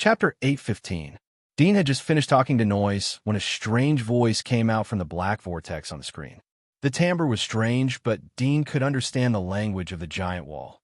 Chapter 8:15. Dean had just finished talking to Noise when a strange voice came out from the black vortex on the screen. The timbre was strange, but Dean could understand the language of the giant wall.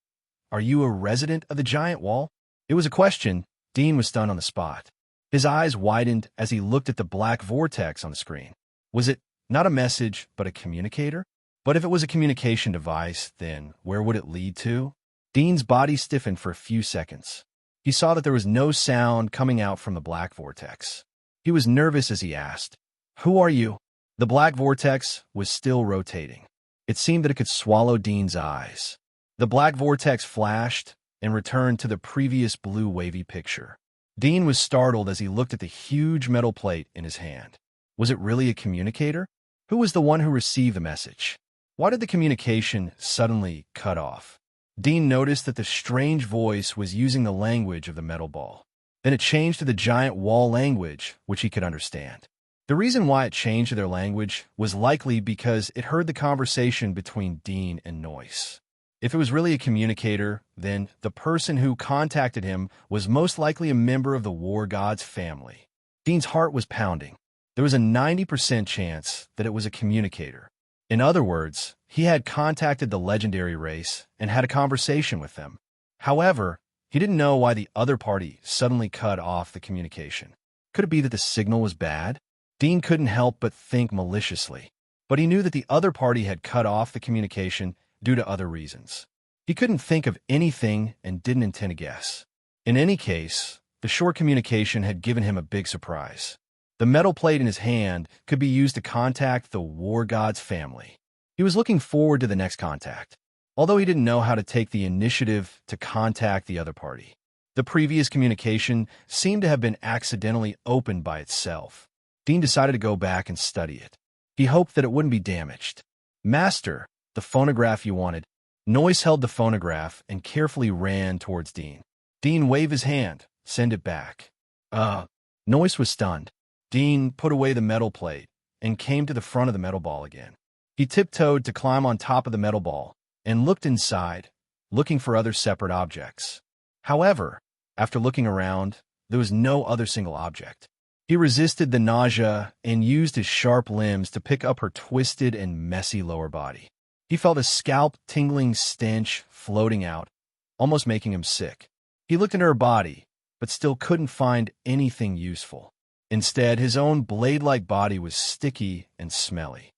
"Are you a resident of the giant wall?" It was a question. Dean was stunned on the spot. His eyes widened as he looked at the black vortex on the screen. Was it not a message, but a communicator? But if it was a communication device, then where would it lead to? Dean's body stiffened for a few seconds. He saw that there was no sound coming out from the black vortex. He was nervous as he asked, "Who are you?" The black vortex was still rotating. It seemed that it could swallow Dean's eyes. The black vortex flashed and returned to the previous blue wavy picture. Dean was startled as he looked at the huge metal plate in his hand. Was it really a communicator? Who was the one who received the message? Why did the communication suddenly cut off? Dean noticed that the strange voice was using the language of the metal ball. Then it changed to the giant wall language, which he could understand. The reason why it changed to their language was likely because it heard the conversation between Dean and Noise. If it was really a communicator, then the person who contacted him was most likely a member of the war god's family. Dean's heart was pounding. There was a 90% chance that it was a communicator. In other words, he had contacted the legendary race and had a conversation with them. However, he didn't know why the other party suddenly cut off the communication. Could it be that the signal was bad? Dean couldn't help but think maliciously, but he knew that the other party had cut off the communication due to other reasons. He couldn't think of anything and didn't intend to guess. In any case, the short communication had given him a big surprise. The metal plate in his hand could be used to contact the war god's family. He was looking forward to the next contact, although he didn't know how to take the initiative to contact the other party. The previous communication seemed to have been accidentally opened by itself. Dean decided to go back and study it. He hoped that it wouldn't be damaged. "Master, the phonograph you wanted." Noise held the phonograph and carefully ran towards Dean. Dean waved his hand. "Send it back." Noise was stunned. Dean put away the metal plate and came to the front of the metal ball again. He tiptoed to climb on top of the metal ball and looked inside, looking for other separate objects. However, after looking around, there was no other single object. He resisted the nausea and used his sharp limbs to pick up her twisted and messy lower body. He felt a scalp-tingling stench floating out, almost making him sick. He looked into her body, but still couldn't find anything useful. Instead, his own blade-like body was sticky and smelly.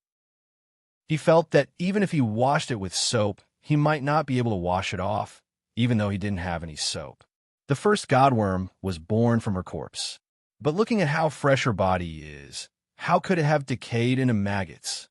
He felt that even if he washed it with soap, he might not be able to wash it off, even though he didn't have any soap. The first godworm was born from her corpse. But looking at how fresh her body is, how could it have decayed into maggots?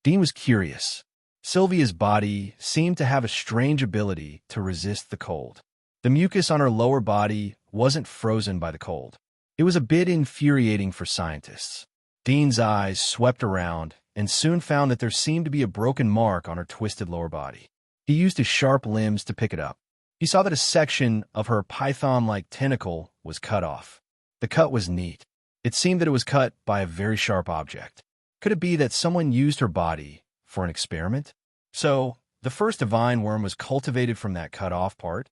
Dean was curious. Sylvia's body seemed to have a strange ability to resist the cold. The mucus on her lower body wasn't frozen by the cold. It was a bit infuriating for scientists. Dean's eyes swept around and soon found that there seemed to be a broken mark on her twisted lower body. He used his sharp limbs to pick it up. He saw that a section of her python-like tentacle was cut off. The cut was neat. It seemed that it was cut by a very sharp object. Could it be that someone used her body for an experiment? So, the first divine worm was cultivated from that cut-off part?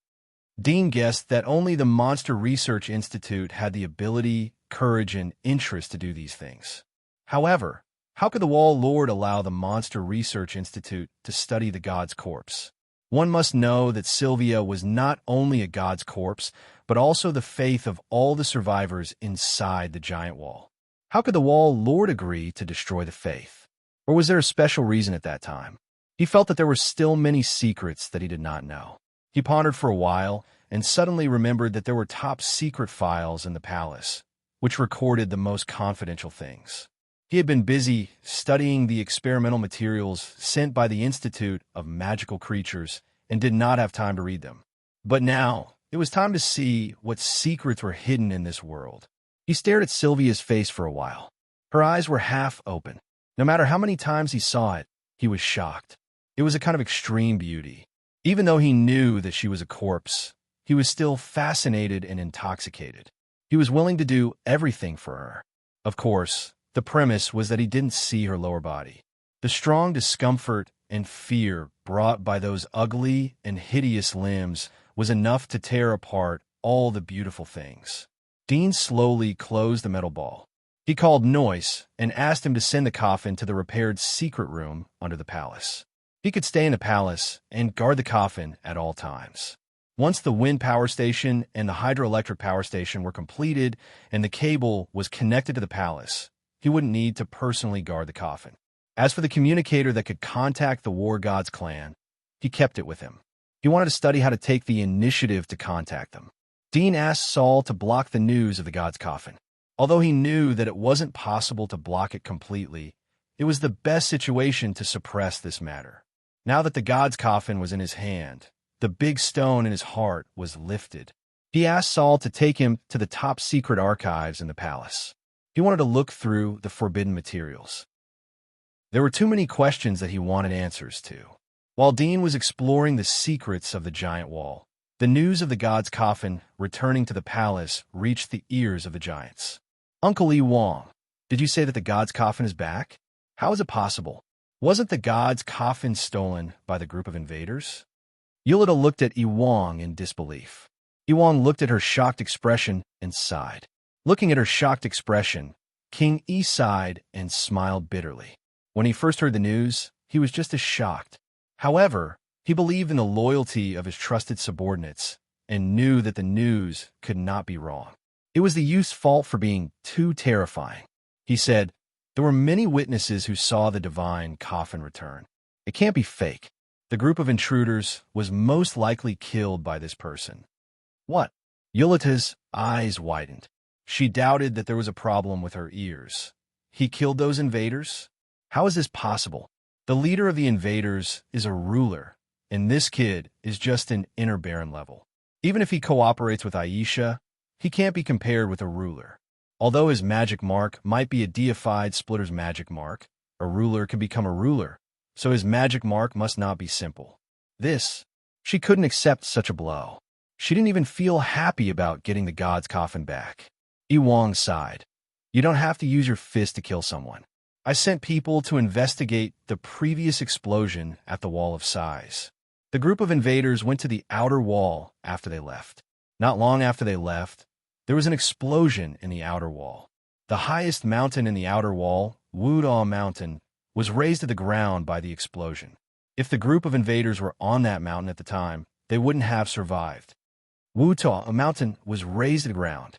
Dean guessed that only the Monster Research Institute had the ability, courage, and interest to do these things. However, how could the Wall Lord allow the Monster Research Institute to study the god's corpse? One must know that Sylvia was not only a god's corpse, but also the faith of all the survivors inside the giant wall. How could the Wall Lord agree to destroy the faith? Or was there a special reason at that time? He felt that there were still many secrets that he did not know. He pondered for a while and suddenly remembered that there were top-secret files in the palace, which recorded the most confidential things. He had been busy studying the experimental materials sent by the Institute of Magical Creatures and did not have time to read them. But now, it was time to see what secrets were hidden in this world. He stared at Sylvia's face for a while. Her eyes were half open. No matter how many times he saw it, he was shocked. It was a kind of extreme beauty. Even though he knew that she was a corpse, he was still fascinated and intoxicated. He was willing to do everything for her. Of course, the premise was that he didn't see her lower body. The strong discomfort and fear brought by those ugly and hideous limbs was enough to tear apart all the beautiful things. Dean slowly closed the metal ball. He called Noyce and asked him to send the coffin to the repaired secret room under the palace. He could stay in the palace and guard the coffin at all times. Once the wind power station and the hydroelectric power station were completed and the cable was connected to the palace, he wouldn't need to personally guard the coffin. As for the communicator that could contact the War God's clan, he kept it with him. He wanted to study how to take the initiative to contact them. Dean asked Saul to block the news of the god's coffin. Although he knew that it wasn't possible to block it completely, it was the best situation to suppress this matter. Now that the god's coffin was in his hand, the big stone in his heart was lifted. He asked Saul to take him to the top secret archives in the palace. He wanted to look through the forbidden materials. There were too many questions that he wanted answers to. While Dean was exploring the secrets of the giant wall, the news of the god's coffin returning to the palace reached the ears of the giants. Uncle Wong, did you say that the god's coffin is back? How is it possible? Wasn't the god's coffin stolen by the group of invaders? Yulita looked at Wong in disbelief. Wong looked at her shocked expression and sighed. Looking at her shocked expression, King Yi sighed and smiled bitterly. When he first heard the news, he was just as shocked. However, he believed in the loyalty of his trusted subordinates and knew that the news could not be wrong. It was the youth's fault for being too terrifying. He said, "There were many witnesses who saw the divine coffin return. It can't be fake. The group of intruders was most likely killed by this person." What? Yulita's eyes widened. She doubted that there was a problem with her ears. He killed those invaders? How is this possible? The leader of the invaders is a ruler, and this kid is just an inner baron level. Even if he cooperates with Aisha, he can't be compared with a ruler. Although his magic mark might be a deified splitter's magic mark, a ruler can become a ruler, so his magic mark must not be simple. She couldn't accept such a blow. She didn't even feel happy about getting the god's coffin back. Wong sighed. You don't have to use your fist to kill someone. I sent people to investigate the previous explosion at the Wall of Sighs. The group of invaders went to the outer wall after they left. Not long after they left, there was an explosion in the outer wall. The highest mountain in the outer wall, Wudong Mountain, was razed to the ground by the explosion. If the group of invaders were on that mountain at the time, they wouldn't have survived. Wudong Mountain was razed to the ground.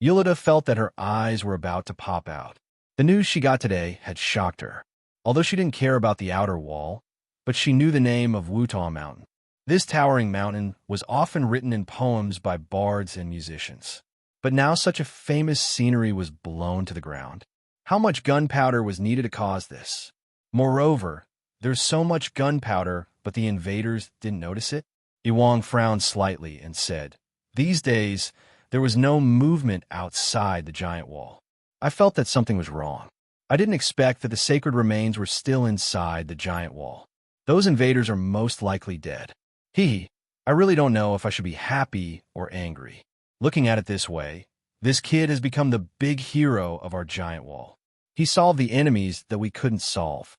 Yulita felt that her eyes were about to pop out. The news she got today had shocked her. Although she didn't care about the outer wall, but she knew the name of Wudong Mountain. This towering mountain was often written in poems by bards and musicians. But now such a famous scenery was blown to the ground. How much gunpowder was needed to cause this? Moreover, there's so much gunpowder, but the invaders didn't notice it? Wong frowned slightly and said, "These days, there was no movement outside the giant wall. I felt that something was wrong. I didn't expect that the sacred remains were still inside the giant wall. Those invaders are most likely dead. I really don't know if I should be happy or angry. Looking at it this way, this kid has become the big hero of our giant wall. He solved the enemies that we couldn't solve."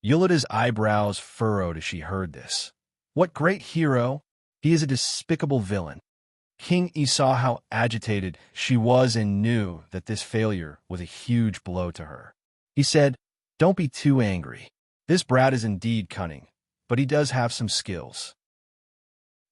Yulita's eyebrows furrowed as she heard this. What great hero! He is a despicable villain. King Yi saw how agitated she was and knew that this failure was a huge blow to her. He said, "Don't be too angry. This brat is indeed cunning, but he does have some skills.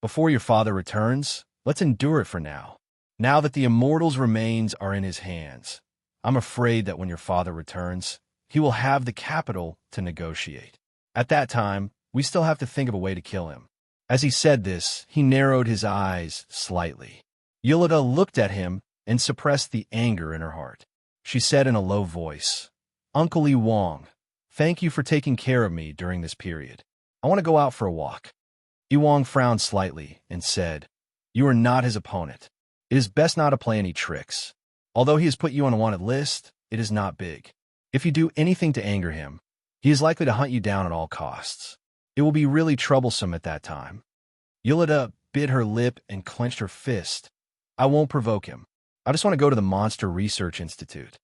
Before your father returns, let's endure it for now. Now that the immortal's remains are in his hands, I'm afraid that when your father returns, he will have the capital to negotiate. At that time, we still have to think of a way to kill him." As he said this, he narrowed his eyes slightly. Yulita looked at him and suppressed the anger in her heart. She said in a low voice, "Uncle Wong, thank you for taking care of me during this period. I want to go out for a walk." Wong frowned slightly and said, "You are not his opponent. It is best not to play any tricks. Although he has put you on a wanted list, it is not big. If you do anything to anger him, he is likely to hunt you down at all costs. It will be really troublesome at that time." Yulita bit her lip and clenched her fist. "I won't provoke him. I just want to go to the Monster Research Institute."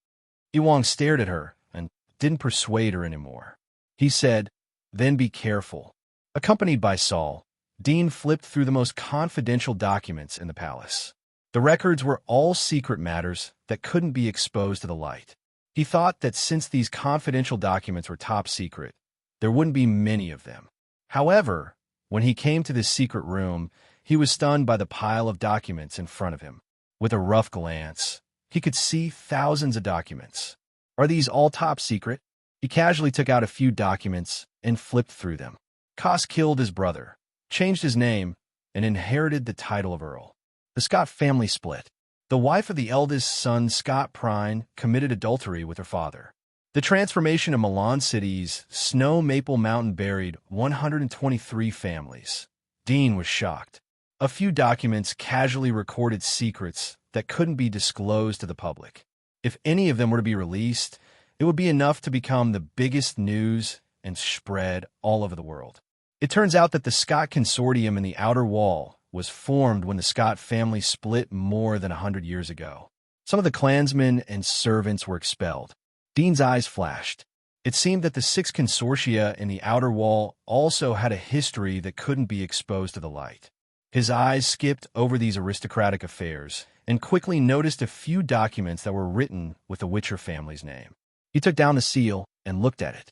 Wong stared at her and didn't persuade her anymore. He said, "Then be careful." Accompanied by Saul, Dean flipped through the most confidential documents in the palace. The records were all secret matters that couldn't be exposed to the light. He thought that since these confidential documents were top secret, there wouldn't be many of them. However, when he came to this secret room, he was stunned by the pile of documents in front of him. With a rough glance, he could see thousands of documents. Are these all top secret? He casually took out a few documents and flipped through them. Cos killed his brother, changed his name, and inherited the title of Earl. The Scott family split. The wife of the eldest son, Scott Prine, committed adultery with her father. The transformation of Milan City's Snow Maple Mountain buried 123 families. Dean was shocked. A few documents casually recorded secrets that couldn't be disclosed to the public. If any of them were to be released, it would be enough to become the biggest news and spread all over the world. It turns out that the Scott Consortium in the Outer Wall was formed when the Scott family split more than 100 years ago. Some of the clansmen and servants were expelled. Dean's eyes flashed. It seemed that the 6 consortia in the Outer Wall also had a history that couldn't be exposed to the light. His eyes skipped over these aristocratic affairs and quickly noticed a few documents that were written with the Witcher family's name. He took down the seal and looked at it.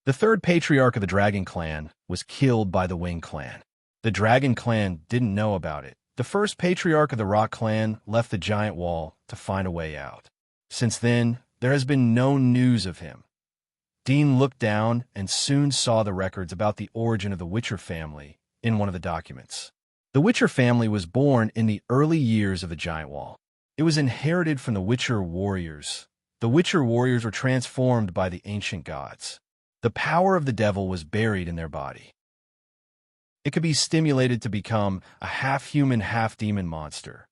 The 3rd patriarch of the Dragon Clan was killed by the Wing Clan. The Dragon Clan didn't know about it. The 1st patriarch of the Rock Clan left the Giant Wall to find a way out. Since then, there has been no news of him. Dean looked down and soon saw the records about the origin of the Witcher family in one of the documents. The Witcher family was born in the early years of the Giant Wall. It was inherited from the Witcher warriors. The Witcher warriors were transformed by the ancient gods. The power of the devil was buried in their body. It could be stimulated to become a half-human, half-demon monster.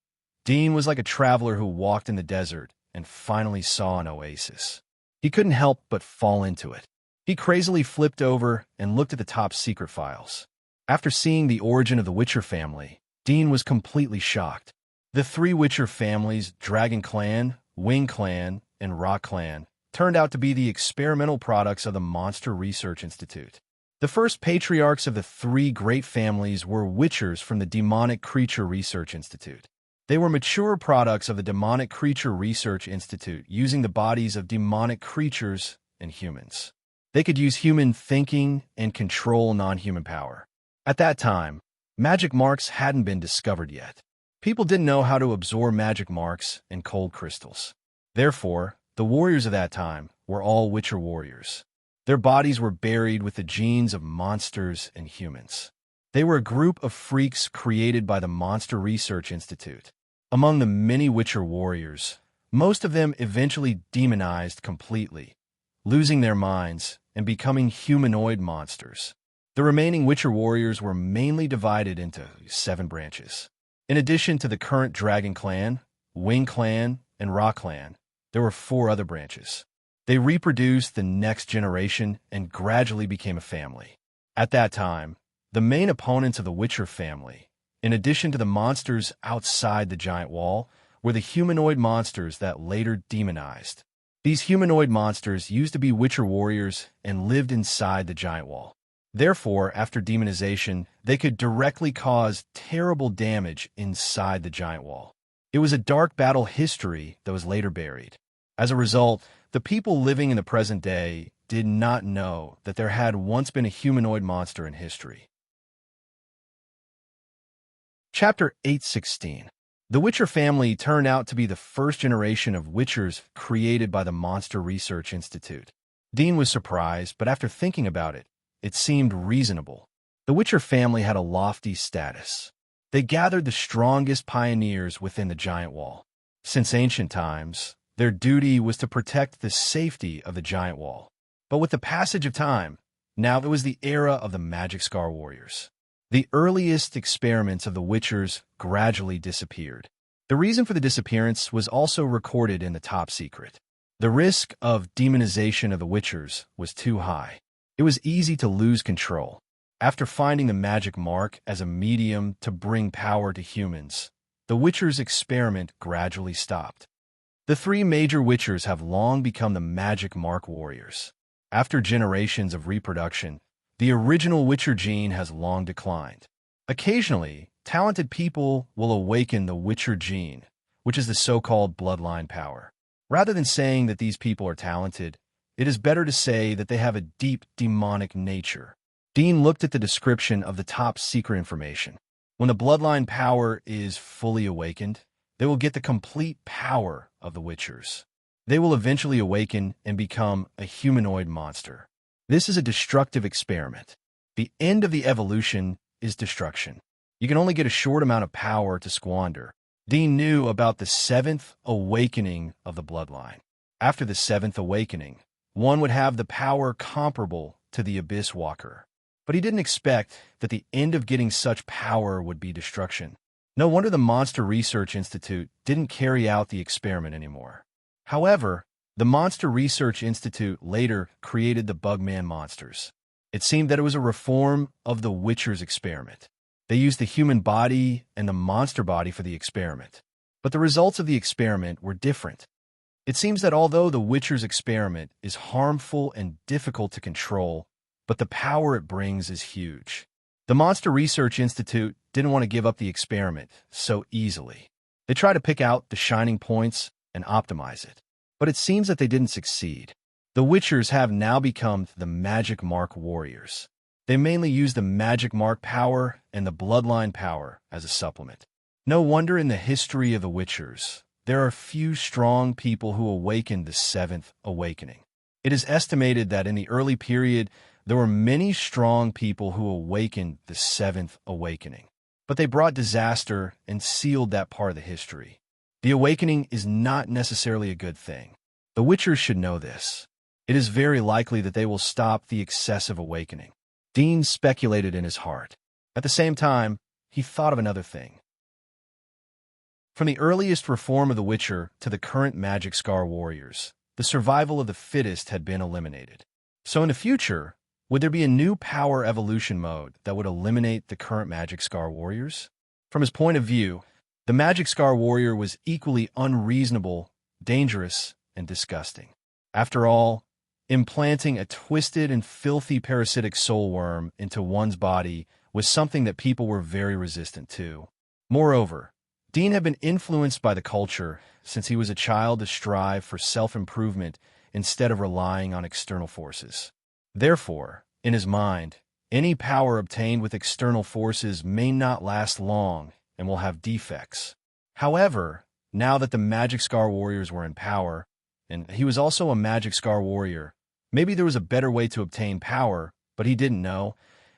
Dean was like a traveler who walked in the desert and finally saw an oasis. He couldn't help but fall into it. He crazily flipped over and looked at the top secret files. After seeing the origin of the Witcher family, Dean was completely shocked. The 3 Witcher families, Dragon Clan, Wing Clan, and Rock Clan, turned out to be the experimental products of the Monster Research Institute. The 1st patriarchs of the 3 great families were Witchers from the Demonic Creature Research Institute. They were mature products of the Demonic Creature Research Institute, using the bodies of demonic creatures and humans. They could use human thinking and control non-human power. At that time, magic marks hadn't been discovered yet. People didn't know how to absorb magic marks and cold crystals. Therefore, the warriors of that time were all Witcher warriors. Their bodies were buried with the genes of monsters and humans. They were a group of freaks created by the Monster Research Institute. Among the many Witcher warriors, most of them eventually demonized completely, losing their minds and becoming humanoid monsters. The remaining Witcher warriors were mainly divided into 7 branches. In addition to the current Dragon Clan, Wing Clan, and Rock Clan, there were 4 other branches. They reproduced the next generation and gradually became a family. At that time, the main opponents of the Witcher family, in addition to the monsters outside the Giant Wall, were the humanoid monsters that later demonized. These humanoid monsters used to be Witcher warriors and lived inside the Giant Wall. Therefore, after demonization, they could directly cause terrible damage inside the Giant Wall. It was a dark battle history that was later buried. As a result, the people living in the present day did not know that there had once been a humanoid monster in history. Chapter 816. The Witcher family turned out to be the first generation of Witchers created by the Monster Research Institute. Dean was surprised, but after thinking about it, it seemed reasonable. The Witcher family had a lofty status. They gathered the strongest pioneers within the Giant Wall. Since ancient times, their duty was to protect the safety of the Giant Wall. But with the passage of time, now it was the era of the Magic Scar Warriors. The earliest experiments of the Witchers gradually disappeared. The reason for the disappearance was also recorded in the top secret. The risk of demonization of the Witchers was too high. It was easy to lose control. After finding the magic mark as a medium to bring power to humans, the Witchers' experiment gradually stopped. The 3 major Witchers have long become the magic mark warriors. After generations of reproduction, the original Witcher gene has long declined. Occasionally, Talented people will awaken the Witcher gene, which is the so-called bloodline power. Rather than saying that these people are talented, it is better to say that they have a deep demonic nature. Dean looked at the description of the top secret information. When the bloodline power is fully awakened, they will get the complete power of the Witchers. They will eventually awaken and become a humanoid monster. This is a destructive experiment. The end of the evolution is destruction. You can only get a short amount of power to squander. Dean knew about the seventh awakening of the bloodline. After the seventh awakening, one would have the power comparable to the Abyss Walker. But he didn't expect that the end of getting such power would be destruction. No wonder the Monster Research Institute didn't carry out the experiment anymore. However, the Monster Research Institute later created the Bugman monsters. It seemed that it was a reform of the Witcher's experiment. They used the human body and the monster body for the experiment. But the results of the experiment were different. It seems that although the Witcher's experiment is harmful and difficult to control, but the power it brings is huge. The Monster Research Institute didn't want to give up the experiment so easily. They tried to pick out the shining points and optimize it. But it seems that they didn't succeed. The Witchers have now become the Magic Mark Warriors. They mainly use the Magic Mark power and the Bloodline power as a supplement. No wonder in the history of the Witchers, there are few strong people who awakened the seventh awakening. It is estimated that in the early period, there were many strong people who awakened the seventh awakening. But they brought disaster and sealed that part of the history. The awakening is not necessarily a good thing. The Witchers should know this. It is very likely that they will stop the excessive awakening. Dean speculated in his heart. At the same time, he thought of another thing. From the earliest reform of the Witcher to the current Magic Scar Warriors, the survival of the fittest had been eliminated. So in the future, would there be a new power evolution mode that would eliminate the current Magic Scar Warriors? From his point of view, the Magic Scar Warrior was equally unreasonable, dangerous, and disgusting. After all, implanting a twisted and filthy parasitic soul worm into one's body was something that people were very resistant to. Moreover, Dean had been influenced by the culture since he was a child to strive for self-improvement instead of relying on external forces. Therefore, in his mind, any power obtained with external forces may not last long and will have defects. However, now that the Magic Scar Warriors were in power, and he was also a Magic Scar Warrior, maybe there was a better way to obtain power, but he didn't know,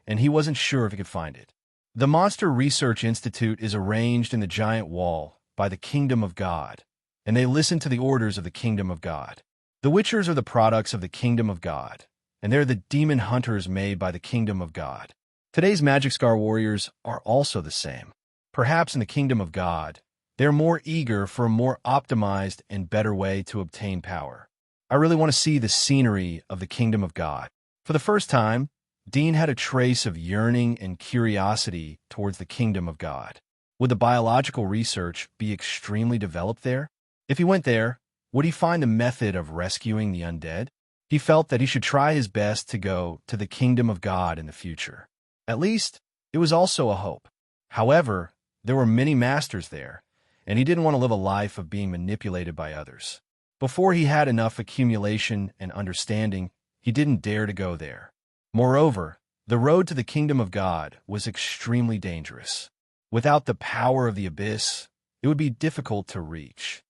and he wasn't sure if he could find it. The Monster Research Institute is arranged in the giant wall by the Kingdom of God, and they listen to the orders of the Kingdom of God. The Witchers are the products of the Kingdom of God, and they're the demon hunters made by the Kingdom of God. Today's Magic Scar Warriors are also the same. Perhaps in the Kingdom of God, they're more eager for a more optimized and better way to obtain power. I really want to see the scenery of the Kingdom of God. For the first time, Dean had a trace of yearning and curiosity towards the Kingdom of God. Would the biological research be extremely developed there? If he went there, would he find a method of rescuing the undead? He felt that he should try his best to go to the Kingdom of God in the future. At least, it was also a hope. However, there were many masters there, and he didn't want to live a life of being manipulated by others. Before he had enough accumulation and understanding, he didn't dare to go there. Moreover, the road to the Kingdom of God was extremely dangerous. Without the power of the Abyss, it would be difficult to reach.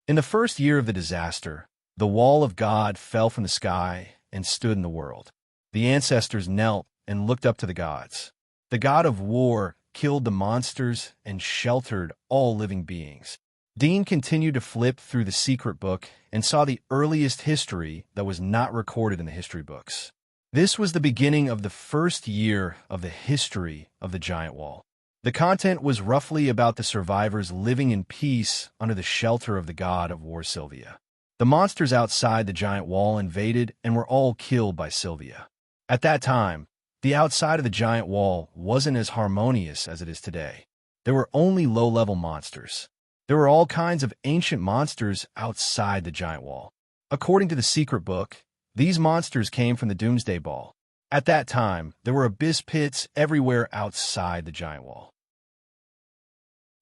In the first year of the disaster, the wall of God fell from the sky and stood in the world. The ancestors knelt and looked up to the gods. The god of war killed the monsters and sheltered all living beings. Dean continued to flip through the secret book and saw the earliest history that was not recorded in the history books. This was the beginning of the first year of the history of the Giant Wall. The content was roughly about the survivors living in peace under the shelter of the god of war Sylvia. The monsters outside the Giant Wall invaded and were all killed by Sylvia. At that time, the outside of the Giant Wall wasn't as harmonious as it is today. There were only low-level monsters. There were all kinds of ancient monsters outside the Giant Wall. According to the secret book, these monsters came from the Doomsday Ball. At that time, there were abyss pits everywhere outside the Giant Wall.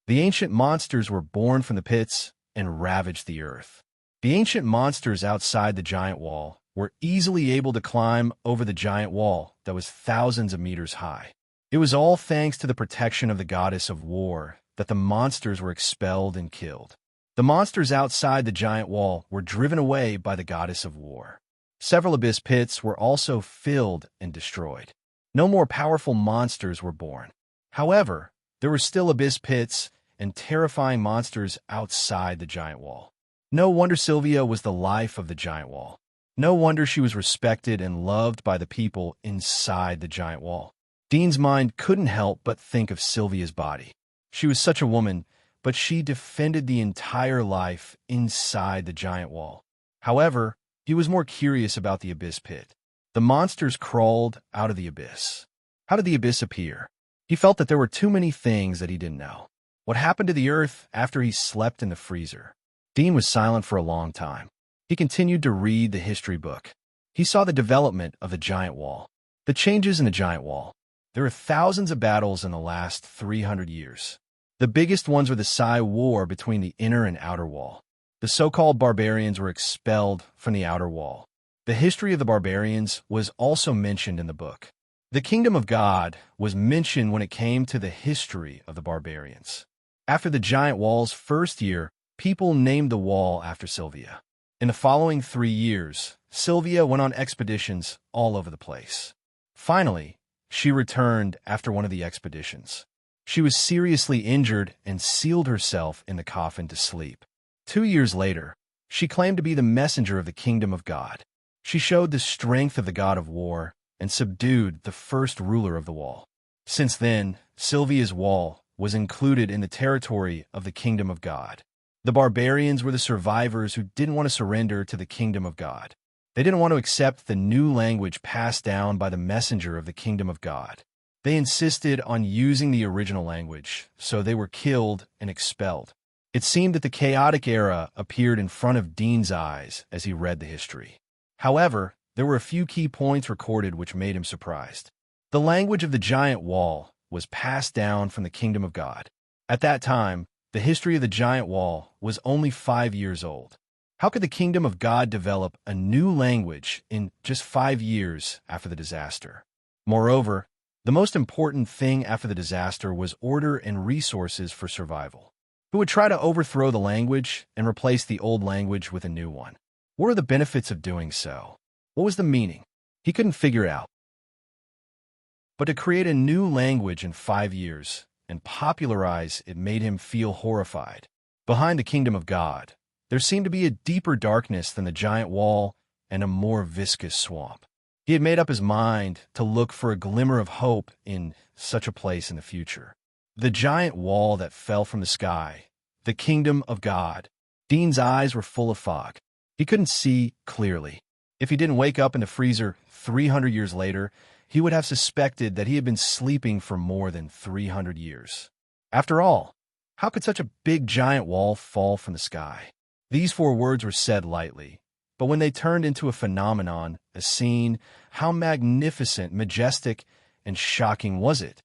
The ancient monsters were born from the pits and ravaged the earth. The ancient monsters outside the giant wall were easily able to climb over the giant wall that was thousands of meters high. It was all thanks to the protection of the goddess of war that the monsters were expelled and killed. The monsters outside the giant wall were driven away by the goddess of war. Several abyss pits were also filled and destroyed. No more powerful monsters were born. However, there were still abyss pits and terrifying monsters outside the giant wall. No wonder Sylvia was the life of the giant wall. No wonder she was respected and loved by the people inside the giant wall. Dean's mind couldn't help but think of Sylvia's body. She was such a woman, but she defended the entire life inside the giant wall. However, he was more curious about the abyss pit. The monsters crawled out of the abyss. How did the abyss appear? He felt that there were too many things that he didn't know. What happened to the earth after he slept in the freezer? Dean was silent for a long time. He continued to read the history book. He saw the development of the giant wall, the changes in the giant wall. There were thousands of battles in the last 300 years. The biggest ones were the Psy War between the inner and outer wall. The so-called barbarians were expelled from the outer wall. The history of the barbarians was also mentioned in the book. The kingdom of God was mentioned when it came to the history of the barbarians. After the giant wall's first year, people named the wall after Sylvia. In the following 3 years, Sylvia went on expeditions all over the place. Finally, she returned after one of the expeditions. She was seriously injured and sealed herself in the coffin to sleep. 2 years later, she claimed to be the messenger of the kingdom of God. She showed the strength of the god of war and subdued the first ruler of the wall. Since then, Sylvia's wall was included in the territory of the kingdom of God. The barbarians were the survivors who didn't want to surrender to the kingdom of God. They didn't want to accept the new language passed down by the messenger of the kingdom of God. They insisted on using the original language, so they were killed and expelled. It seemed that the chaotic era appeared in front of Dean's eyes as he read the history. However, there were a few key points recorded which made him surprised. The language of the giant wall was passed down from the kingdom of God. At that time, the history of the giant wall was only 5 years old. How could the kingdom of God develop a new language in just 5 years after the disaster? Moreover, the most important thing after the disaster was order and resources for survival. Who would try to overthrow the language and replace the old language with a new one? What are the benefits of doing so? What was the meaning? He couldn't figure it out. But to create a new language in 5 years and popularize it made him feel horrified. Behind the kingdom of God, there seemed to be a deeper darkness than the giant wall and a more viscous swamp. He had made up his mind to look for a glimmer of hope in such a place in the future. The giant wall that fell from the sky, the kingdom of God. Dean's eyes were full of fog. He couldn't see clearly. If he didn't wake up in the freezer 300 years later, he would have suspected that he had been sleeping for more than 300 years. After all, how could such a big giant wall fall from the sky? These 4 words were said lightly, but when they turned into a phenomenon, a scene, how magnificent, majestic, and shocking was it?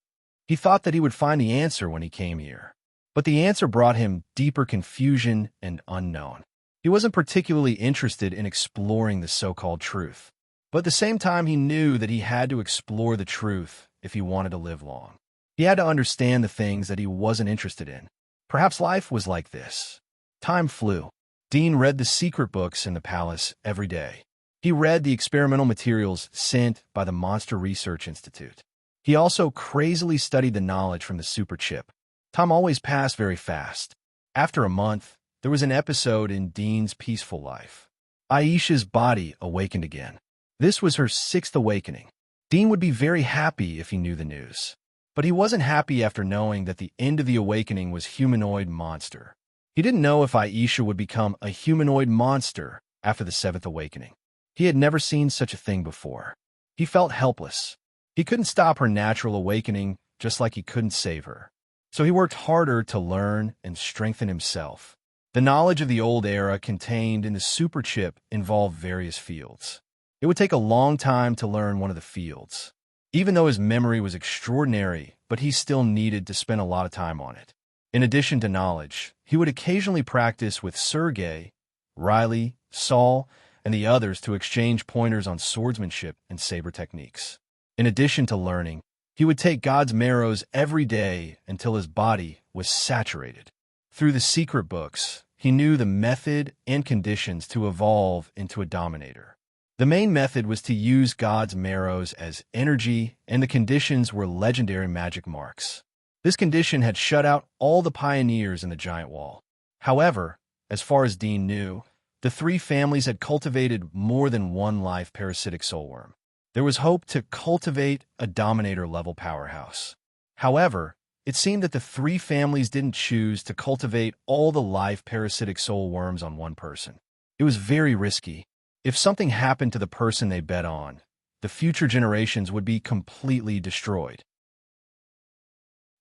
He thought that he would find the answer when he came here. But the answer brought him deeper confusion and unknown. He wasn't particularly interested in exploring the so-called truth. But at the same time, he knew that he had to explore the truth if he wanted to live long. He had to understand the things that he wasn't interested in. Perhaps life was like this. Time flew. Dean read the secret books in the palace every day. He read the experimental materials sent by the Monster Research Institute. He also crazily studied the knowledge from the super chip. Time always passed very fast. After a month, there was an episode in Dean's peaceful life. Aisha's body awakened again. This was her 6th awakening. Dean would be very happy if he knew the news. But he wasn't happy after knowing that the end of the awakening was humanoid monster. He didn't know if Aisha would become a humanoid monster after the 7th awakening. He had never seen such a thing before. He felt helpless. He couldn't stop her natural awakening, just like he couldn't save her. So he worked harder to learn and strengthen himself. The knowledge of the old era contained in the super chip involved various fields. It would take a long time to learn one of the fields. Even though his memory was extraordinary, but he still needed to spend a lot of time on it. In addition to knowledge, he would occasionally practice with Sergei, Riley, Saul, and the others to exchange pointers on swordsmanship and saber techniques. In addition to learning, he would take God's marrows every day until his body was saturated. Through the secret books, he knew the method and conditions to evolve into a dominator. The main method was to use God's marrows as energy, and the conditions were legendary magic marks. This condition had shut out all the pioneers in the giant wall. However, as far as Dean knew, the three families had cultivated more than one life parasitic soulworm. There was hope to cultivate a dominator-level powerhouse. However, it seemed that the three families didn't choose to cultivate all the life parasitic soulworms on one person. It was very risky. If something happened to the person they bet on, the future generations would be completely destroyed.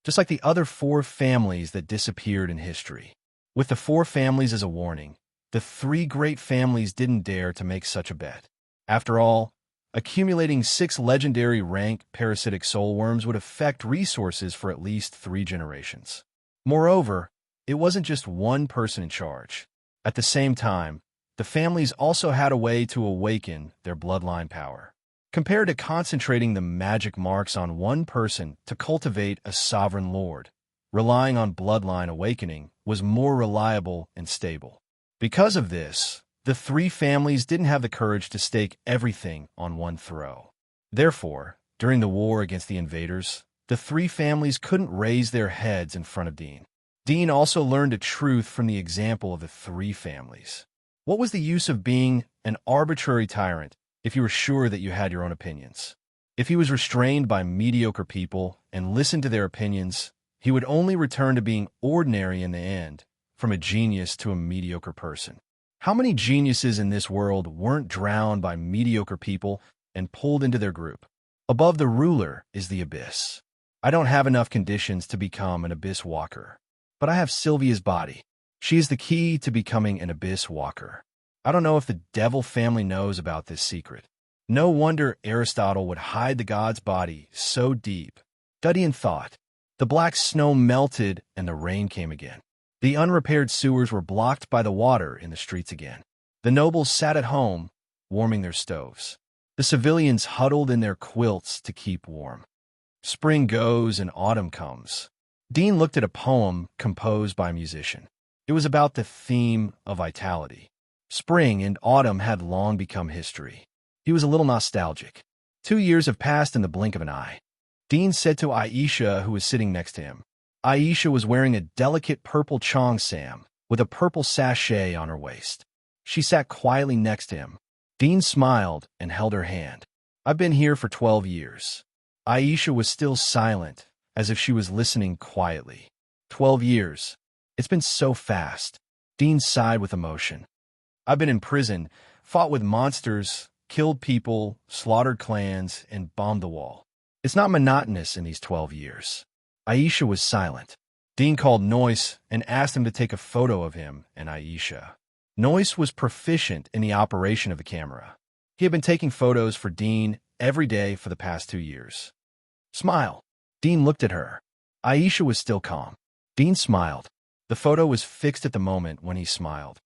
Just like the other four families that disappeared in history. With the four families as a warning, the three great families didn't dare to make such a bet. After all, accumulating 6 legendary rank parasitic soulworms would affect resources for at least 3 generations. Moreover, it wasn't just one person in charge. At the same time, the families also had a way to awaken their bloodline power. Compared to concentrating the magic marks on one person to cultivate a sovereign lord, relying on bloodline awakening was more reliable and stable. Because of this, the three families didn't have the courage to stake everything on one throw. Therefore, during the war against the invaders, the three families couldn't raise their heads in front of Dean. Dean also learned a truth from the example of the three families. What was the use of being an arbitrary tyrant if you were sure that you had your own opinions? If he was restrained by mediocre people and listened to their opinions, he would only return to being ordinary in the end, from a genius to a mediocre person. How many geniuses in this world weren't drowned by mediocre people and pulled into their group? Above the ruler is the abyss. I don't have enough conditions to become an abyss walker, but I have Sylvia's body. She is the key to becoming an abyss walker. I don't know if the devil family knows about this secret. No wonder Aristotle would hide the god's body so deep. Dudian thought. The black snow melted and the rain came again. The unrepaired sewers were blocked by the water in the streets again. The nobles sat at home, warming their stoves. The civilians huddled in their quilts to keep warm. Spring goes and autumn comes. Dean looked at a poem composed by a musician. It was about the theme of vitality. Spring and autumn had long become history. He was a little nostalgic. 2 years have passed in the blink of an eye. Dean said to Aisha, who was sitting next to him. Aisha was wearing a delicate purple cheongsam with a purple sachet on her waist. She sat quietly next to him. Dean smiled and held her hand. I've been here for 12 years. Aisha was still silent, as if she was listening quietly. 12 years. It's been so fast. Dean sighed with emotion. I've been in prison, fought with monsters, killed people, slaughtered clans, and bombed the wall. It's not monotonous in these 12 years. Aisha was silent. Dean called Noyce and asked him to take a photo of him and Aisha. Noyce was proficient in the operation of the camera. He had been taking photos for Dean every day for the past 2 years. Smile. Dean looked at her. Aisha was still calm. Dean smiled. The photo was fixed at the moment when he smiled.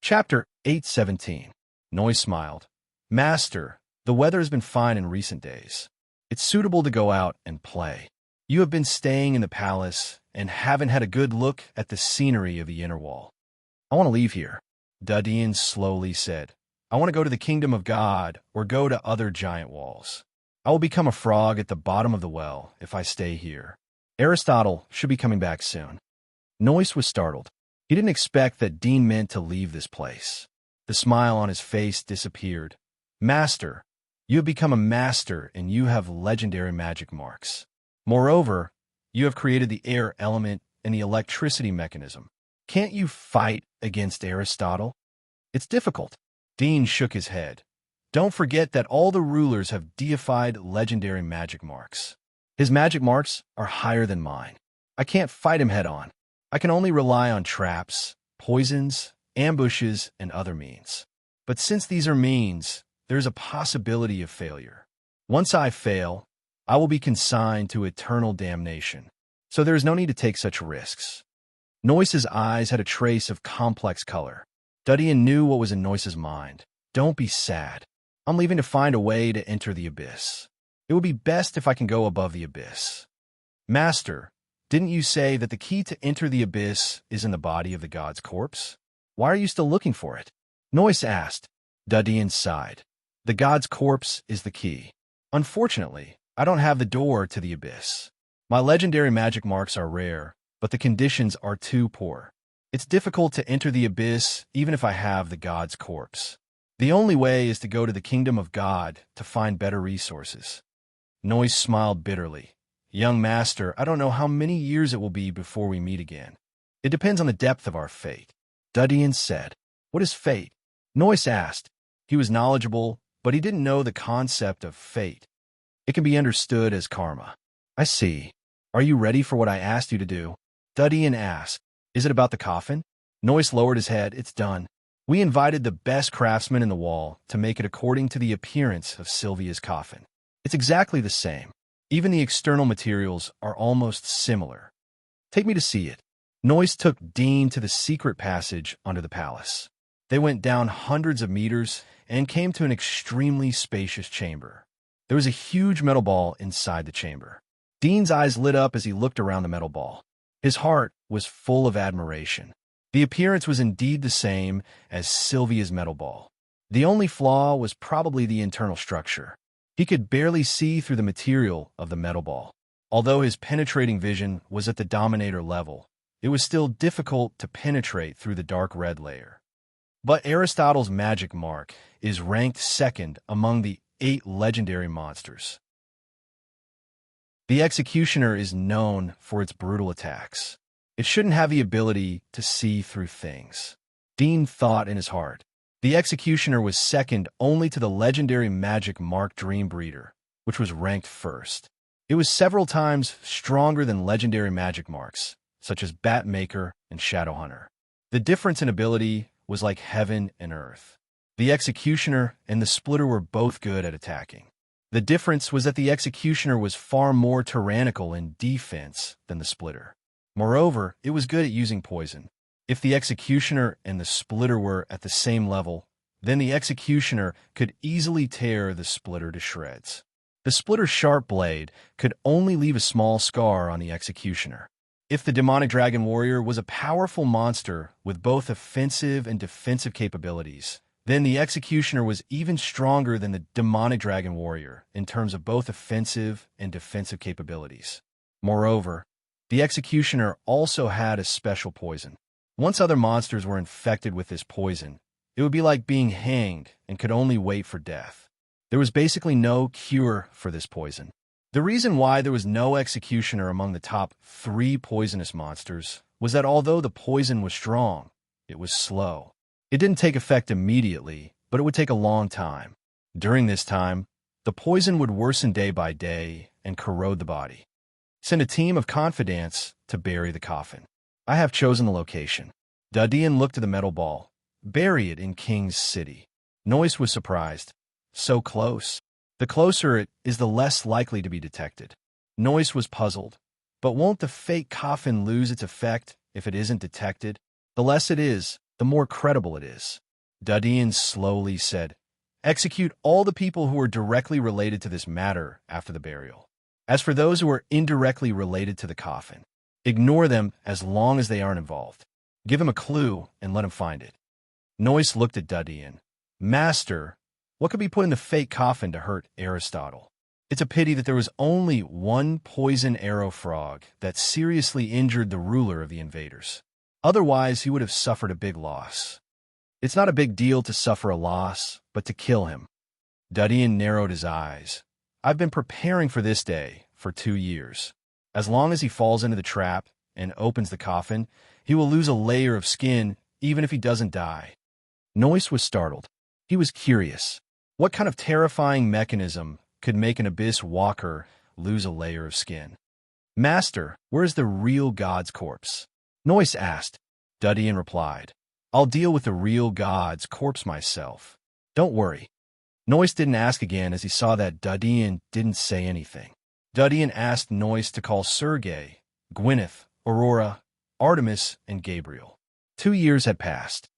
Chapter 8:17. Noyce smiled. Master, the weather has been fine in recent days. It's suitable to go out and play. You have been staying in the palace and haven't had a good look at the scenery of the inner wall. I want to leave here, Dudian slowly said. I want to go to the kingdom of God or go to other giant walls. I will become a frog at the bottom of the well if I stay here. Aristotle should be coming back soon. Noyce was startled. He didn't expect that Dean meant to leave this place. The smile on his face disappeared. Master, you have become a master and you have legendary magic marks. Moreover, you have created the air element and the electricity mechanism. Can't you fight against Aristotle? It's difficult. Dean shook his head. Don't forget that all the rulers have deified legendary magic marks. His magic marks are higher than mine. I can't fight him head-on. I can only rely on traps, poisons, ambushes, and other means. But since these are means, there's a possibility of failure. Once I fail, I will be consigned to eternal damnation. So there is no need to take such risks. Noyce's eyes had a trace of complex color. Dudian knew what was in Noyce's mind. Don't be sad. I'm leaving to find a way to enter the abyss. It would be best if I can go above the abyss. Master, didn't you say that the key to enter the abyss is in the body of the god's corpse? Why are you still looking for it? Noyce asked. Dudian sighed. The god's corpse is the key. Unfortunately, I don't have the door to the abyss. My legendary magic marks are rare, but the conditions are too poor. It's difficult to enter the abyss even if I have the god's corpse. The only way is to go to the kingdom of God to find better resources. Noyce smiled bitterly. Young master, I don't know how many years it will be before we meet again. It depends on the depth of our fate. Dudian said. What is fate? Noyce asked. He was knowledgeable, but he didn't know the concept of fate. It can be understood as karma. I see. Are you ready for what I asked you to do? Dudian asked. Is it about the coffin? Noyce lowered his head. It's done. We invited the best craftsman in the wall to make it according to the appearance of Sylvia's coffin. It's exactly the same. Even the external materials are almost similar. Take me to see it. Noyce took Dean to the secret passage under the palace. They went down hundreds of meters and came to an extremely spacious chamber. There was a huge metal ball inside the chamber. Dean's eyes lit up as he looked around the metal ball. His heart was full of admiration. The appearance was indeed the same as Sylvia's metal ball. The only flaw was probably the internal structure. He could barely see through the material of the metal ball. Although his penetrating vision was at the Dominator level, it was still difficult to penetrate through the dark red layer. But Aristotle's magic mark is ranked second among the 8 legendary monsters. The Executioner is known for its brutal attacks. It shouldn't have the ability to see through things. Dean thought in his heart. The Executioner was second only to the legendary magic mark Dreambreeder, which was ranked first. It was several times stronger than legendary magic marks, such as Batmaker and Shadowhunter. The difference in ability was like heaven and earth. The Executioner and the Splitter were both good at attacking. The difference was that the Executioner was far more tyrannical in defense than the Splitter. Moreover, it was good at using poison. If the Executioner and the Splitter were at the same level, then the Executioner could easily tear the Splitter to shreds. The Splitter's sharp blade could only leave a small scar on the Executioner. If the Demonic Dragon Warrior was a powerful monster with both offensive and defensive capabilities, then the Executioner was even stronger than the Demonic Dragon Warrior in terms of both offensive and defensive capabilities. Moreover, the Executioner also had a special poison. Once other monsters were infected with this poison, it would be like being hanged and could only wait for death. There was basically no cure for this poison. The reason why there was no Executioner among the top 3 poisonous monsters was that although the poison was strong, it was slow. It didn't take effect immediately, but it would take a long time. During this time, the poison would worsen day by day and corrode the body. Send a team of confidants to bury the coffin. I have chosen the location. Dudian looked at the metal ball. Bury it in King's City. Noyce was surprised. So close. The closer it is, the less likely to be detected. Noyce was puzzled. But won't the fake coffin lose its effect if it isn't detected? The less it is, the more credible it is. Dudian slowly said, Execute all the people who are directly related to this matter after the burial. As for those who are indirectly related to the coffin, ignore them as long as they aren't involved. Give him a clue and let him find it. Noyce looked at Dudian. Master, what could be put in the fake coffin to hurt Aristotle? It's a pity that there was only one poison arrow frog that seriously injured the ruler of the invaders. Otherwise, he would have suffered a big loss. It's not a big deal to suffer a loss, but to kill him. Dudian narrowed his eyes. I've been preparing for this day for 2 years. As long as he falls into the trap and opens the coffin, he will lose a layer of skin even if he doesn't die. Noyce was startled. He was curious. What kind of terrifying mechanism could make an abyss walker lose a layer of skin? Master, where's the real god's corpse? Noyce asked. Dudian replied. I'll deal with the real god's corpse myself. Don't worry. Noyce didn't ask again as he saw that Dudian didn't say anything. Dudian asked Noyce to call Sergei, Gwyneth, Aurora, Artemis, and Gabriel. 2 years had passed.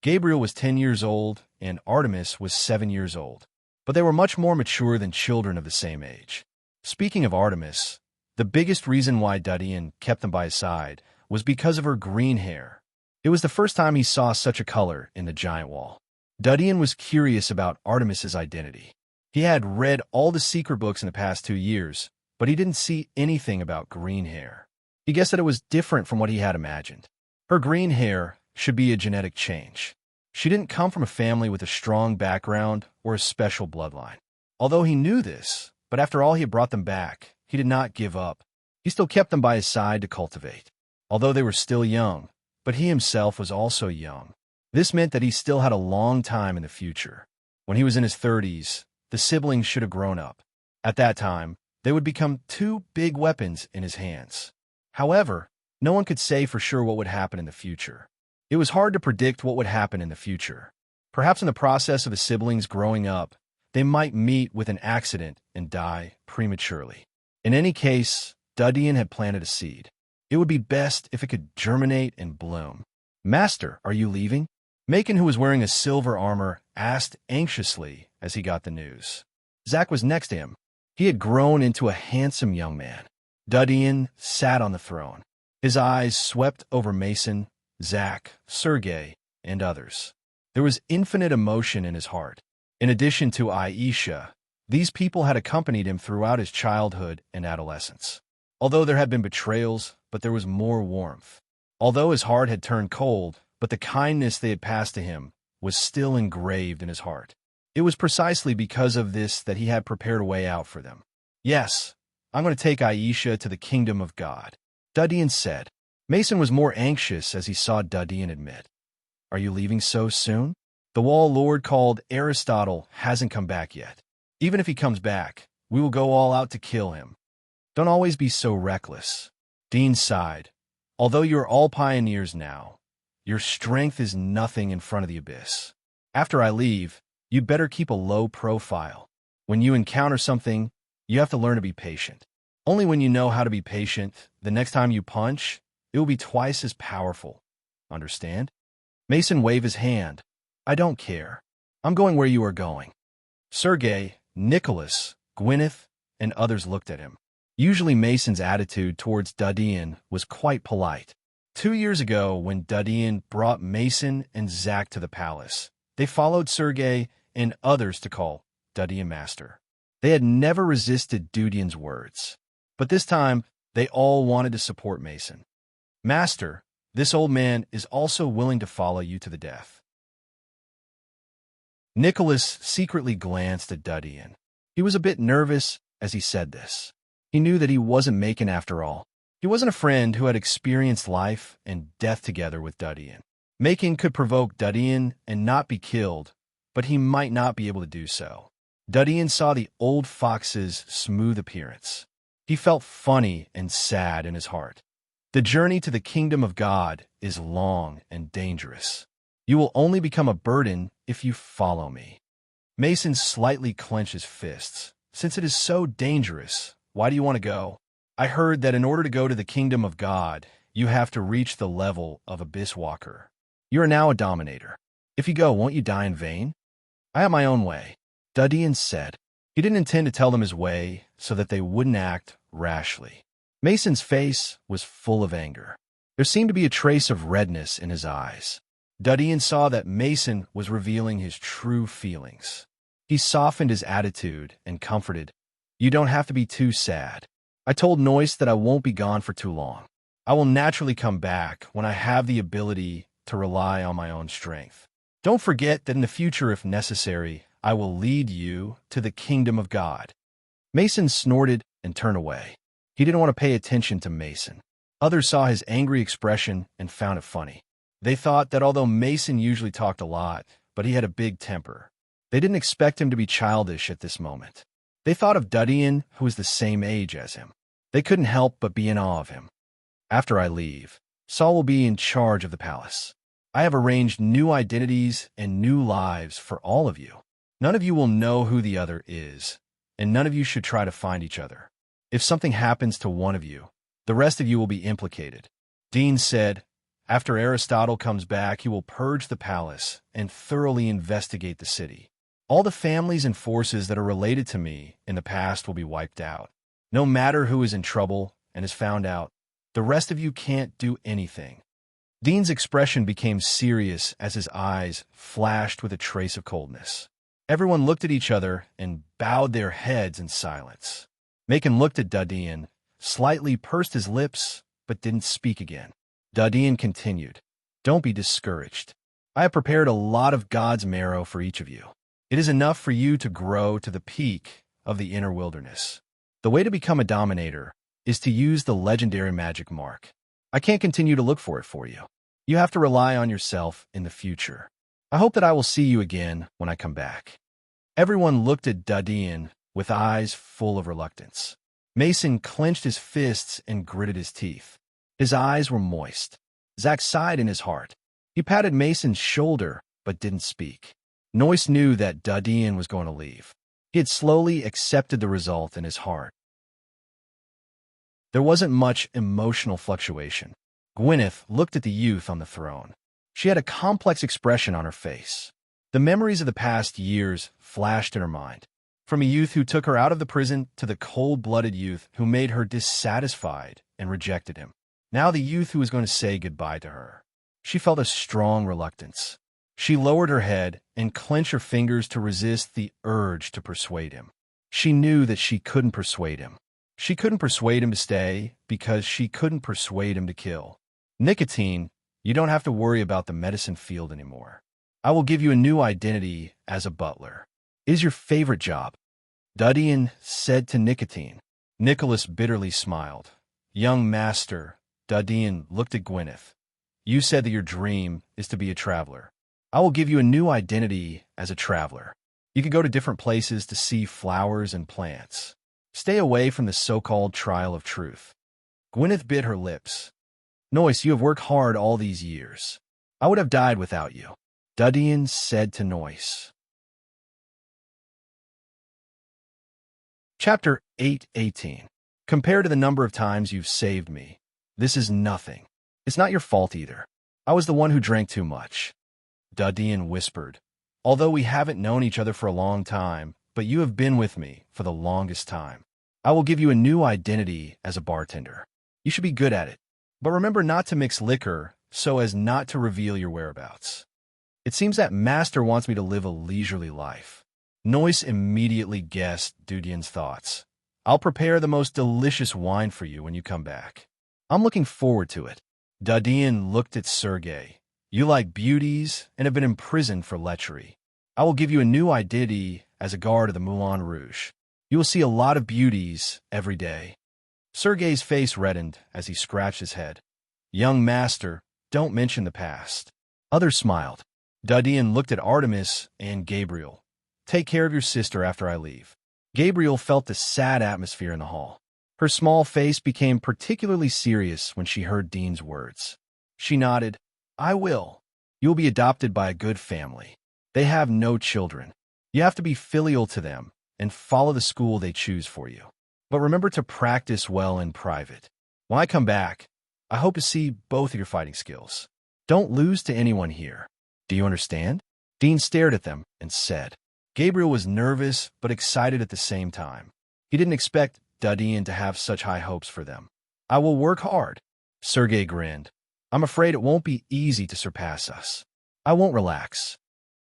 Gabriel was 10 years old, and Artemis was 7 years old. But they were much more mature than children of the same age. Speaking of Artemis, the biggest reason why Dudian kept them by his side was because of her green hair. It was the first time he saw such a color in the giant wall. Dudian was curious about Artemis's identity. He had read all the secret books in the past 2 years, but he didn't see anything about green hair. He guessed that it was different from what he had imagined. Her green hair should be a genetic change. She didn't come from a family with a strong background or a special bloodline. Although he knew this, but after all he had brought them back, he did not give up. He still kept them by his side to cultivate. Although they were still young, but he himself was also young. This meant that he still had a long time in the future. When he was in his 30s, the siblings should have grown up. At that time, they would become 2 big weapons in his hands. However, no one could say for sure what would happen in the future. It was hard to predict what would happen in the future. Perhaps in the process of the siblings growing up, they might meet with an accident and die prematurely. In any case, Dudian had planted a seed. It would be best if it could germinate and bloom. "Master, are you leaving?" Macon, who was wearing a silver armor, asked anxiously as he got the news. Zack was next to him. He had grown into a handsome young man. Dudian sat on the throne. His eyes swept over Mason, Zack, Sergei, and others. There was infinite emotion in his heart. In addition to Aisha, these people had accompanied him throughout his childhood and adolescence. Although there had been betrayals, but there was more warmth. Although his heart had turned cold, but the kindness they had passed to him was still engraved in his heart. It was precisely because of this that he had prepared a way out for them. "Yes, I'm going to take Aisha to the kingdom of God," Dudian said. Mason was more anxious as he saw Dudian admit. "Are you leaving so soon? The wall lord called Aristotle hasn't come back yet. Even if he comes back, we will go all out to kill him. Don't always be so reckless." Dean sighed. "Although you are all pioneers now, your strength is nothing in front of the abyss. After I leave, you'd better keep a low profile. When you encounter something, you have to learn to be patient. Only when you know how to be patient, the next time you punch, it will be twice as powerful. Understand?" Mason waved his hand. "I don't care. I'm going where you are going." Sergei, Nicholas, Gwyneth, and others looked at him. Usually Mason's attitude towards Dudian was quite polite. 2 years ago, when Dudian brought Mason and Zack to the palace, they followed Sergei and others to call Dudian master. They had never resisted Dudian's words. But this time, they all wanted to support Mason. "Master, this old man is also willing to follow you to the death." Nicholas secretly glanced at Dudian. He was a bit nervous as he said this. He knew that he wasn't Macon after all. He wasn't a friend who had experienced life and death together with Dudian. Macon could provoke Dudian and not be killed, but he might not be able to do so. Dudian saw the old fox's smooth appearance. He felt funny and sad in his heart. The journey to the kingdom of God is long and dangerous. You will only become a burden if you follow me. Mason slightly clenched his fists. "Since it is so dangerous, why do you want to go? I heard that in order to go to the kingdom of God, you have to reach the level of Abyss Walker. You are now a dominator. If you go, won't you die in vain?" "I have my own way," Dudian said. He didn't intend to tell them his way so that they wouldn't act rashly. Mason's face was full of anger. There seemed to be a trace of redness in his eyes. Dudian saw that Mason was revealing his true feelings. He softened his attitude and comforted. "You don't have to be too sad. I told Noyce that I won't be gone for too long. I will naturally come back when I have the ability to rely on my own strength. Don't forget that in the future, if necessary, I will lead you to the kingdom of God." Mason snorted and turned away. He didn't want to pay attention to Mason. Others saw his angry expression and found it funny. They thought that although Mason usually talked a lot, but he had a big temper, they didn't expect him to be childish at this moment. They thought of Dudian, who was the same age as him. They couldn't help but be in awe of him. "After I leave, Saul will be in charge of the palace. I have arranged new identities and new lives for all of you. None of you will know who the other is, and none of you should try to find each other. If something happens to one of you, the rest of you will be implicated. Dean said, after Aristotle comes back, he will purge the palace and thoroughly investigate the city. All the families and forces that are related to me in the past will be wiped out. No matter who is in trouble and is found out, the rest of you can't do anything. Dean's expression became serious as his eyes flashed with a trace of coldness. Everyone looked at each other and bowed their heads in silence. Macon looked at Dadian, slightly pursed his lips, but didn't speak again. Dadian continued, "Don't be discouraged. I have prepared a lot of God's marrow for each of you. It is enough for you to grow to the peak of the inner wilderness. The way to become a dominator is to use the legendary magic mark. I can't continue to look for it for you. You have to rely on yourself in the future. I hope that I will see you again when I come back." Everyone looked at Dadian with eyes full of reluctance. Mason clenched his fists and gritted his teeth. His eyes were moist. Zack sighed in his heart. He patted Mason's shoulder, but didn't speak. Noyce knew that Dadian was going to leave. He had slowly accepted the result in his heart. There wasn't much emotional fluctuation. Gwyneth looked at the youth on the throne. She had a complex expression on her face. The memories of the past years flashed in her mind. From a youth who took her out of the prison to the cold-blooded youth who made her dissatisfied and rejected him. Now the youth who was going to say goodbye to her. She felt a strong reluctance. She lowered her head and clenched her fingers to resist the urge to persuade him. She knew that she couldn't persuade him. She couldn't persuade him to stay because she couldn't persuade him to kill. Nicotine, you don't have to worry about the medicine field anymore. I will give you a new identity as a butler. It is your favorite job. Dadian said to Nicotine. Nicholas bitterly smiled. Young master, Dadian looked at Gwyneth. You said that your dream is to be a traveler. I will give you a new identity as a traveler. You can go to different places to see flowers and plants. Stay away from the so-called trial of truth. Gwyneth bit her lips. Noyce, you have worked hard all these years. I would have died without you. Dadian said to Noyce. Chapter 8:18. Compared to the number of times you've saved me, this is nothing. It's not your fault either. I was the one who drank too much. Dadian whispered. Although we haven't known each other for a long time, but you have been with me for the longest time. I will give you a new identity as a bartender. You should be good at it. But remember not to mix liquor so as not to reveal your whereabouts. It seems that Master wants me to live a leisurely life. Noyce immediately guessed Dadian's thoughts. I'll prepare the most delicious wine for you when you come back. I'm looking forward to it. Dadian looked at Sergei. You like beauties and have been imprisoned for lechery. I will give you a new identity as a guard of the Moulin Rouge. You will see a lot of beauties every day. Sergei's face reddened as he scratched his head. Young master, don't mention the past. Others smiled. Dadian looked at Artemis and Gabriel. Take care of your sister after I leave. Gabriel felt the sad atmosphere in the hall. Her small face became particularly serious when she heard Dean's words. She nodded. I will. You will be adopted by a good family. They have no children. You have to be filial to them and follow the school they choose for you. But remember to practice well in private. When I come back, I hope to see both of your fighting skills. Don't lose to anyone here. Do you understand? Dean stared at them and said. Gabriel was nervous but excited at the same time. He didn't expect Dadian to have such high hopes for them. I will work hard. Sergei grinned. I'm afraid it won't be easy to surpass us. I won't relax.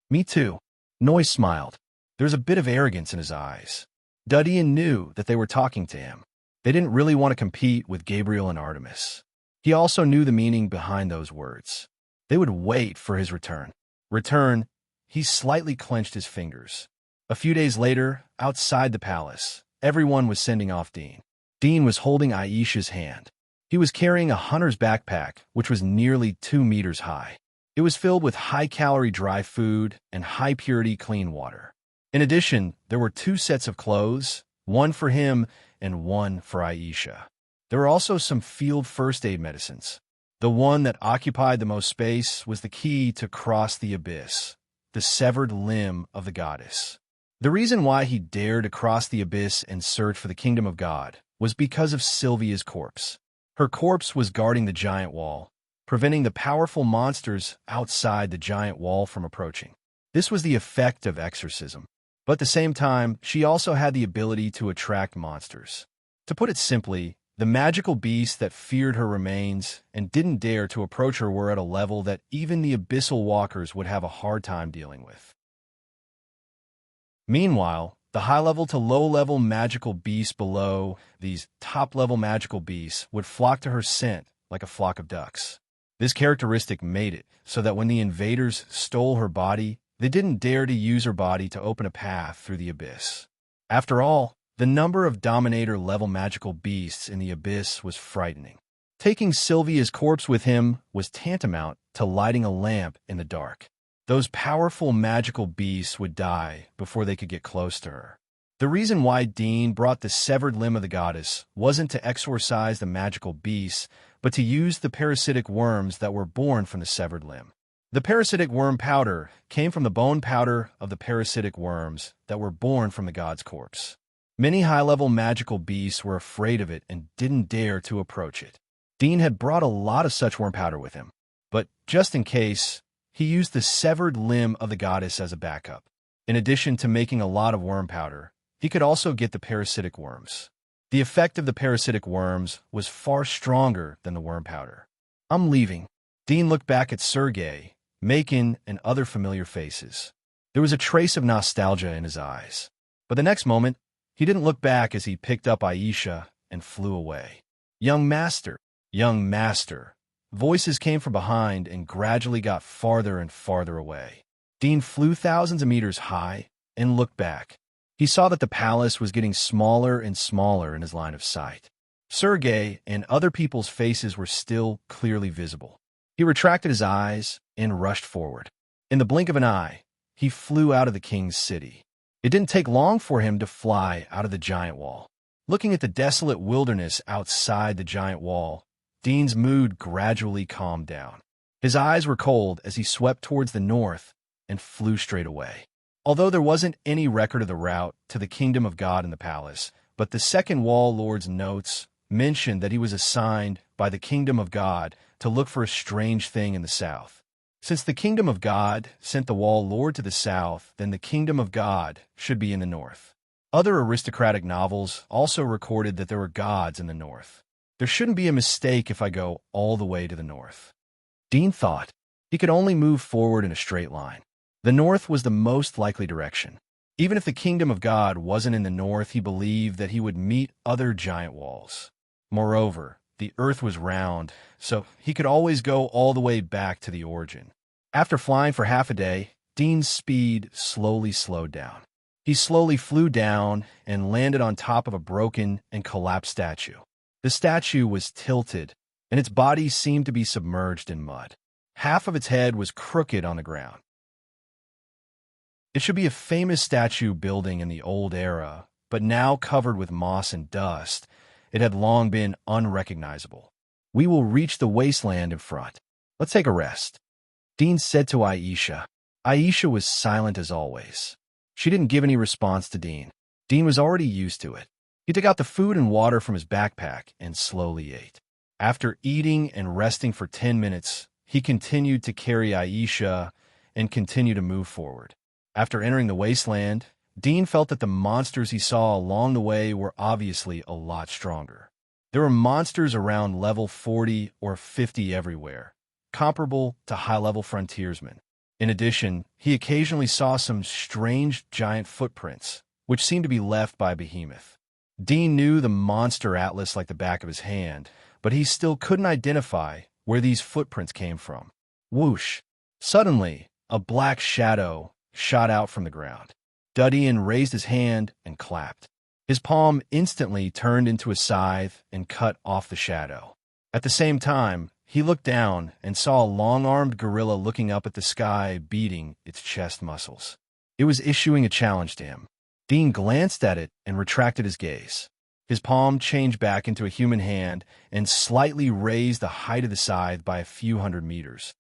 Me too. Noyce smiled. There was a bit of arrogance in his eyes. Dadian knew that they were talking to him. They didn't really want to compete with Gabriel and Artemis. He also knew the meaning behind those words. They would wait for his return. Return, he slightly clenched his fingers. A few days later, outside the palace, everyone was sending off Dean. Dean was holding Aisha's hand. He was carrying a hunter's backpack, which was nearly 2 meters high. It was filled with high-calorie dry food and high-purity clean water. In addition, there were 2 sets of clothes, one for him and one for Aisha. There were also some field first aid medicines. The one that occupied the most space was the key to cross the abyss, the severed limb of the goddess. The reason why he dared to cross the abyss and search for the kingdom of God was because of Sylvia's corpse. Her corpse was guarding the giant wall, preventing the powerful monsters outside the giant wall from approaching. This was the effect of exorcism. But at the same time, she also had the ability to attract monsters. To put it simply, the magical beasts that feared her remains and didn't dare to approach her were at a level that even the abyssal walkers would have a hard time dealing with. Meanwhile, the high-level to low-level magical beasts below, these top-level magical beasts, would flock to her scent like a flock of ducks. This characteristic made it so that when the invaders stole her body, they didn't dare to use her body to open a path through the abyss. After all, the number of Dominator-level magical beasts in the abyss was frightening. Taking Sylvia's corpse with him was tantamount to lighting a lamp in the dark. Those powerful magical beasts would die before they could get close to her. The reason why Dean brought the severed limb of the goddess wasn't to exorcise the magical beasts, but to use the parasitic worms that were born from the severed limb. The parasitic worm powder came from the bone powder of the parasitic worms that were born from the god's corpse. Many high-level magical beasts were afraid of it and didn't dare to approach it. Dean had brought a lot of such worm powder with him, but just in case, he used the severed limb of the goddess as a backup. In addition to making a lot of worm powder, he could also get the parasitic worms. The effect of the parasitic worms was far stronger than the worm powder. "I'm leaving." Dean looked back at Sergei, Macon, and other familiar faces. There was a trace of nostalgia in his eyes. But the next moment, he didn't look back as he picked up Aisha and flew away. "Young master, young master." Voices came from behind and gradually got farther and farther away. Dean flew thousands of meters high and looked back. He saw that the palace was getting smaller and smaller in his line of sight. Sergei and other people's faces were still clearly visible. He retracted his eyes and rushed forward. In the blink of an eye, he flew out of the king's city. It didn't take long for him to fly out of the giant wall. Looking at the desolate wilderness outside the giant wall, Dean's mood gradually calmed down. His eyes were cold as he swept towards the north and flew straight away. Although there wasn't any record of the route to the kingdom of God in the palace, but the second wall lord's notes mentioned that he was assigned by the kingdom of God to look for a strange thing in the south. Since the kingdom of God sent the wall lord to the south, then the kingdom of God should be in the north. Other aristocratic novels also recorded that there were gods in the north. There shouldn't be a mistake if I go all the way to the north. Dean thought. He could only move forward in a straight line. The north was the most likely direction. Even if the kingdom of God wasn't in the north, he believed that he would meet other giant walls. Moreover, the earth was round, so he could always go all the way back to the origin. After flying for half a day, Dean's speed slowly slowed down. He slowly flew down and landed on top of a broken and collapsed statue. The statue was tilted, and its body seemed to be submerged in mud. Half of its head was crooked on the ground. It should be a famous statue building in the old era, but now covered with moss and dust, it had long been unrecognizable. "We will reach the wasteland in front. Let's take a rest," Dean said to Aisha. Aisha was silent as always. She didn't give any response to Dean. Dean was already used to it. He took out the food and water from his backpack and slowly ate. After eating and resting for 10 minutes, he continued to carry Aisha and continue to move forward. After entering the wasteland, Dean felt that the monsters he saw along the way were obviously a lot stronger. There were monsters around level 40 or 50 everywhere, comparable to high-level frontiersmen. In addition, he occasionally saw some strange giant footprints, which seemed to be left by a behemoth. Dean knew the monster atlas like the back of his hand, but he still couldn't identify where these footprints came from. Whoosh! Suddenly, a black shadow shot out from the ground. Dudian raised his hand and clapped. His palm instantly turned into a scythe and cut off the shadow. At the same time, he looked down and saw a long-armed gorilla looking up at the sky, beating its chest muscles. It was issuing a challenge to him. Dean glanced at it and retracted his gaze. His palm changed back into a human hand and slightly raised the height of the scythe by a few hundred meters.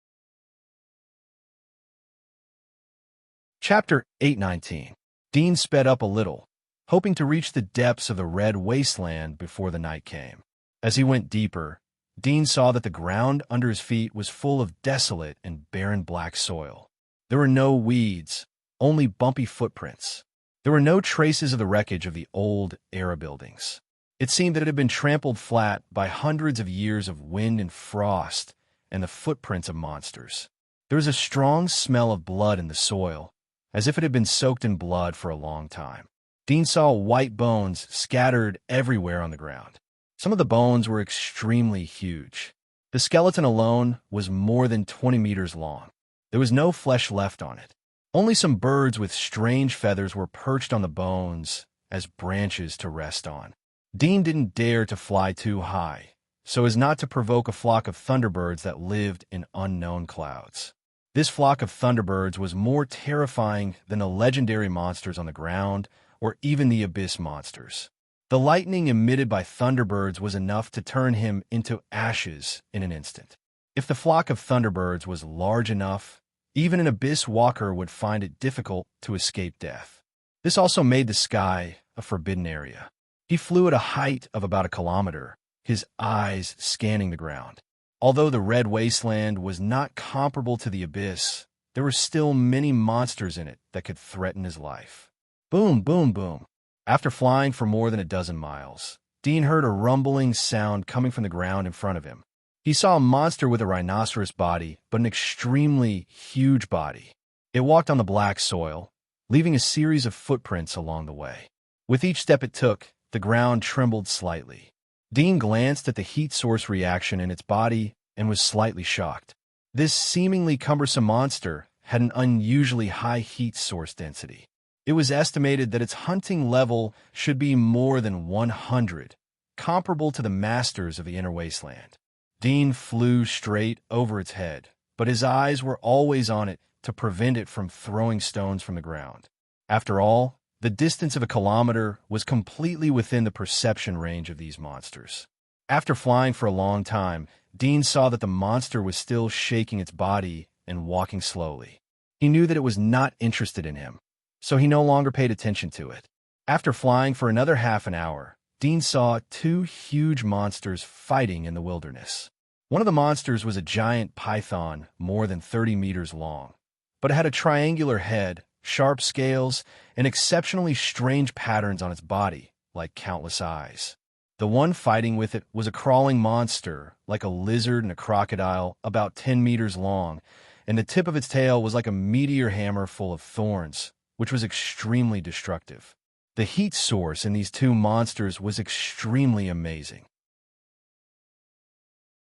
Chapter 819. Dean sped up a little, hoping to reach the depths of the red wasteland before the night came. As he went deeper, Dean saw that the ground under his feet was full of desolate and barren black soil. There were no weeds, only bumpy footprints. There were no traces of the wreckage of the old era buildings. It seemed that it had been trampled flat by hundreds of years of wind and frost and the footprints of monsters. There was a strong smell of blood in the soil, as if it had been soaked in blood for a long time. Dean saw white bones scattered everywhere on the ground. Some of the bones were extremely huge. The skeleton alone was more than 20 meters long. There was no flesh left on it. Only some birds with strange feathers were perched on the bones as branches to rest on. Dean didn't dare to fly too high, so as not to provoke a flock of thunderbirds that lived in unknown clouds. This flock of thunderbirds was more terrifying than the legendary monsters on the ground or even the abyss monsters. The lightning emitted by thunderbirds was enough to turn him into ashes in an instant. If the flock of thunderbirds was large enough, even an abyss walker would find it difficult to escape death. This also made the sky a forbidden area. He flew at a height of about 1 kilometer, his eyes scanning the ground. Although the red wasteland was not comparable to the abyss, there were still many monsters in it that could threaten his life. Boom, boom, boom. After flying for more than 12 miles, Dean heard a rumbling sound coming from the ground in front of him. He saw a monster with a rhinoceros body, but an extremely huge body. It walked on the black soil, leaving a series of footprints along the way. With each step it took, the ground trembled slightly. Dean glanced at the heat source reaction in its body and was slightly shocked. This seemingly cumbersome monster had an unusually high heat source density. It was estimated that its hunting level should be more than 100, comparable to the masters of the inner wasteland. Dean flew straight over its head, but his eyes were always on it to prevent it from throwing stones from the ground. After all, the distance of 1 kilometer was completely within the perception range of these monsters. After flying for a long time, Dean saw that the monster was still shaking its body and walking slowly. He knew that it was not interested in him, so he no longer paid attention to it. After flying for another half an hour, Dean saw 2 huge monsters fighting in the wilderness. One of the monsters was a giant python more than 30 meters long, but it had a triangular head, sharp scales, and exceptionally strange patterns on its body, like countless eyes. The one fighting with it was a crawling monster, like a lizard and a crocodile, about 10 meters long, and the tip of its tail was like a meteor hammer full of thorns, which was extremely destructive. The heat source in these 2 monsters was extremely amazing.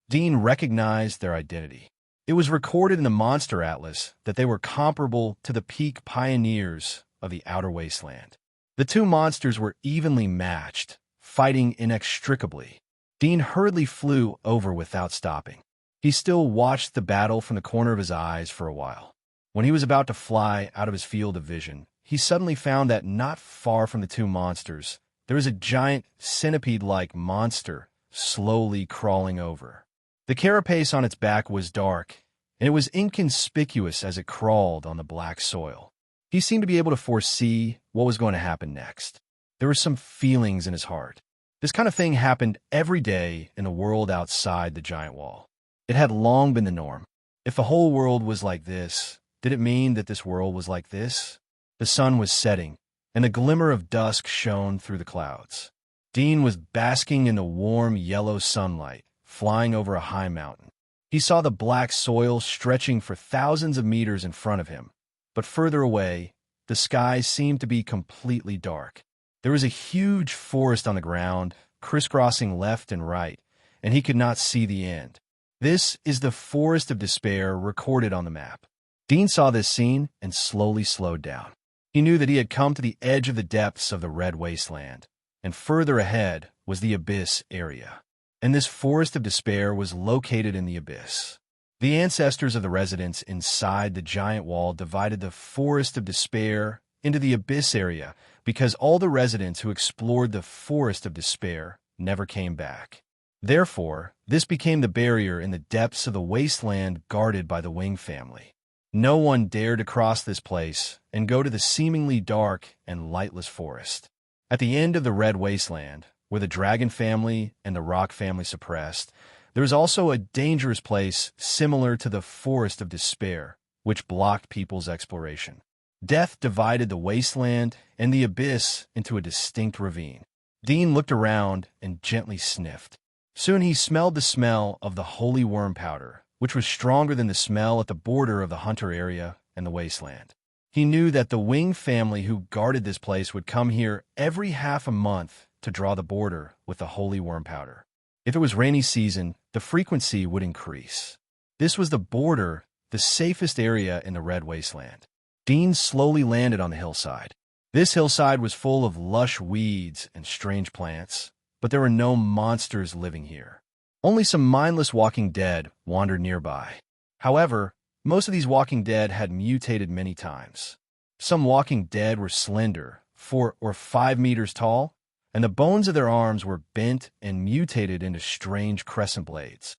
Dean recognized their identity. It was recorded in the Monster Atlas that they were comparable to the peak pioneers of the Outer Wasteland. The 2 monsters were evenly matched, fighting inextricably. Dean hurriedly flew over without stopping. He still watched the battle from the corner of his eyes for a while. When he was about to fly out of his field of vision, he suddenly found that not far from the 2 monsters, there was a giant centipede-like monster slowly crawling over. The carapace on its back was dark, and it was inconspicuous as it crawled on the black soil. He seemed to be able to foresee what was going to happen next. There were some feelings in his heart. This kind of thing happened every day in the world outside the giant wall. It had long been the norm. If the whole world was like this, did it mean that this world was like this? The sun was setting, and a glimmer of dusk shone through the clouds. Dean was basking in the warm yellow sunlight, flying over a high mountain. He saw the black soil stretching for thousands of meters in front of him, but further away, the sky seemed to be completely dark. There was a huge forest on the ground, crisscrossing left and right, and he could not see the end. This is the Forest of Despair recorded on the map. Dean saw this scene and slowly slowed down. He knew that he had come to the edge of the depths of the Red Wasteland, and further ahead was the Abyss area. And this Forest of Despair was located in the Abyss. The ancestors of the residents inside the giant wall divided the Forest of Despair into the Abyss area because all the residents who explored the Forest of Despair never came back. Therefore, this became the barrier in the depths of the wasteland guarded by the Wing family. No one dared to cross this place and go to the seemingly dark and lightless forest. At the end of the Red Wasteland, where the dragon family and the rock family suppressed, there was also a dangerous place similar to the Forest of Despair, which blocked people's exploration. Death divided the wasteland and the abyss into a distinct ravine. Dean looked around and gently sniffed. Soon he smelled the smell of the holy worm powder, which was stronger than the smell at the border of the hunter area and the wasteland. He knew that the Wing family who guarded this place would come here every half a month to draw the border with the holy worm powder. If it was rainy season, the frequency would increase. This was the border, the safest area in the Red Wasteland. Dean slowly landed on the hillside. This hillside was full of lush weeds and strange plants, but there were no monsters living here. Only some mindless walking dead wandered nearby. However, most of these walking dead had mutated many times. Some walking dead were slender, 4 or 5 meters tall, and the bones of their arms were bent and mutated into strange crescent blades.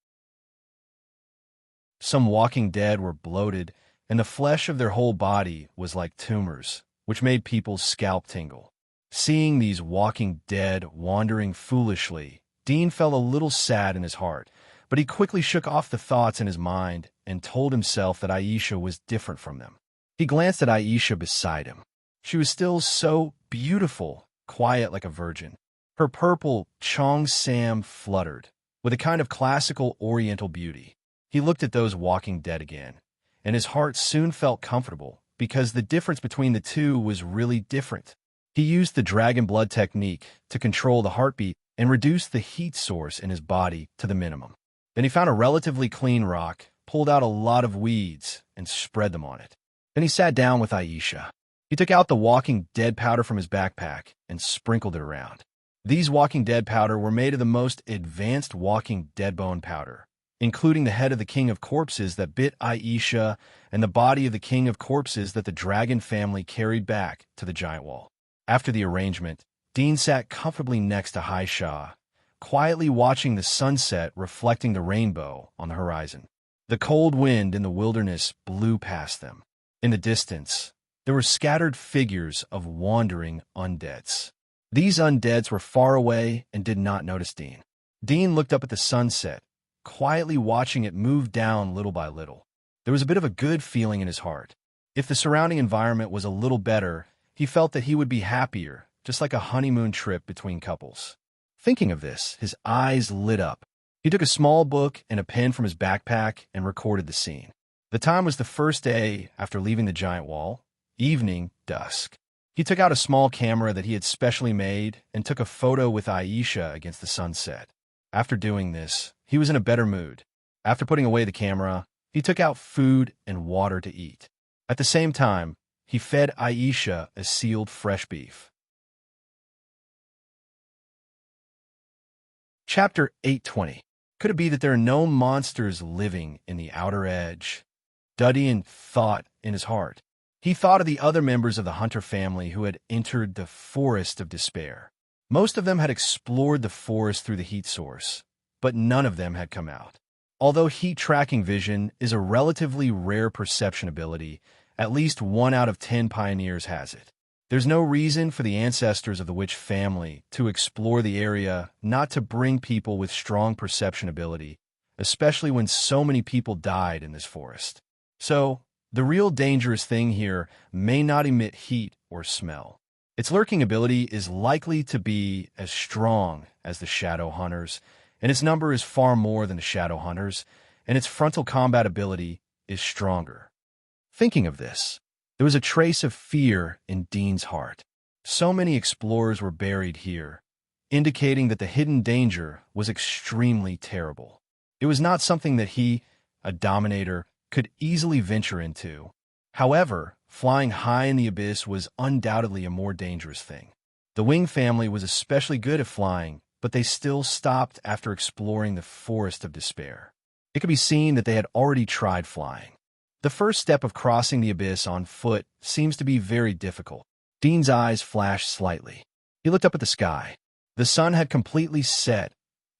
Some walking dead were bloated, and the flesh of their whole body was like tumors, which made people's scalp tingle. Seeing these walking dead wandering foolishly, Dean felt a little sad in his heart, but he quickly shook off the thoughts in his mind and told himself that Aisha was different from them. He glanced at Aisha beside him. She was still so beautiful, quiet like a virgin. Her purple cheongsam fluttered, with a kind of classical oriental beauty. He looked at those walking dead again, and his heart soon felt comfortable, because the difference between the two was really different. He used the dragon blood technique to control the heartbeat and reduce the heat source in his body to the minimum. Then he found a relatively clean rock, pulled out a lot of weeds, and spread them on it. Then he sat down with Aisha. He took out the Walking Dead powder from his backpack and sprinkled it around. These Walking Dead powder were made of the most advanced Walking Dead bone powder, including the head of the King of Corpses that bit Aisha and the body of the King of Corpses that the dragon family carried back to the giant wall. After the arrangement, Dean sat comfortably next to Haisha, quietly watching the sunset reflecting the rainbow on the horizon. The cold wind in the wilderness blew past them. In the distance, there were scattered figures of wandering undeads. These undeads were far away and did not notice Dean. Dean looked up at the sunset, quietly watching it move down little by little. There was a bit of a good feeling in his heart. If the surrounding environment was a little better, he felt that he would be happier, just like a honeymoon trip between couples. Thinking of this, his eyes lit up. He took a small book and a pen from his backpack and recorded the scene. The time was the first day after leaving the giant wall, evening, dusk. He took out a small camera that he had specially made and took a photo with Aisha against the sunset. After doing this, he was in a better mood. After putting away the camera, he took out food and water to eat. At the same time, he fed Aisha a sealed fresh beef. Chapter 820. Could it be that there are no monsters living in the outer edge? Dudian thought in his heart. He thought of the other members of the Hunter family who had entered the Forest of Despair. Most of them had explored the forest through the heat source, but none of them had come out. Although heat tracking vision is a relatively rare perception ability, at least 1 out of 10 pioneers has it. There's no reason for the ancestors of the witch family to explore the area not to bring people with strong perception ability, especially when so many people died in this forest. So, the real dangerous thing here may not emit heat or smell. Its lurking ability is likely to be as strong as the Shadow Hunters, and its number is far more than the Shadow Hunters, and its frontal combat ability is stronger. Thinking of this, there was a trace of fear in Dean's heart. So many explorers were buried here, indicating that the hidden danger was extremely terrible. It was not something that he, a dominator, could easily venture into. However, flying high in the abyss was undoubtedly a more dangerous thing. The Wing family was especially good at flying, but they still stopped after exploring the Forest of Despair. It could be seen that they had already tried flying. The first step of crossing the abyss on foot seems to be very difficult. Dean's eyes flashed slightly. He looked up at the sky. The sun had completely set,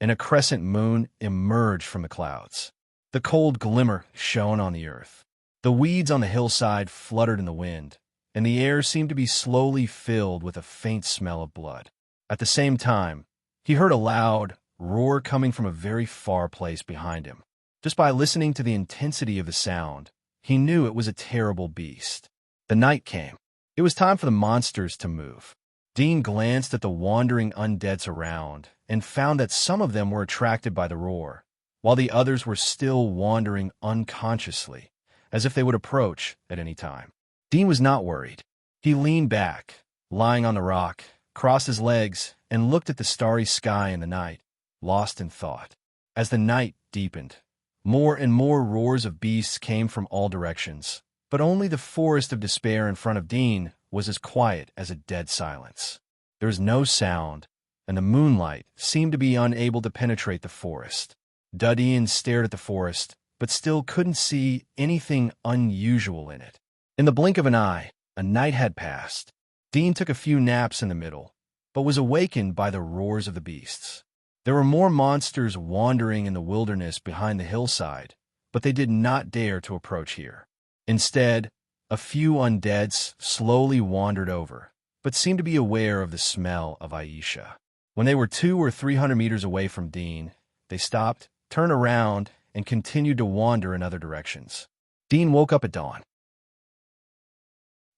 and a crescent moon emerged from the clouds. The cold glimmer shone on the earth. The weeds on the hillside fluttered in the wind, and the air seemed to be slowly filled with a faint smell of blood. At the same time, he heard a loud roar coming from a very far place behind him. Just by listening to the intensity of the sound, he knew it was a terrible beast. The night came. It was time for the monsters to move. Dean glanced at the wandering undeads around and found that some of them were attracted by the roar, while the others were still wandering unconsciously, as if they would approach at any time. Dean was not worried. He leaned back, lying on the rock, crossed his legs, and looked at the starry sky in the night, lost in thought. As the night deepened, more and more roars of beasts came from all directions, but only the forest of despair in front of Dean was as quiet as a dead silence. There was no sound, and the moonlight seemed to be unable to penetrate the forest. Dean stared at the forest, but still couldn't see anything unusual in it. In the blink of an eye, a night had passed. Dean took a few naps in the middle, but was awakened by the roars of the beasts. There were more monsters wandering in the wilderness behind the hillside, but they did not dare to approach here. Instead, a few undeads slowly wandered over, but seemed to be aware of the smell of Aisha. When they were 200 or 300 meters away from Dean, they stopped, turned around, and continued to wander in other directions. Dean woke up at dawn.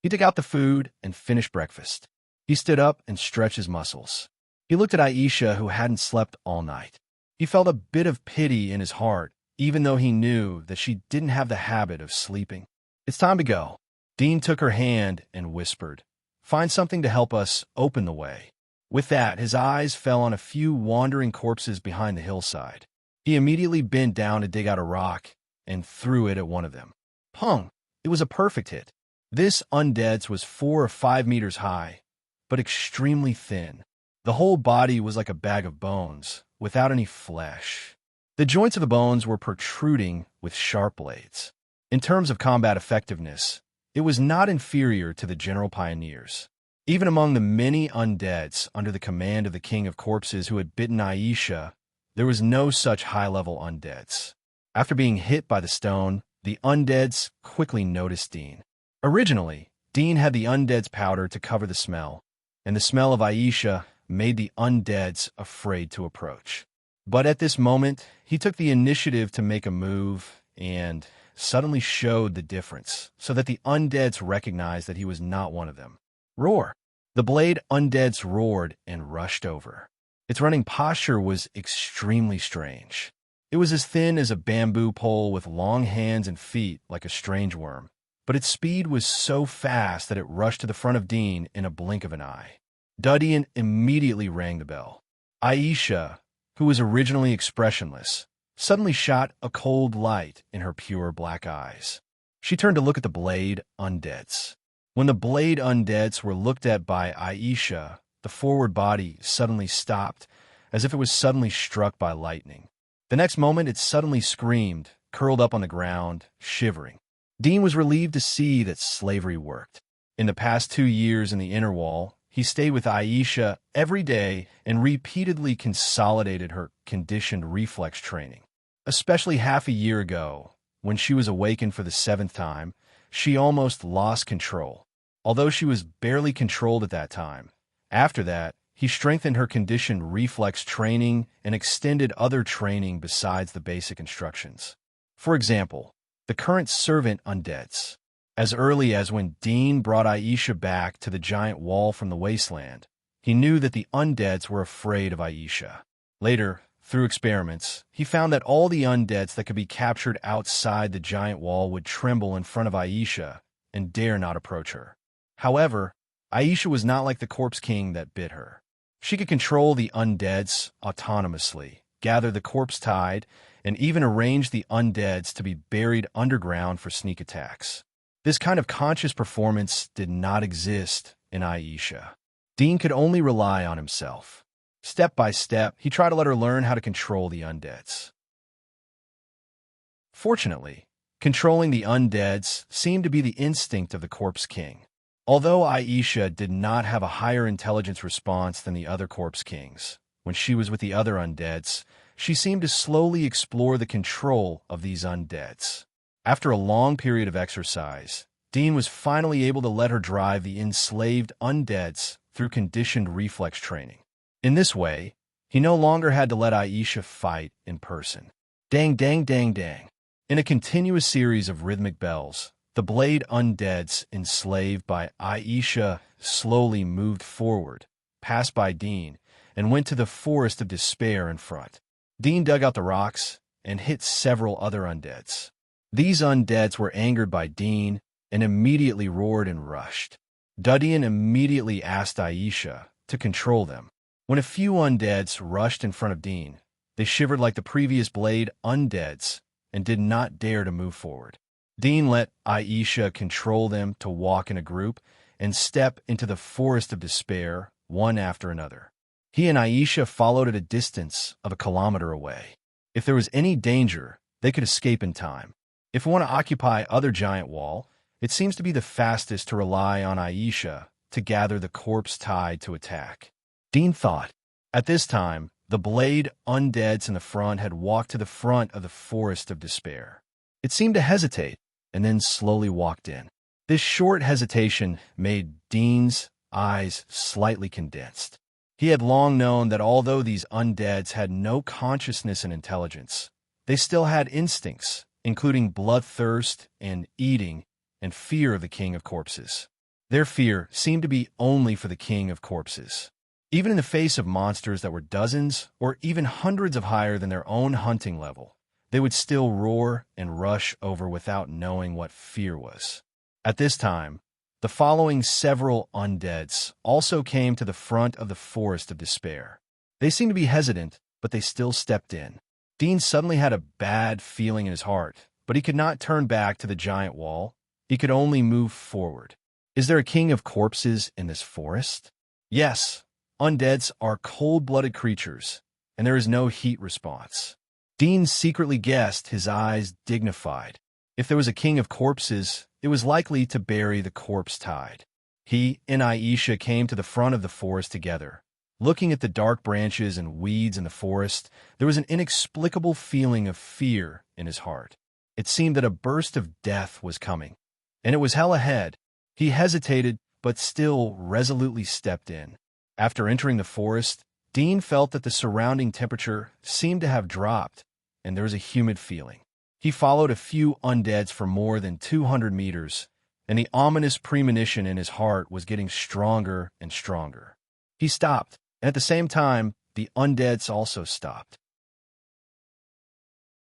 He took out the food and finished breakfast. He stood up and stretched his muscles. He looked at Aisha, who hadn't slept all night. He felt a bit of pity in his heart, even though he knew that she didn't have the habit of sleeping. "It's time to go." Dean took her hand and whispered, "Find something to help us open the way." With that, his eyes fell on a few wandering corpses behind the hillside. He immediately bent down to dig out a rock and threw it at one of them. Pong! It was a perfect hit. This undead was 4 or 5 meters high, but extremely thin. The whole body was like a bag of bones, without any flesh. The joints of the bones were protruding with sharp blades. In terms of combat effectiveness, it was not inferior to the general pioneers. Even among the many undeads under the command of the King of Corpses who had bitten Aisha, there was no such high-level undeads. After being hit by the stone, the undeads quickly noticed Dean. Originally, Dean had the undead's powder to cover the smell, and the smell of Aisha made the undeads afraid to approach. But at this moment, he took the initiative to make a move and suddenly showed the difference, so that the undeads recognized that he was not one of them. Roar! The blade undeads roared and rushed over. Its running posture was extremely strange. It was as thin as a bamboo pole with long hands and feet like a strange worm, but its speed was so fast that it rushed to the front of Dean in a blink of an eye. Dudian immediately rang the bell. Aisha, who was originally expressionless, suddenly shot a cold light in her pure black eyes. She turned to look at the blade undeads. When the blade undeads were looked at by Aisha, the forward body suddenly stopped, as if it was suddenly struck by lightning. The next moment, it suddenly screamed, curled up on the ground, shivering. Dean was relieved to see that slavery worked. In the past 2 years in the inner wall, he stayed with Aisha every day and repeatedly consolidated her conditioned reflex training. Especially half a year ago, when she was awakened for the 7th time, she almost lost control. Although she was barely controlled at that time. After that, he strengthened her conditioned reflex training and extended other training besides the basic instructions. For example, the current servant undeads. As early as when Dean brought Aisha back to the giant wall from the wasteland, he knew that the undeads were afraid of Aisha. Later, through experiments, he found that all the undeads that could be captured outside the giant wall would tremble in front of Aisha and dare not approach her. However, Aisha was not like the Corpse King that bit her. She could control the undeads autonomously, gather the corpse tide, and even arrange the undeads to be buried underground for sneak attacks. This kind of conscious performance did not exist in Aisha. Dean could only rely on himself. Step by step, he tried to let her learn how to control the undeads. Fortunately, controlling the undeads seemed to be the instinct of the Corpse King. Although Aisha did not have a higher intelligence response than the other Corpse Kings, when she was with the other undeads, she seemed to slowly explore the control of these undeads. After a long period of exercise, Dean was finally able to let her drive the enslaved undeads through conditioned reflex training. In this way, he no longer had to let Aisha fight in person. Dang, dang, dang, dang. In a continuous series of rhythmic bells, the blade undeads enslaved by Aisha slowly moved forward, passed by Dean, and went to the forest of despair in front. Dean dug out the rocks and hit several other undeads. These undeads were angered by Dean and immediately roared and rushed. Dudian immediately asked Aisha to control them. When a few undeads rushed in front of Dean, they shivered like the previous blade undeads and did not dare to move forward. Dean let Aisha control them to walk in a group and step into the forest of despair, one after another. He and Aisha followed at a distance of a kilometer away. If there was any danger, they could escape in time. If we want to occupy other giant wall, it seems to be the fastest to rely on Aisha to gather the corpse tide to attack. Dean thought. At this time, the blade undeads in the front had walked to the front of the forest of despair. It seemed to hesitate, and then slowly walked in. This short hesitation made Dean's eyes slightly condensed. He had long known that although these undeads had no consciousness and intelligence, they still had instincts, including bloodthirst and eating and fear of the king of corpses. Their fear seemed to be only for the king of corpses. Even in the face of monsters that were dozens or even hundreds of higher than their own hunting level, they would still roar and rush over without knowing what fear was. At this time, the following several undeads also came to the front of the forest of despair. They seemed to be hesitant, but they still stepped in. Dean suddenly had a bad feeling in his heart, but he could not turn back to the giant wall. He could only move forward. Is there a king of corpses in this forest? Yes, undeads are cold-blooded creatures, and there is no heat response. Dean secretly guessed, his eyes dignified. If there was a king of corpses, it was likely to bury the corpse tide. He and Aisha came to the front of the forest together. Looking at the dark branches and weeds in the forest, there was an inexplicable feeling of fear in his heart. It seemed that a burst of death was coming, and it was hell ahead. He hesitated, but still resolutely stepped in. After entering the forest, Dean felt that the surrounding temperature seemed to have dropped, and there was a humid feeling. He followed a few undeads for more than 200 meters, and the ominous premonition in his heart was getting stronger and stronger. He stopped, and at the same time, the undeads also stopped.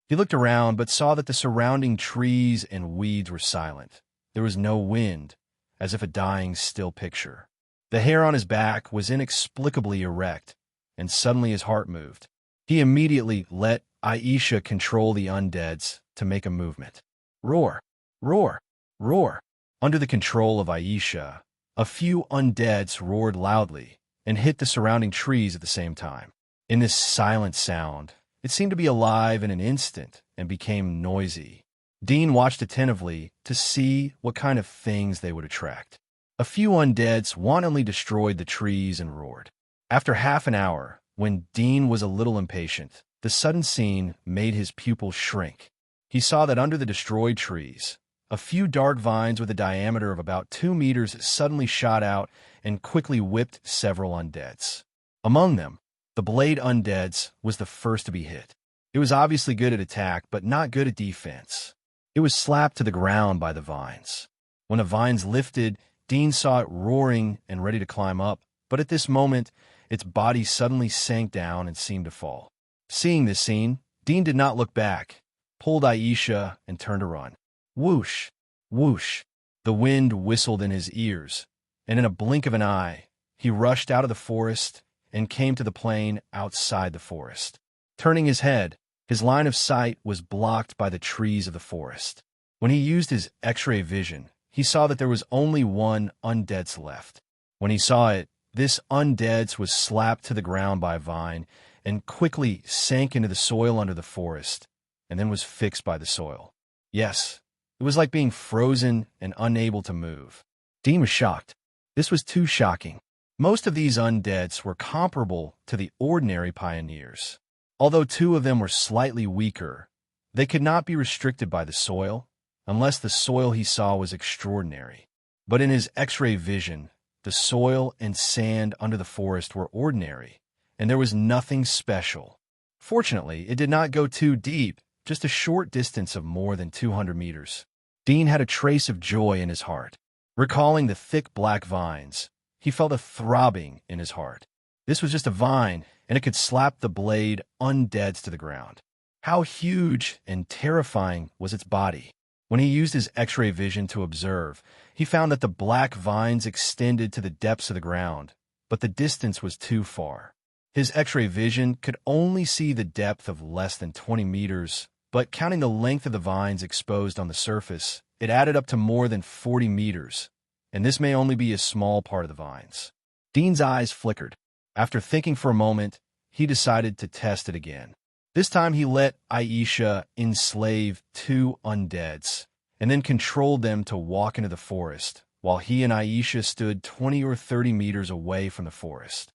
He looked around but saw that the surrounding trees and weeds were silent. There was no wind, as if a dying still picture. The hair on his back was inexplicably erect, and suddenly his heart moved. He immediately let Aisha control the undeads to make a movement. Roar, roar, roar. Under the control of Aisha, a few undeads roared loudly and hit the surrounding trees at the same time. In this silent sound, it seemed to be alive in an instant and became noisy. Dean watched attentively to see what kind of things they would attract. A few undeads wantonly destroyed the trees and roared. After half an hour, when Dean was a little impatient, the sudden scene made his pupils shrink. He saw that under the destroyed trees, a few dark vines with a diameter of about 2 meters suddenly shot out and quickly whipped several undeads. Among them, the blade undeads was the first to be hit. It was obviously good at attack, but not good at defense. It was slapped to the ground by the vines. When the vines lifted, Dean saw it roaring and ready to climb up, but at this moment, its body suddenly sank down and seemed to fall. Seeing this scene, Dean did not look back, pulled Aisha, and turned to run. Whoosh, whoosh. The wind whistled in his ears, and in a blink of an eye, he rushed out of the forest and came to the plain outside the forest. Turning his head, his line of sight was blocked by the trees of the forest. When he used his X-ray vision, he saw that there was only one undead left. When he saw it, this undead was slapped to the ground by a vine and quickly sank into the soil under the forest, and then was fixed by the soil. Yes, it was like being frozen and unable to move. Dean was shocked. This was too shocking. Most of these undeads were comparable to the ordinary pioneers. Although 2 of them were slightly weaker, they could not be restricted by the soil, unless the soil he saw was extraordinary. But in his X-ray vision, the soil and sand under the forest were ordinary, and there was nothing special. Fortunately, it did not go too deep, just a short distance of more than 200 meters. Dean had a trace of joy in his heart. Recalling the thick black vines, he felt a throbbing in his heart. This was just a vine, and it could slap the blade undead to the ground. How huge and terrifying was its body. When he used his X-ray vision to observe, he found that the black vines extended to the depths of the ground, but the distance was too far. His X-ray vision could only see the depth of less than 20 meters, but counting the length of the vines exposed on the surface, it added up to more than 40 meters, and this may only be a small part of the vines. Dean's eyes flickered. After thinking for a moment, he decided to test it again. This time he let Aisha enslave 2 undeads, and then controlled them to walk into the forest, while he and Aisha stood 20 or 30 meters away from the forest.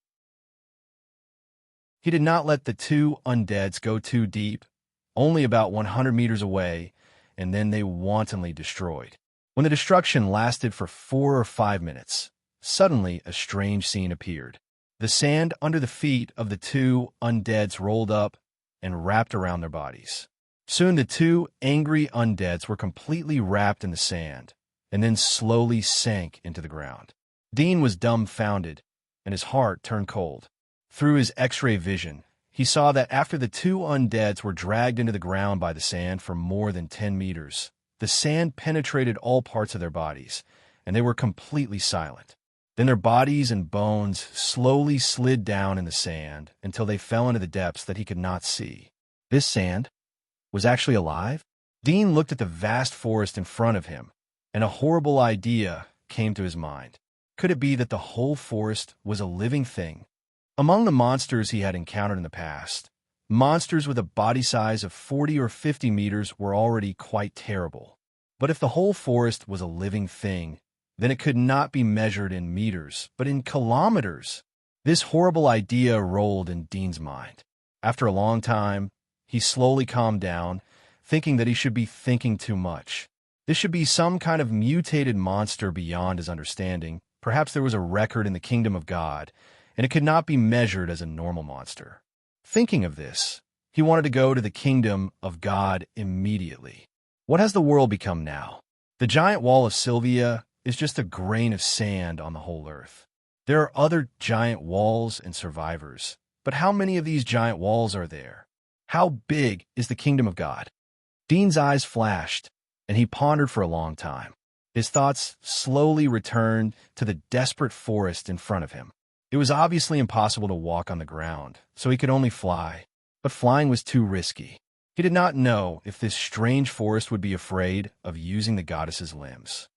He did not let the 2 undeads go too deep, only about 100 meters away, and then they wantonly destroyed. When the destruction lasted for 4 or 5 minutes, suddenly a strange scene appeared. The sand under the feet of the 2 undeads rolled up and wrapped around their bodies. Soon the 2 angry undeads were completely wrapped in the sand, and then slowly sank into the ground. Dean was dumbfounded, and his heart turned cold. Through his X-ray vision, he saw that after the 2 undeads were dragged into the ground by the sand for more than 10 meters, the sand penetrated all parts of their bodies, and they were completely silent. Then their bodies and bones slowly slid down in the sand until they fell into the depths that he could not see. This sand was actually alive? Dean looked at the vast forest in front of him, and a horrible idea came to his mind. Could it be that the whole forest was a living thing? Among the monsters he had encountered in the past, monsters with a body size of 40 or 50 meters were already quite terrible. But if the whole forest was a living thing, then it could not be measured in meters, but in kilometers. This horrible idea rolled in Dean's mind. After a long time, he slowly calmed down, thinking that he should be thinking too much. This should be some kind of mutated monster beyond his understanding. Perhaps there was a record in the kingdom of God, and it could not be measured as a normal monster. Thinking of this, he wanted to go to the kingdom of God immediately. What has the world become now? The giant wall of Sylvia is just a grain of sand on the whole earth. There are other giant walls and survivors, but how many of these giant walls are there? How big is the kingdom of God? Dean's eyes flashed, and he pondered for a long time. His thoughts slowly returned to the desperate forest in front of him. It was obviously impossible to walk on the ground, so he could only fly, but flying was too risky. He did not know if this strange forest would be afraid of using the goddess's limbs.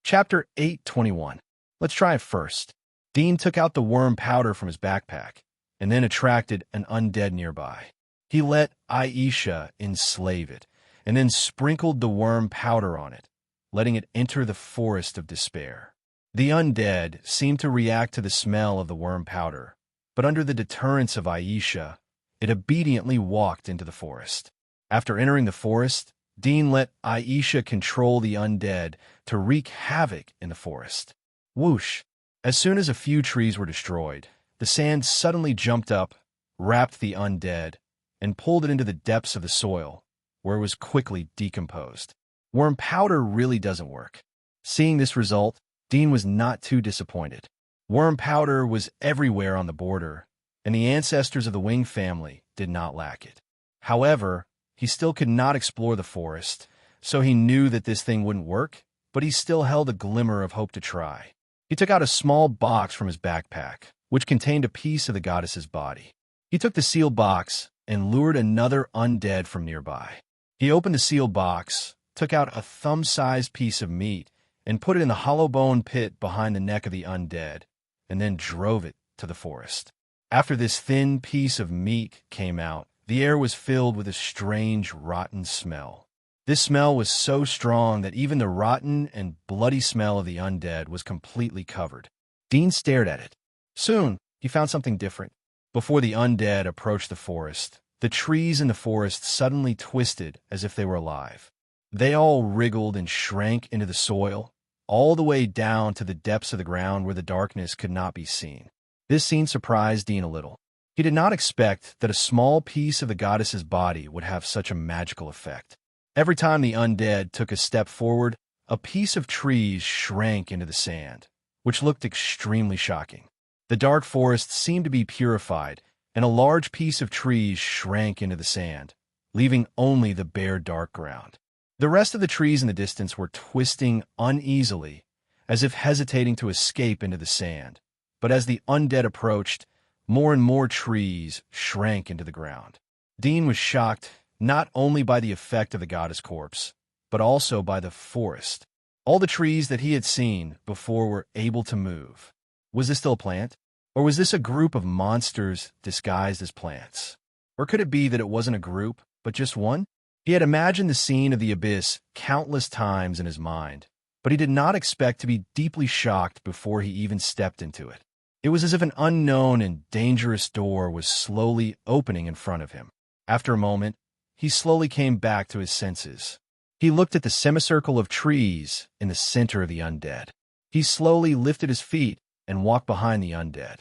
Chapter 8:21. Let's try it first. Dean took out the worm powder from his backpack, and then attracted an undead nearby. He let Aisha enslave it, and then sprinkled the worm powder on it, letting it enter the forest of despair. The undead seemed to react to the smell of the worm powder, but under the deterrence of Aisha, it obediently walked into the forest. After entering the forest, Dean let Aisha control the undead to wreak havoc in the forest. Whoosh! As soon as a few trees were destroyed, the sand suddenly jumped up, wrapped the undead, and pulled it into the depths of the soil, where it was quickly decomposed. Worm powder really doesn't work. Seeing this result, Dean was not too disappointed. Worm powder was everywhere on the border, and the ancestors of the Wing family did not lack it. However, he still could not explore the forest, so he knew that this thing wouldn't work, but he still held a glimmer of hope to try. He took out a small box from his backpack, which contained a piece of the goddess's body. He took the sealed box and lured another undead from nearby. He opened the sealed box, took out a thumb-sized piece of meat, and put it in the hollow bone pit behind the neck of the undead, and then drove it to the forest. After this thin piece of meat came out, the air was filled with a strange, rotten smell. This smell was so strong that even the rotten and bloody smell of the undead was completely covered. Dean stared at it. Soon, he found something different. Before the undead approached the forest, The trees in the forest suddenly twisted as if they were alive. They all wriggled and shrank into the soil, all the way down to the depths of the ground where the darkness could not be seen. This scene surprised Dean a little. He did not expect that a small piece of the goddess's body would have such a magical effect. Every time the undead took a step forward, a piece of trees shrank into the sand, which looked extremely shocking. The dark forest seemed to be purified, and a large piece of trees shrank into the sand, leaving only the bare dark ground. The rest of the trees in the distance were twisting uneasily, as if hesitating to escape into the sand. But as the undead approached, more and more trees shrank into the ground. Dean was shocked not only by the effect of the goddess corpse, but also by the forest. All the trees that he had seen before were able to move. Was this still a plant? Or was this a group of monsters disguised as plants? Or could it be that it wasn't a group, but just one? He had imagined the scene of the abyss countless times in his mind, but he did not expect to be deeply shocked before he even stepped into it. It was as if an unknown and dangerous door was slowly opening in front of him. After a moment, he slowly came back to his senses. He looked at the semicircle of trees in the center of the undead. He slowly lifted his feet and walked behind the undead.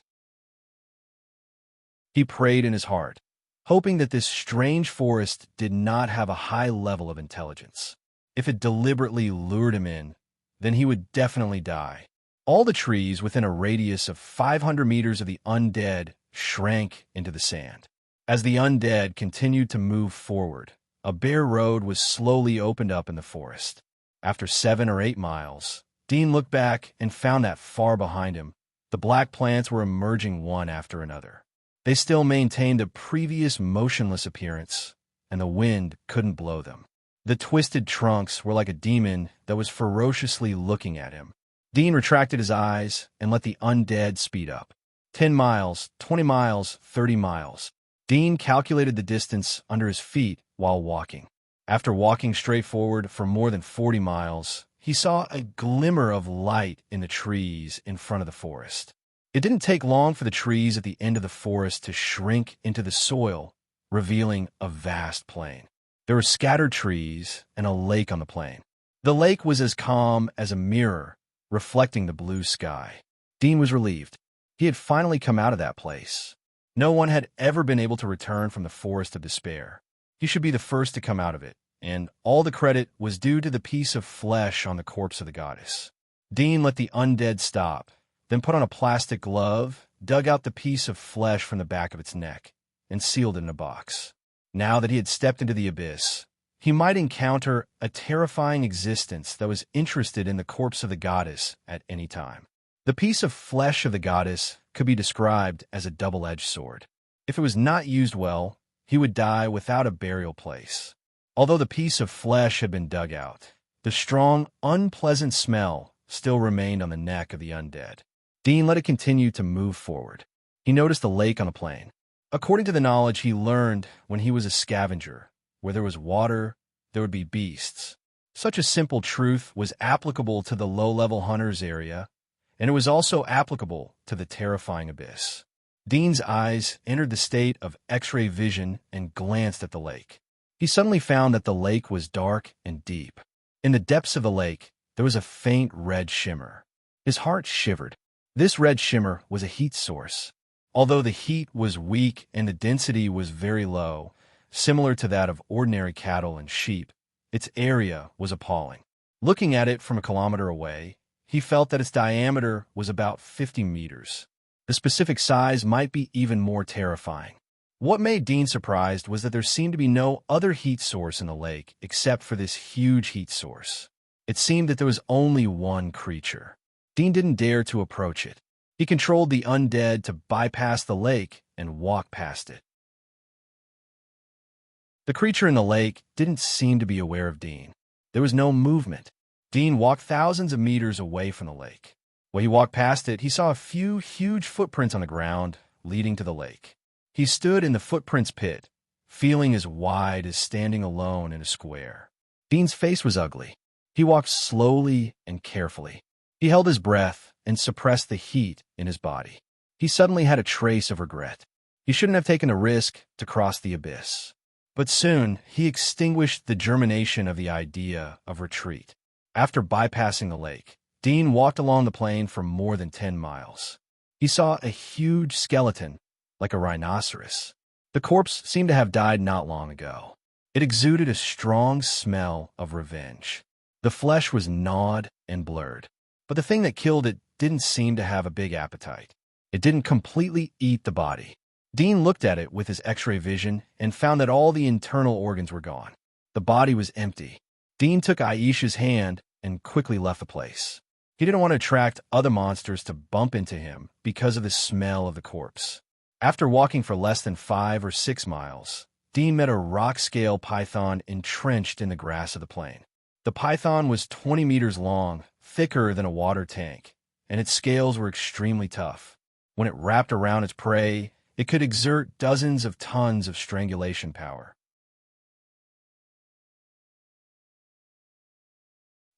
He prayed in his heart, hoping that this strange forest did not have a high level of intelligence. If it deliberately lured him in, then he would definitely die. All the trees within a radius of 500 meters of the undead shrank into the sand. As the undead continued to move forward, a bare road was slowly opened up in the forest. After 7 or 8 miles, Dean looked back and found that far behind him, the black plants were emerging one after another. They still maintained a previous motionless appearance, and the wind couldn't blow them. The twisted trunks were like a demon that was ferociously looking at him. Dean retracted his eyes and let the undead speed up. 10 miles, 20 miles, 30 miles. Dean calculated the distance under his feet while walking. After walking straight forward for more than 40 miles, he saw a glimmer of light in the trees in front of the forest. It didn't take long for the trees at the end of the forest to shrink into the soil, revealing a vast plain. There were scattered trees and a lake on the plain. The lake was as calm as a mirror, reflecting the blue sky. Dean was relieved. He had finally come out of that place. No one had ever been able to return from the forest of despair. He should be the first to come out of it, and all the credit was due to the piece of flesh on the corpse of the goddess. Dean let the undead stop, then put on a plastic glove, dug out the piece of flesh from the back of its neck, and sealed it in a box. Now that he had stepped into the abyss, he might encounter a terrifying existence that was interested in the corpse of the goddess at any time. The piece of flesh of the goddess could be described as a double-edged sword. If it was not used well, he would die without a burial place. Although the piece of flesh had been dug out, the strong, unpleasant smell still remained on the neck of the undead. Dean let it continue to move forward. He noticed a lake on a plain. According to the knowledge he learned when he was a scavenger, where there was water, there would be beasts. Such a simple truth was applicable to the low-level hunters area, and it was also applicable to the terrifying abyss. Dean's eyes entered the state of X-ray vision and glanced at the lake. He suddenly found that the lake was dark and deep. In the depths of the lake, there was a faint red shimmer. His heart shivered. This red shimmer was a heat source. Although the heat was weak and the density was very low, similar to that of ordinary cattle and sheep, its area was appalling. Looking at it from a kilometer away, he felt that its diameter was about 50 meters. The specific size might be even more terrifying. What made Dean surprised was that there seemed to be no other heat source in the lake except for this huge heat source. It seemed that there was only one creature. Dean didn't dare to approach it. He controlled the undead to bypass the lake and walk past it. The creature in the lake didn't seem to be aware of Dean. There was no movement. Dean walked thousands of meters away from the lake. When he walked past it, he saw a few huge footprints on the ground leading to the lake. He stood in the footprints pit, feeling as wide as standing alone in a square. Dean's face was ugly. He walked slowly and carefully. He held his breath and suppressed the heat in his body. He suddenly had a trace of regret. He shouldn't have taken the risk to cross the abyss. But soon, he extinguished the germination of the idea of retreat. After bypassing the lake, Dean walked along the plain for more than 10 miles. He saw a huge skeleton, like a rhinoceros. The corpse seemed to have died not long ago. It exuded a strong smell of revenge. The flesh was gnawed and blurred, but the thing that killed it didn't seem to have a big appetite. It didn't completely eat the body. Dean looked at it with his X-ray vision and found that all the internal organs were gone. The body was empty. Dean took Aisha's hand and quickly left the place. He didn't want to attract other monsters to bump into him because of the smell of the corpse. After walking for less than 5 or 6 miles, Dean met a rock-scale python entrenched in the grass of the plain. The python was 20 meters long, thicker than a water tank, and its scales were extremely tough. When it wrapped around its prey, it could exert dozens of tons of strangulation power.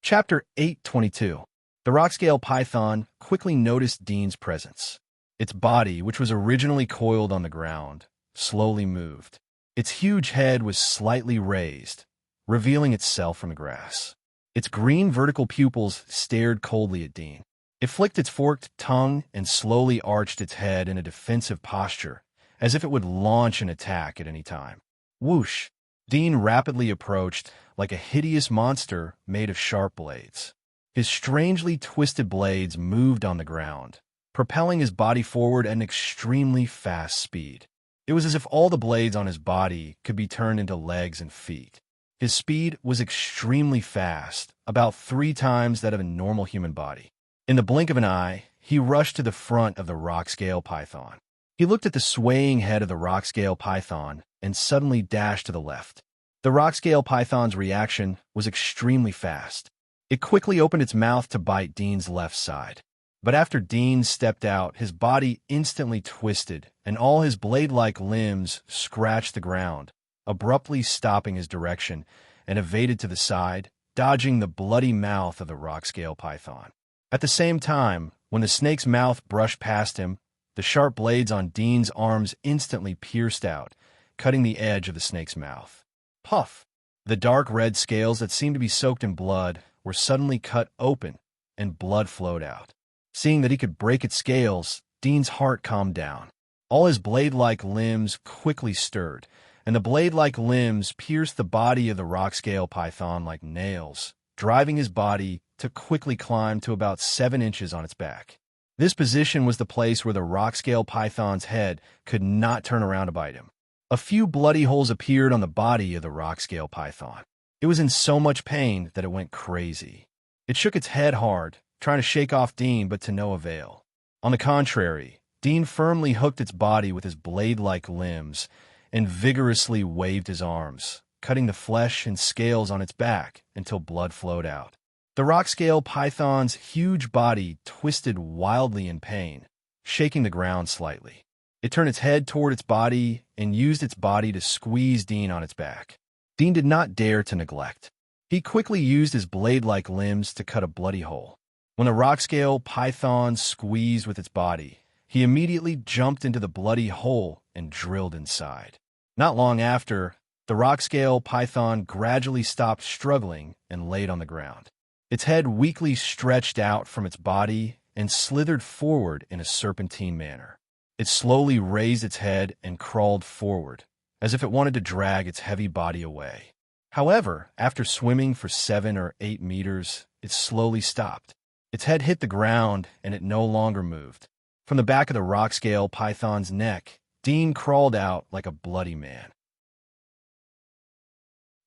Chapter 8:22. The rock-scale python quickly noticed Dean's presence. Its body, which was originally coiled on the ground, slowly moved. Its huge head was slightly raised, revealing itself from the grass. Its green vertical pupils stared coldly at Dean. It flicked its forked tongue and slowly arched its head in a defensive posture, as if it would launch an attack at any time. Whoosh! Dean rapidly approached, like a hideous monster made of sharp blades. His strangely twisted blades moved on the ground, propelling his body forward at an extremely fast speed. It was as if all the blades on his body could be turned into legs and feet. His speed was extremely fast, about 3 times that of a normal human body. In the blink of an eye, he rushed to the front of the rock-scale python. He looked at the swaying head of the rock-scale python and suddenly dashed to the left. The rock-scale python's reaction was extremely fast. It quickly opened its mouth to bite Dean's left side. But after Dean stepped out, his body instantly twisted, and all his blade-like limbs scratched the ground, abruptly stopping his direction, and evaded to the side, dodging the bloody mouth of the rock-scale python. At the same time, when the snake's mouth brushed past him, the sharp blades on Dean's arms instantly pierced out, cutting the edge of the snake's mouth. Puff! The dark red scales that seemed to be soaked in blood were suddenly cut open, and blood flowed out. Seeing that he could break its scales, Dean's heart calmed down. All his blade-like limbs quickly stirred, and the blade-like limbs pierced the body of the rock-scale python like nails, driving his body to quickly climb to about 7 inches on its back. This position was the place where the rock-scale python's head could not turn around to bite him. A few bloody holes appeared on the body of the rock-scale python. It was in so much pain that it went crazy. It shook its head hard, trying to shake off Dean, but to no avail. On the contrary, Dean firmly hooked its body with his blade-like limbs and vigorously waved his arms, cutting the flesh and scales on its back until blood flowed out. The rock-scale python's huge body twisted wildly in pain, shaking the ground slightly. It turned its head toward its body and used its body to squeeze Dean on its back. Dean did not dare to neglect. He quickly used his blade-like limbs to cut a bloody hole. When the rock-scale python squeezed with its body, he immediately jumped into the bloody hole and drilled inside. Not long after, the rock-scale python gradually stopped struggling and laid on the ground. Its head weakly stretched out from its body and slithered forward in a serpentine manner. It slowly raised its head and crawled forward, as if it wanted to drag its heavy body away. However, after swimming for 7 or 8 meters, it slowly stopped. Its head hit the ground, and it no longer moved. From the back of the rock-scale python's neck, Dean crawled out like a bloody man.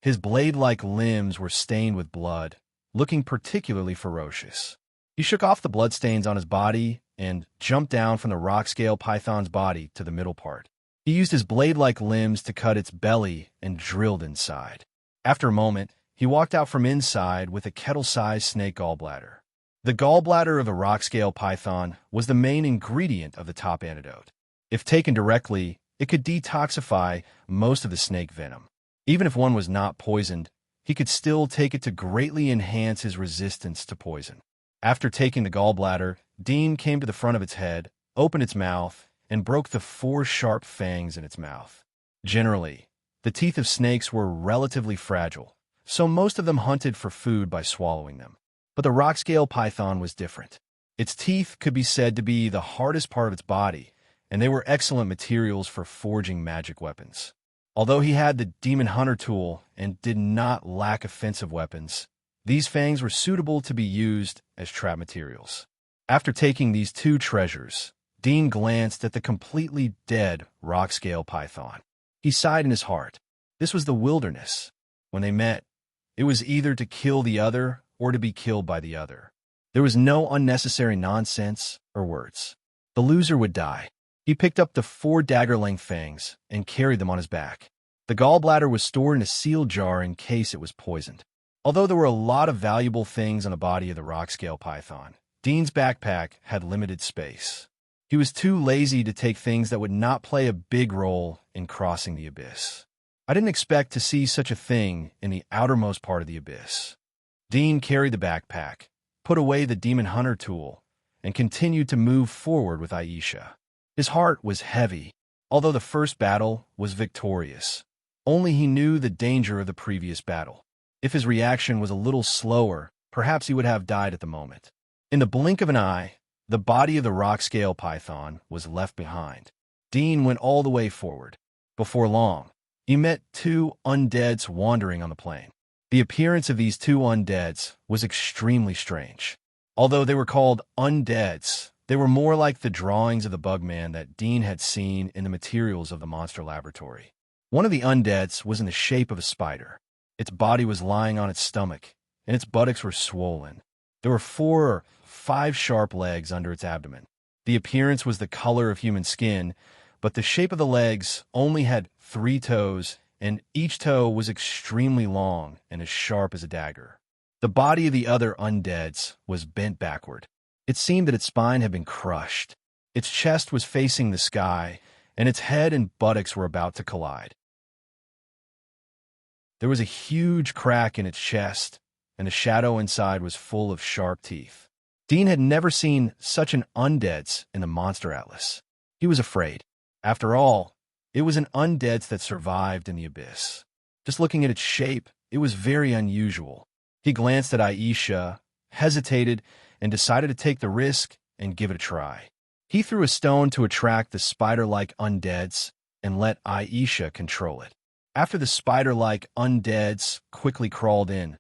His blade-like limbs were stained with blood, looking particularly ferocious. He shook off the bloodstains on his body and jumped down from the rock-scale python's body to the middle part. He used his blade-like limbs to cut its belly and drilled inside. After a moment, he walked out from inside with a kettle-sized snake gallbladder. The gallbladder of the rock-scale python was the main ingredient of the top antidote. If taken directly, it could detoxify most of the snake venom. Even if one was not poisoned, he could still take it to greatly enhance his resistance to poison. After taking the gallbladder, Dean came to the front of its head, opened its mouth, and broke the 4 sharp fangs in its mouth. Generally, the teeth of snakes were relatively fragile, so most of them hunted for food by swallowing them. But the rock-scale python was different. Its teeth could be said to be the hardest part of its body, and they were excellent materials for forging magic weapons. Although he had the demon hunter tool and did not lack offensive weapons, these fangs were suitable to be used as trap materials. After taking these 2 treasures, Dean glanced at the completely dead rock-scale python. He sighed in his heart. This was the wilderness. When they met, it was either to kill the other or to be killed by the other. There was no unnecessary nonsense or words. The loser would die. He picked up the 4 dagger-length fangs and carried them on his back. The gallbladder was stored in a sealed jar in case it was poisoned. Although there were a lot of valuable things on the body of the rock-scale python, Dean's backpack had limited space. He was too lazy to take things that would not play a big role in crossing the abyss. I didn't expect to see such a thing in the outermost part of the abyss. Dean carried the backpack, put away the demon hunter tool, and continued to move forward with Aisha. His heart was heavy, although the first battle was victorious. Only he knew the danger of the previous battle. If his reaction was a little slower, perhaps he would have died at the moment. In the blink of an eye, the body of the rock-scale python was left behind. Dean went all the way forward. Before long, he met 2 undeads wandering on the plain. The appearance of these 2 undeads was extremely strange. Although they were called undeads, they were more like the drawings of the Bugman that Dean had seen in the materials of the monster laboratory. One of the undeads was in the shape of a spider. Its body was lying on its stomach, and its buttocks were swollen. There were 4 or 5 sharp legs under its abdomen. The appearance was the color of human skin, but the shape of the legs only had 3 toes, and each toe was extremely long and as sharp as a dagger. The body of the other undeads was bent backward. It seemed that its spine had been crushed. Its chest was facing the sky, and its head and buttocks were about to collide. There was a huge crack in its chest, and the shadow inside was full of sharp teeth. Dean had never seen such an undeads in the Monster Atlas. He was afraid. After all, it was an undeads that survived in the abyss. Just looking at its shape, it was very unusual. He glanced at Aisha, hesitated, and decided to take the risk and give it a try. He threw a stone to attract the spider-like undeads and let Aisha control it. After the spider-like undeads quickly crawled in,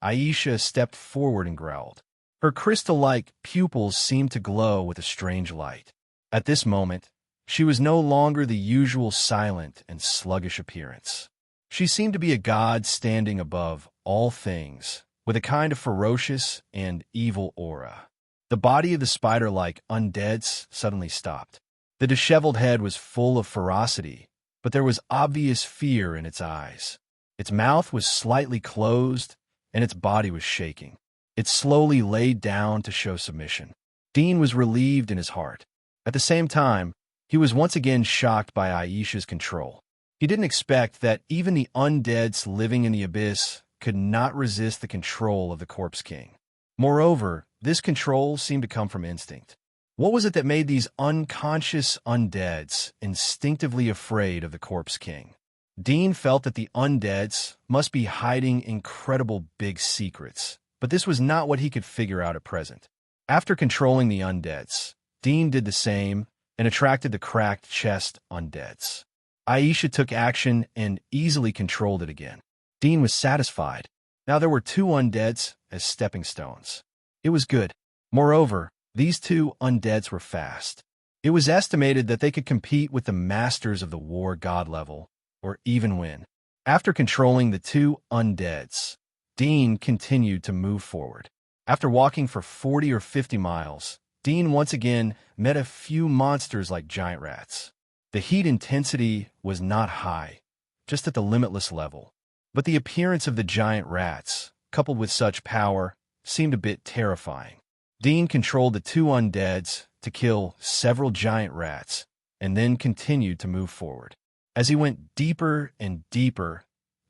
Aisha stepped forward and growled. Her crystal-like pupils seemed to glow with a strange light. At this moment, she was no longer the usual silent and sluggish appearance. She seemed to be a god standing above all things, with a kind of ferocious and evil aura. The body of the spider-like undeads suddenly stopped. The disheveled head was full of ferocity, but there was obvious fear in its eyes. Its mouth was slightly closed, and its body was shaking. It slowly laid down to show submission. Dean was relieved in his heart. At the same time, he was once again shocked by Aisha's control. He didn't expect that even the undeads living in the abyss could not resist the control of the Corpse King. Moreover, this control seemed to come from instinct. What was it that made these unconscious undeads instinctively afraid of the Corpse King? Dean felt that the undeads must be hiding incredible big secrets, but this was not what he could figure out at present. After controlling the undeads, Dean did the same and attracted the cracked chest undeads. Aisha took action and easily controlled it again. Dean was satisfied. Now there were 2 undeads as stepping stones. It was good. Moreover, these 2 undeads were fast. It was estimated that they could compete with the masters of the war god level, or even win. After controlling the 2 undeads, Dean continued to move forward. After walking for 40 or 50 miles, Dean once again met a few monsters like giant rats. The heat intensity was not high, just at the limitless level. But the appearance of the giant rats, coupled with such power, seemed a bit terrifying. Dean controlled the 2 undeads to kill several giant rats, and then continued to move forward. As he went deeper and deeper,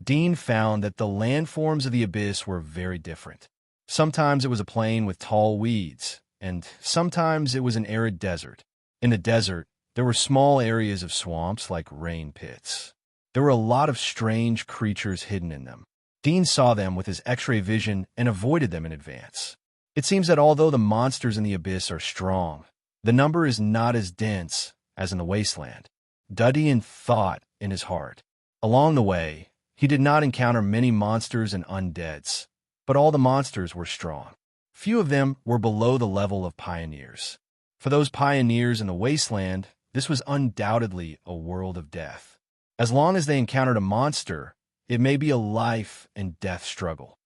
Dean found that the landforms of the abyss were very different. Sometimes it was a plain with tall weeds, and sometimes it was an arid desert. In the desert, there were small areas of swamps like rain pits. There were a lot of strange creatures hidden in them. Dean saw them with his X-ray vision and avoided them in advance. It seems that although the monsters in the abyss are strong, the number is not as dense as in the wasteland. Dean thought in his heart. Along the way, he did not encounter many monsters and undeads, but all the monsters were strong. Few of them were below the level of pioneers. For those pioneers in the wasteland, this was undoubtedly a world of death. As long as they encountered a monster, it may be a life and death struggle.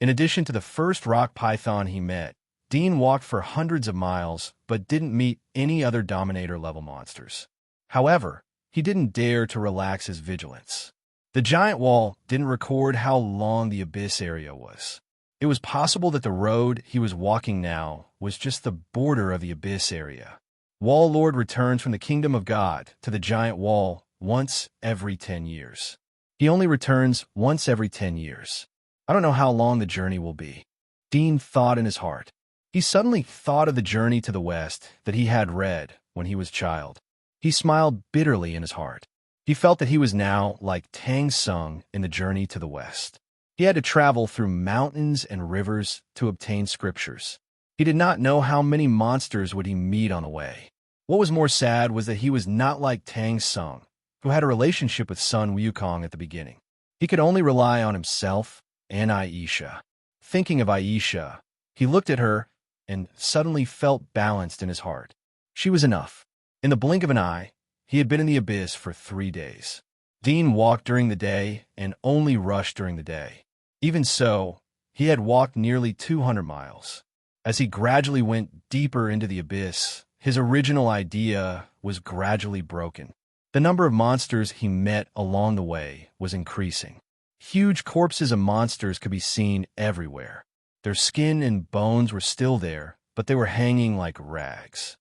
In addition to the first rock python he met, Dean walked for hundreds of miles but didn't meet any other Dominator-level monsters. However, he didn't dare to relax his vigilance. The giant wall didn't record how long the abyss area was. It was possible that the road he was walking now was just the border of the abyss area. Wall Lord returns from the kingdom of God to the giant wall once every 10 years. He only returns once every 10 years. I don't know how long the journey will be. Dean thought in his heart. He suddenly thought of the journey to the west that he had read when he was a child. He smiled bitterly in his heart. He felt that he was now like Tang Sung in the journey to the west. He had to travel through mountains and rivers to obtain scriptures. He did not know how many monsters would he meet on the way. What was more sad was that he was not like Tang Sung, who had a relationship with Sun Wukong at the beginning. He could only rely on himself and Aisha. Thinking of Aisha, he looked at her and suddenly felt balanced in his heart. She was enough. In the blink of an eye, he had been in the abyss for 3 days. Dean walked during the day and only rushed during the day. Even so, he had walked nearly 200 miles. As he gradually went deeper into the abyss, his original idea was gradually broken. The number of monsters he met along the way was increasing. Huge corpses of monsters could be seen everywhere. Their skin and bones were still there, but they were hanging like rags.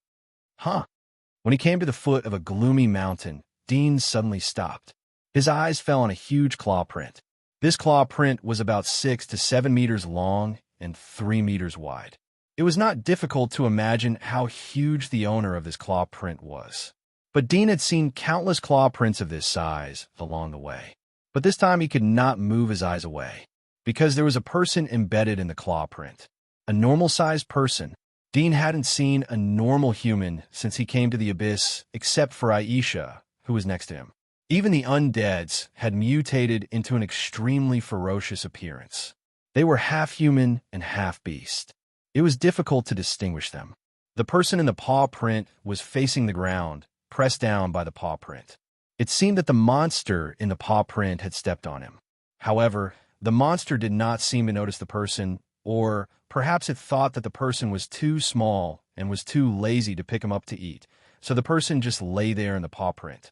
When he came to the foot of a gloomy mountain, Dean suddenly stopped. His eyes fell on a huge claw print. This claw print was about 6 to 7 meters long and 3 meters wide. It was not difficult to imagine how huge the owner of this claw print was. But Dean had seen countless claw prints of this size along the way. But this time he could not move his eyes away, because there was a person embedded in the claw print. A normal-sized person. Dean hadn't seen a normal human since he came to the abyss, except for Aisha, who was next to him. Even the undeads had mutated into an extremely ferocious appearance. They were half human and half beast. It was difficult to distinguish them. The person in the paw print was facing the ground, pressed down by the paw print. It seemed that the monster in the paw print had stepped on him. However, the monster did not seem to notice the person, or perhaps it thought that the person was too small and was too lazy to pick him up to eat, so the person just lay there in the paw print.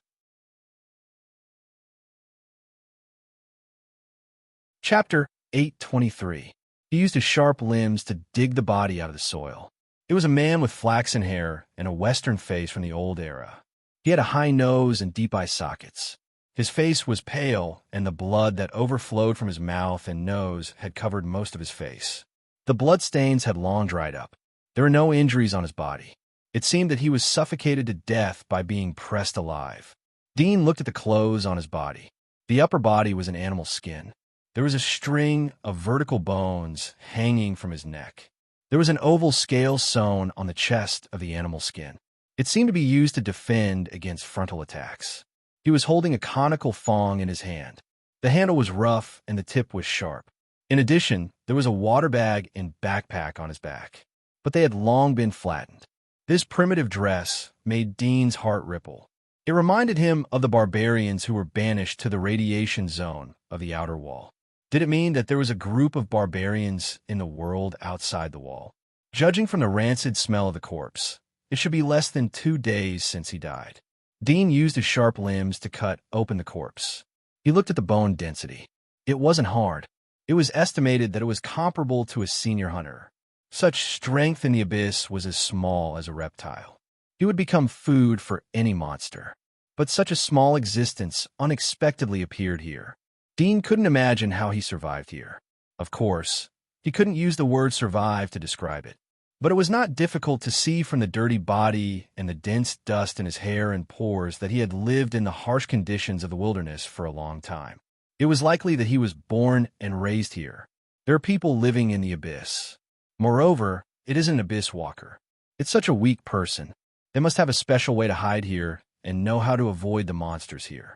Chapter 823. He used his sharp limbs to dig the body out of the soil. It was a man with flaxen hair and a western face from the old era. He had a high nose and deep eye sockets. His face was pale, and the blood that overflowed from his mouth and nose had covered most of his face. The blood stains had long dried up. There were no injuries on his body. It seemed that he was suffocated to death by being pressed alive. Dean looked at the clothes on his body. The upper body was an animal skin. There was a string of vertical bones hanging from his neck. There was an oval scale sewn on the chest of the animal skin. It seemed to be used to defend against frontal attacks. He was holding a conical thong in his hand. The handle was rough and the tip was sharp. In addition, there was a water bag and backpack on his back, but they had long been flattened. This primitive dress made Dean's heart ripple. It reminded him of the barbarians who were banished to the radiation zone of the outer wall. Did it mean that there was a group of barbarians in the world outside the wall? Judging from the rancid smell of the corpse, it should be less than 2 days since he died. Dean used his sharp limbs to cut open the corpse. He looked at the bone density. It wasn't hard. It was estimated that it was comparable to a senior hunter. Such strength in the abyss was as small as a reptile. He would become food for any monster. But such a small existence unexpectedly appeared here. Dean couldn't imagine how he survived here. Of course, he couldn't use the word survive to describe it. But it was not difficult to see from the dirty body and the dense dust in his hair and pores that he had lived in the harsh conditions of the wilderness for a long time. It was likely that he was born and raised here. There are people living in the abyss. Moreover, it is an abyss walker. It's such a weak person. They must have a special way to hide here and know how to avoid the monsters here.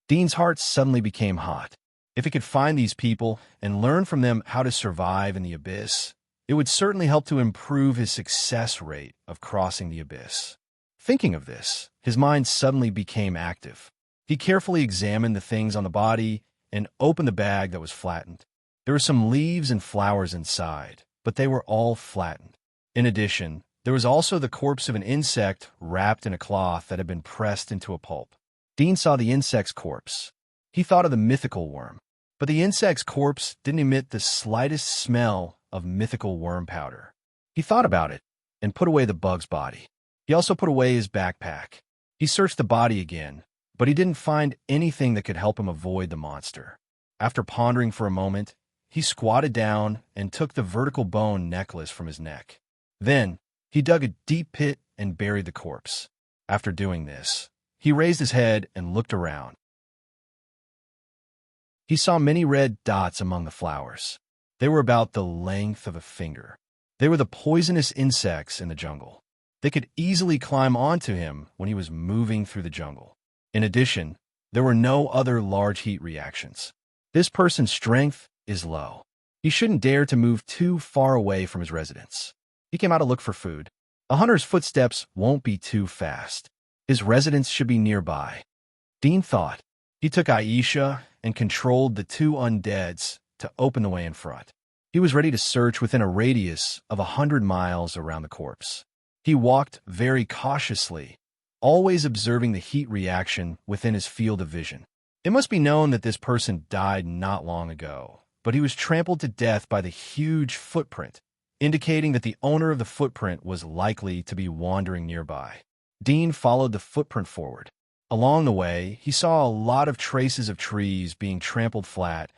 Dean's heart suddenly became hot. If he could find these people and learn from them how to survive in the abyss, it would certainly help to improve his success rate of crossing the abyss. Thinking of this, his mind suddenly became active. He carefully examined the things on the body and opened the bag that was flattened. There were some leaves and flowers inside, but they were all flattened. In addition, there was also the corpse of an insect wrapped in a cloth that had been pressed into a pulp. Dean saw the insect's corpse. He thought of the mythical worm, but the insect's corpse didn't emit the slightest smell of mythical worm powder. He thought about it and put away the bug's body. He also put away his backpack. He searched the body again, but he didn't find anything that could help him avoid the monster. After pondering for a moment, he squatted down and took the vertical bone necklace from his neck. Then, he dug a deep pit and buried the corpse. After doing this, he raised his head and looked around. He saw many red dots among the flowers. They were about the length of a finger. They were the poisonous insects in the jungle. They could easily climb onto him when he was moving through the jungle. In addition, there were no other large heat reactions. This person's strength is low. He shouldn't dare to move too far away from his residence. He came out to look for food. A hunter's footsteps won't be too fast. His residence should be nearby. Dean thought. He took Aisha and controlled the two undeads to open the way in front. He was ready to search within a radius of 100 miles around the corpse. He walked very cautiously, always observing the heat reaction within his field of vision. It must be known that this person died not long ago, but he was trampled to death by the huge footprint, indicating that the owner of the footprint was likely to be wandering nearby. Dean followed the footprint forward. Along the way, he saw a lot of traces of trees being trampled flat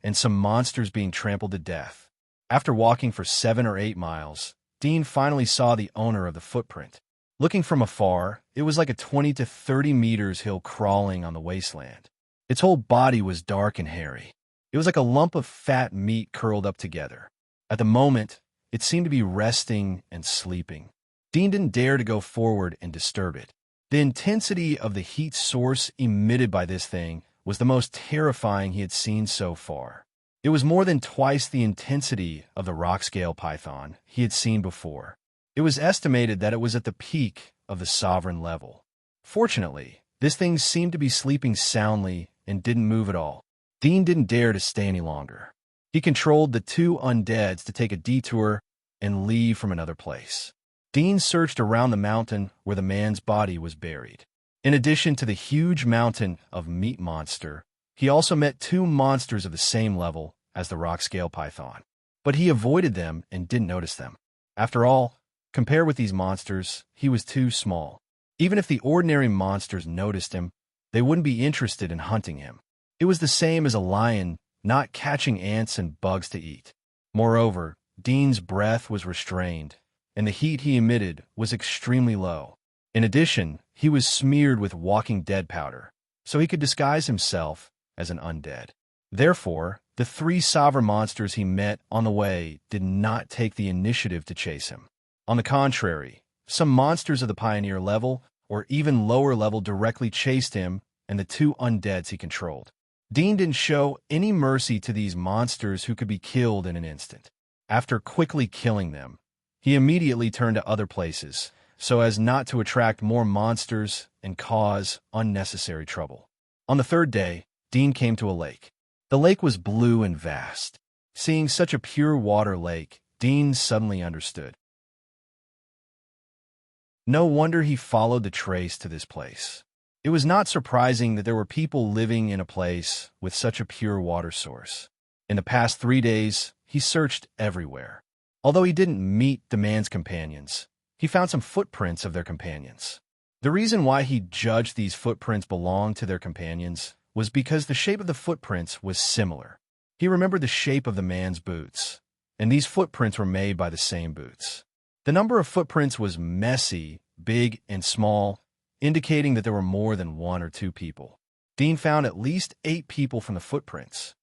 and some monsters being trampled to death. After walking for 7 or 8 miles, Dean finally saw the owner of the footprint. Looking from afar, it was like a 20 to 30 meters hill crawling on the wasteland. Its whole body was dark and hairy. It was like a lump of fat meat curled up together. At the moment, it seemed to be resting and sleeping. Dean didn't dare to go forward and disturb it. The intensity of the heat source emitted by this thing was the most terrifying he had seen so far. It was more than twice the intensity of the rock-scale python he had seen before. It was estimated that it was at the peak of the sovereign level. Fortunately, this thing seemed to be sleeping soundly and didn't move at all. Dean didn't dare to stay any longer. He controlled the two undeads to take a detour and leave from another place. Dean searched around the mountain where the man's body was buried. In addition to the huge mountain of meat monster, he also met 2 monsters of the same level as the rock-scale python. But he avoided them and didn't notice them. After all, compared with these monsters, he was too small. Even if the ordinary monsters noticed him, they wouldn't be interested in hunting him. It was the same as a lion not catching ants and bugs to eat. Moreover, Dean's breath was restrained, and the heat he emitted was extremely low. In addition, he was smeared with Walking Dead powder, so he could disguise himself as an undead. Therefore, the 3 sovereign monsters he met on the way did not take the initiative to chase him. On the contrary, some monsters of the Pioneer level or even lower level directly chased him and the 2 undeads he controlled. Dean didn't show any mercy to these monsters who could be killed in an instant. After quickly killing them, he immediately turned to other places, so as not to attract more monsters and cause unnecessary trouble. On the 3rd day, Dean came to a lake. The lake was blue and vast. Seeing such a pure water lake, Dean suddenly understood. No wonder he followed the trace to this place. It was not surprising that there were people living in a place with such a pure water source. In the past 3 days, he searched everywhere. Although he didn't meet the man's companions, he found some footprints of their companions. The reason why he judged these footprints belonged to their companions was because the shape of the footprints was similar. He remembered the shape of the man's boots, and these footprints were made by the same boots. The number of footprints was messy, big, and small, indicating that there were more than one or two people. Dean found at least 8 people from the footprints.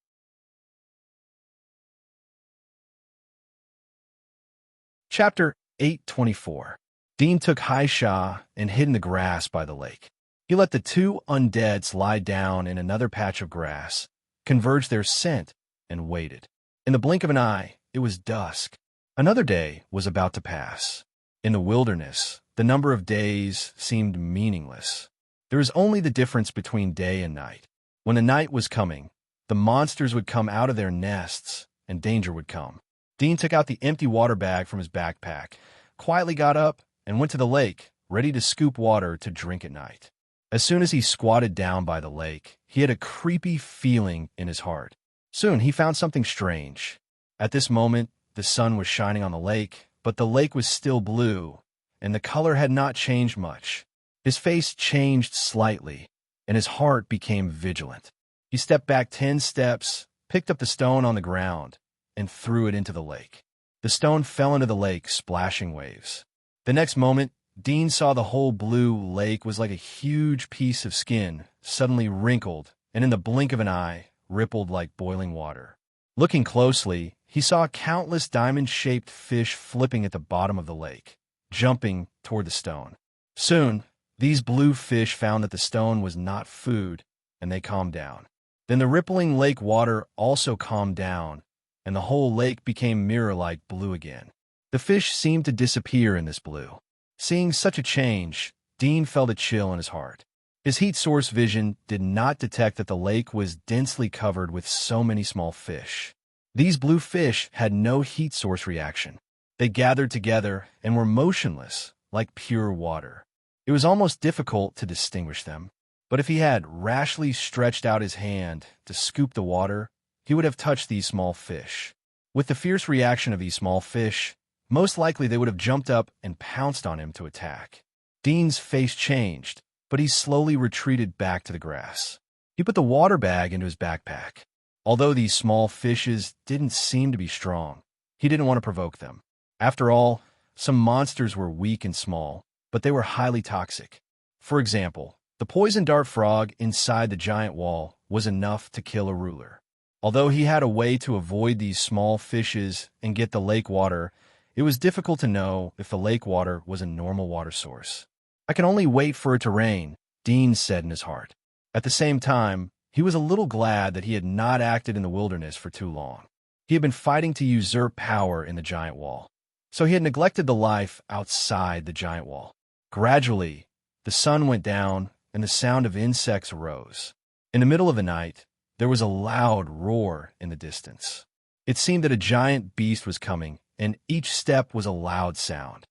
Chapter 824. Dean took Haisha and hid in the grass by the lake. He let the 2 undeads lie down in another patch of grass, converge their scent, and waited. In the blink of an eye, it was dusk. Another day was about to pass. In the wilderness, the number of days seemed meaningless. There was only the difference between day and night. When the night was coming, the monsters would come out of their nests, and danger would come. Dean took out the empty water bag from his backpack, quietly got up, and went to the lake, ready to scoop water to drink at night. As soon as he squatted down by the lake, he had a creepy feeling in his heart. Soon he found something strange. At this moment, the sun was shining on the lake, but the lake was still blue, and the color had not changed much. His face changed slightly, and his heart became vigilant. He stepped back 10 steps, picked up the stone on the ground, and threw it into the lake. The stone fell into the lake, splashing waves. The next moment, Dean saw the whole blue lake was like a huge piece of skin, suddenly wrinkled, and in the blink of an eye, rippled like boiling water. Looking closely, he saw countless diamond-shaped fish flipping at the bottom of the lake, jumping toward the stone. Soon, these blue fish found that the stone was not food, and they calmed down. Then the rippling lake water also calmed down, and the whole lake became mirror-like blue again. The fish seemed to disappear in this blue. Seeing such a change, Dean felt a chill in his heart. His heat source vision did not detect that the lake was densely covered with so many small fish. These blue fish had no heat source reaction. They gathered together and were motionless, like pure water. It was almost difficult to distinguish them, but if he had rashly stretched out his hand to scoop the water, he would have touched these small fish. With the fierce reaction of these small fish, most likely they would have jumped up and pounced on him to attack. Dean's face changed, but he slowly retreated back to the grass. He put the water bag into his backpack. Although these small fishes didn't seem to be strong, he didn't want to provoke them. After all, some monsters were weak and small, but they were highly toxic. For example, the poison dart frog inside the giant wall was enough to kill a ruler. Although he had a way to avoid these small fishes and get the lake water, it was difficult to know if the lake water was a normal water source. "I can only wait for it to rain," Dean said in his heart. At the same time, he was a little glad that he had not acted in the wilderness for too long. He had been fighting to usurp power in the giant wall, so he had neglected the life outside the giant wall. Gradually, the sun went down and the sound of insects arose. In the middle of the night, there was a loud roar in the distance. It seemed that a giant beast was coming, and each step was a loud sound.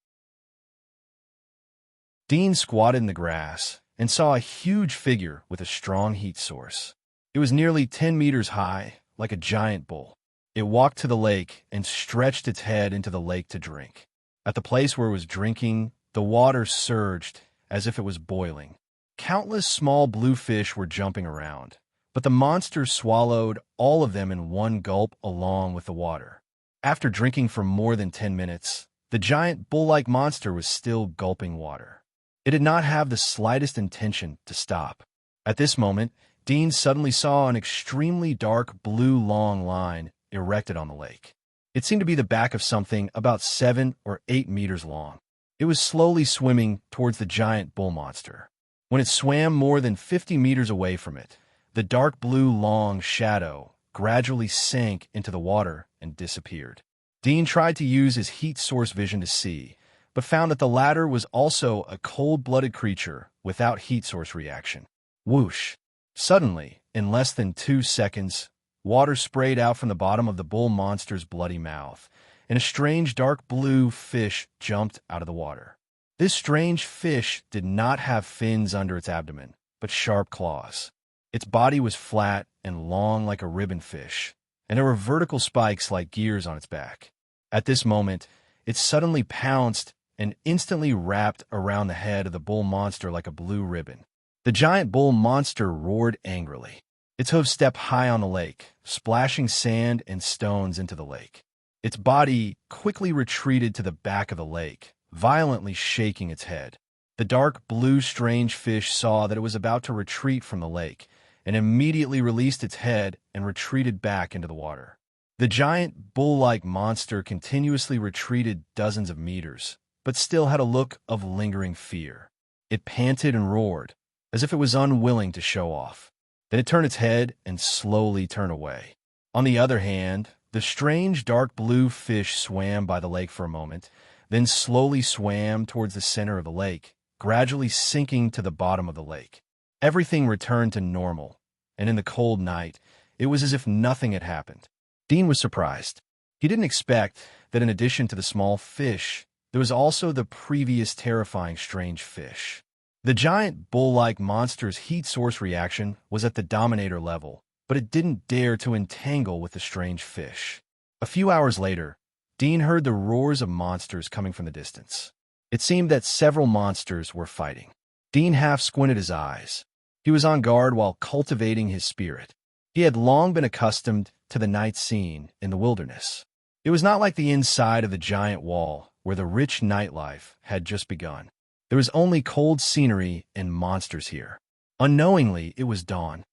Dean squatted in the grass and saw a huge figure with a strong heat source. It was nearly 10 meters high, like a giant bull. It walked to the lake and stretched its head into the lake to drink. At the place where it was drinking, the water surged as if it was boiling. Countless small blue fish were jumping around, but the monster swallowed all of them in one gulp along with the water. After drinking for more than 10 minutes, the giant bull-like monster was still gulping water. It did not have the slightest intention to stop. At this moment, Dean suddenly saw an extremely dark blue long line erected on the lake. It seemed to be the back of something about 7 or 8 meters long. It was slowly swimming towards the giant bull monster. When it swam more than 50 meters away from it, the dark blue long shadow gradually sank into the water and disappeared. Dean tried to use his heat source vision to see, but found that the latter was also a cold-blooded creature without heat source reaction. Whoosh! Suddenly, in less than 2 seconds, water sprayed out from the bottom of the bull monster's bloody mouth, and a strange dark blue fish jumped out of the water. This strange fish did not have fins under its abdomen, but sharp claws. Its body was flat and long like a ribbon fish, and there were vertical spikes like gears on its back. At this moment, it suddenly pounced and instantly wrapped around the head of the bull monster like a blue ribbon. The giant bull monster roared angrily. Its hooves stepped high on the lake, splashing sand and stones into the lake. Its body quickly retreated to the back of the lake, violently shaking its head. The dark blue strange fish saw that it was about to retreat from the lake, and immediately released its head and retreated back into the water. The giant bull-like monster continuously retreated dozens of meters, but still had a look of lingering fear. It panted and roared, as if it was unwilling to show off. Then it turned its head and slowly turned away. On the other hand, the strange dark blue fish swam by the lake for a moment, then slowly swam towards the center of the lake, gradually sinking to the bottom of the lake. Everything returned to normal, and in the cold night, it was as if nothing had happened. Dean was surprised. He didn't expect that in addition to the small fish, there was also the previous terrifying strange fish. The giant bull-like monster's heat source reaction was at the dominator level, but it didn't dare to entangle with the strange fish. A few hours later, Dean heard the roars of monsters coming from the distance. It seemed that several monsters were fighting. Dean half squinted his eyes. He was on guard while cultivating his spirit. He had long been accustomed to the night scene in the wilderness. It was not like the inside of the giant wall, where the rich nightlife had just begun. There was only cold scenery and monsters here. Unknowingly, it was dawn.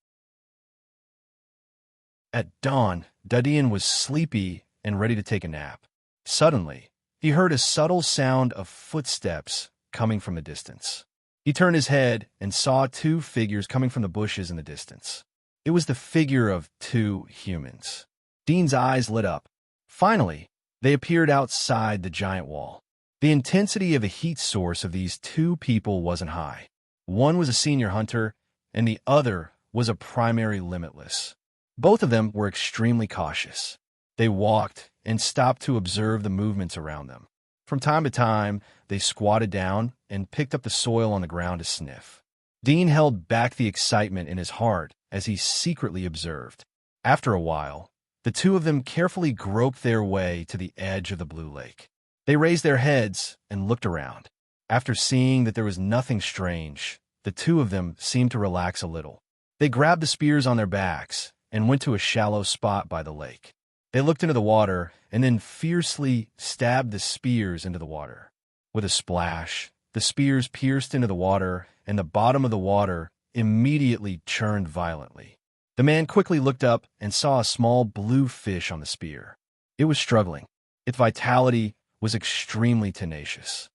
At dawn, Dadian was sleepy and ready to take a nap. Suddenly, he heard a subtle sound of footsteps coming from the distance. He turned his head and saw two figures coming from the bushes in the distance. It was the figure of two humans. Dean's eyes lit up. Finally, they appeared outside the giant wall. The intensity of the heat source of these two people wasn't high. One was a senior hunter, and the other was a primary limitless. Both of them were extremely cautious. They walked and stopped to observe the movements around them. From time to time, they squatted down and picked up the soil on the ground to sniff. Dean held back the excitement in his heart as he secretly observed. After a while, the two of them carefully groped their way to the edge of the blue lake. They raised their heads and looked around. After seeing that there was nothing strange, the two of them seemed to relax a little. They grabbed the spears on their backs and went to a shallow spot by the lake. They looked into the water and then fiercely stabbed the spears into the water. With a splash, the spears pierced into the water, and the bottom of the water immediately churned violently. The man quickly looked up and saw a small blue fish on the spear. It was struggling. Its vitality was extremely tenacious.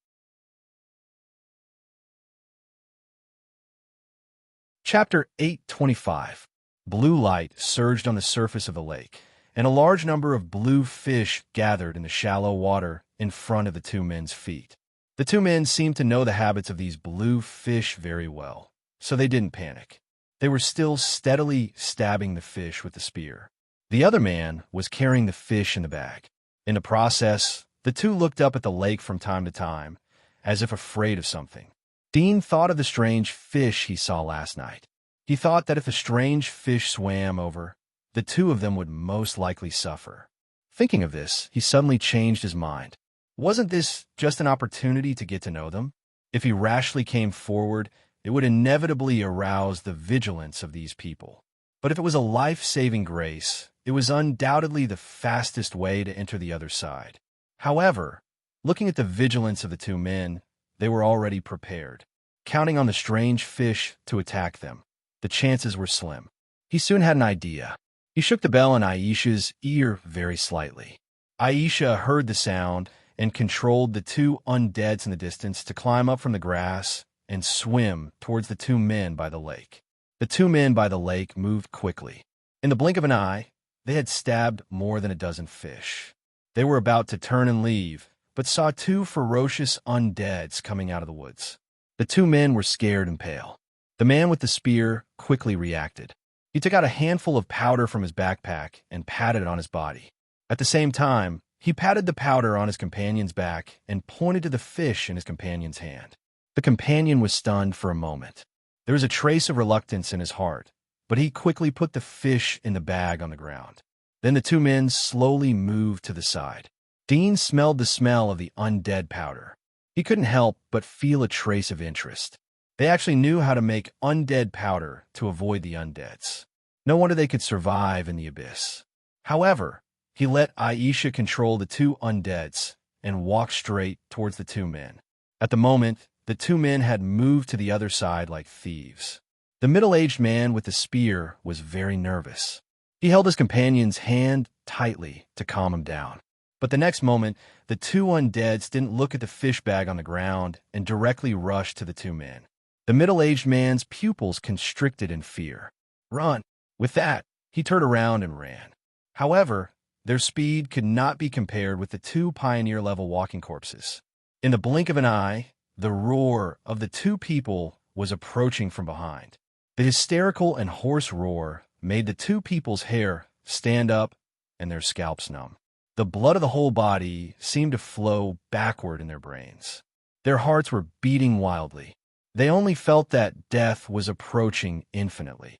Chapter 8:25. Blue light surged on the surface of the lake, and a large number of blue fish gathered in the shallow water in front of the two men's feet. The two men seemed to know the habits of these blue fish very well, so they didn't panic. They were still steadily stabbing the fish with the spear. The other man was carrying the fish in the bag. In the process, the two looked up at the lake from time to time, as if afraid of something. Dean thought of the strange fish he saw last night. He thought that if the strange fish swam over, the two of them would most likely suffer. Thinking of this, he suddenly changed his mind. Wasn't this just an opportunity to get to know them? If he rashly came forward, it would inevitably arouse the vigilance of these people. But if it was a life-saving grace, it was undoubtedly the fastest way to enter the other side. However, looking at the vigilance of the two men, they were already prepared. Counting on the strange fish to attack them, the chances were slim. He soon had an idea. He shook the bell in Aisha's ear very slightly. Aisha heard the sound and controlled the two undeads in the distance to climb up from the grass and swim towards the two men by the lake. The two men by the lake moved quickly. In the blink of an eye, they had stabbed more than a dozen fish. They were about to turn and leave, but saw two ferocious undeads coming out of the woods. The two men were scared and pale. The man with the spear quickly reacted. He took out a handful of powder from his backpack and patted it on his body. At the same time, he patted the powder on his companion's back and pointed to the fish in his companion's hand. The companion was stunned for a moment. There was a trace of reluctance in his heart, but he quickly put the fish in the bag on the ground. Then the two men slowly moved to the side. Dean smelled the smell of the undead powder. He couldn't help but feel a trace of interest. They actually knew how to make undead powder to avoid the undeads. No wonder they could survive in the abyss. However, He let Aisha control the two undeads and walked straight towards the two men. At the moment, the two men had moved to the other side like thieves. The middle-aged man with the spear was very nervous. He held his companion's hand tightly to calm him down. But the next moment, the two undeads didn't look at the fish bag on the ground and directly rushed to the two men. The middle-aged man's pupils constricted in fear. Run! With that, he turned around and ran. However, their speed could not be compared with the two pioneer-level walking corpses. In the blink of an eye, the roar of the two people was approaching from behind. The hysterical and hoarse roar made the two people's hair stand up and their scalps numb. The blood of the whole body seemed to flow backward in their brains. Their hearts were beating wildly. They only felt that death was approaching infinitely.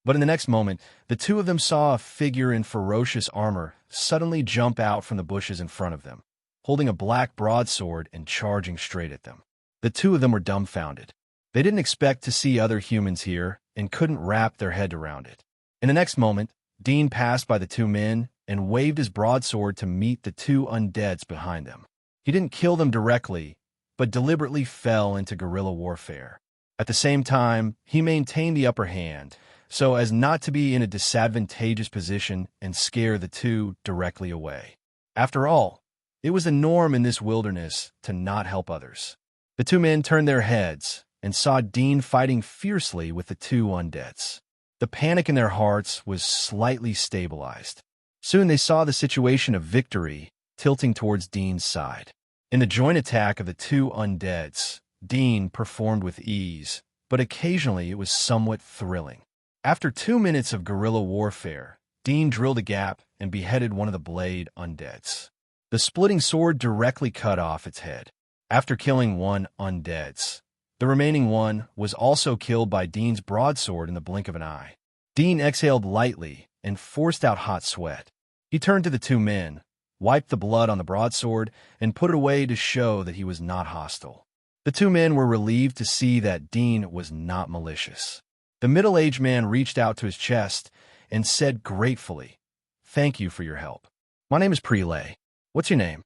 But in the next moment, the two of them saw a figure in ferocious armor suddenly jump out from the bushes in front of them, holding a black broadsword and charging straight at them. The two of them were dumbfounded. They didn't expect to see other humans here and couldn't wrap their head around it. In the next moment, Dean passed by the two men and waved his broadsword to meet the two undeads behind them. He didn't kill them directly, but deliberately fell into guerrilla warfare. At the same time, he maintained the upper hand, so as not to be in a disadvantageous position and scare the two directly away. After all, it was the norm in this wilderness to not help others. The two men turned their heads and saw Dean fighting fiercely with the two undeads. The panic in their hearts was slightly stabilized. Soon they saw the situation of victory tilting towards Dean's side. In the joint attack of the two undeads, Dean performed with ease, but occasionally it was somewhat thrilling. After 2 minutes of guerrilla warfare, Dean drilled a gap and beheaded one of the blade undeads. The splitting sword directly cut off its head. After killing one undeads, the remaining one was also killed by Dean's broadsword in the blink of an eye. Dean exhaled lightly and forced out hot sweat. He turned to the two men, wiped the blood on the broadsword, and put it away to show that he was not hostile. The two men were relieved to see that Dean was not malicious. The middle-aged man reached out to his chest and said gratefully, "Thank you for your help. My name is Prelay. What's your name?"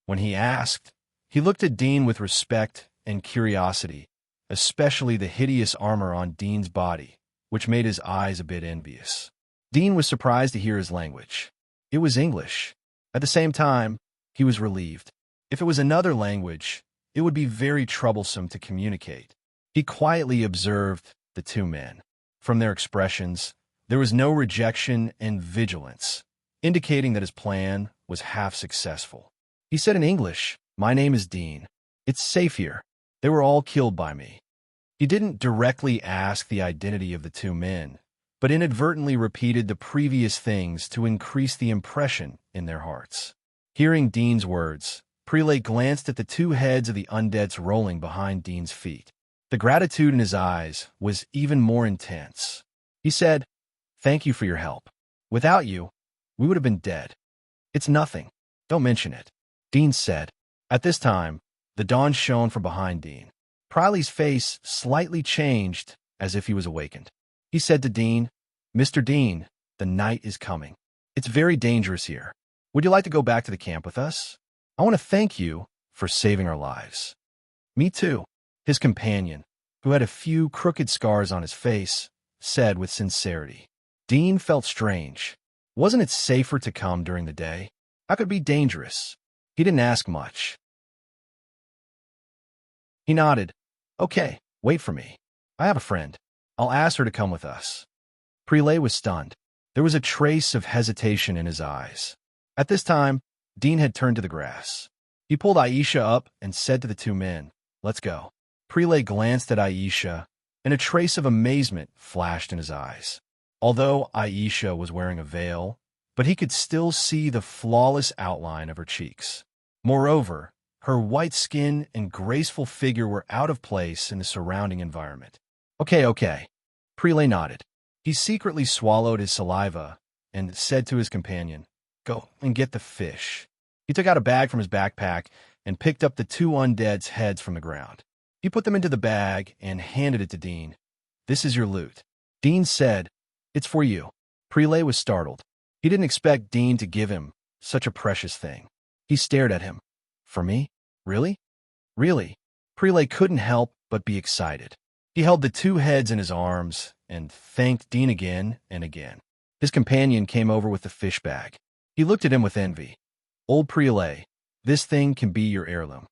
When he asked, he looked at Dean with respect and curiosity, especially the hideous armor on Dean's body, which made his eyes a bit envious. Dean was surprised to hear his language. It was English. At the same time, he was relieved. If it was another language, it would be very troublesome to communicate. He quietly observed the two men. From their expressions, there was no rejection and vigilance, indicating that his plan was half successful. He said in English, "My name is Dean. It's safe here. They were all killed by me." He didn't directly ask the identity of the two men, but inadvertently repeated the previous things to increase the impression in their hearts. Hearing Dean's words, Prelate glanced at the two heads of the undeads rolling behind Dean's feet. The gratitude in his eyes was even more intense. He said, "Thank you for your help. Without you, we would have been dead." "It's nothing. Don't mention it," Dean said. At this time, the dawn shone from behind Dean. Priley's face slightly changed as if he was awakened. He said to Dean, "Mr. Dean, the night is coming. It's very dangerous here. Would you like to go back to the camp with us? I want to thank you for saving our lives." "Me too," his companion, who had a few crooked scars on his face, said with sincerity. Dean felt strange. Wasn't it safer to come during the day? How could it be dangerous? He didn't ask much. He nodded. "Okay, wait for me. I have a friend. I'll ask her to come with us." Prelay was stunned. There was a trace of hesitation in his eyes. At this time, Dean had turned to the grass. He pulled Aisha up and said to the two men, "Let's go." Prelay glanced at Aisha, and a trace of amazement flashed in his eyes. Although Aisha was wearing a veil, but he could still see the flawless outline of her cheeks. Moreover, her white skin and graceful figure were out of place in the surrounding environment. Okay. Prelay nodded. He secretly swallowed his saliva and said to his companion, "Go and get the fish." He took out a bag from his backpack and picked up the two undeads' heads from the ground. He put them into the bag and handed it to Dean. "This is your loot." Dean said, "It's for you." Prelay was startled. He didn't expect Dean to give him such a precious thing. He stared at him. For me? Really? Really? Prelay couldn't help but be excited. He held the two heads in his arms and thanked Dean again and again. His companion came over with the fish bag. He looked at him with envy. Old Prelay, this thing can be your heirloom.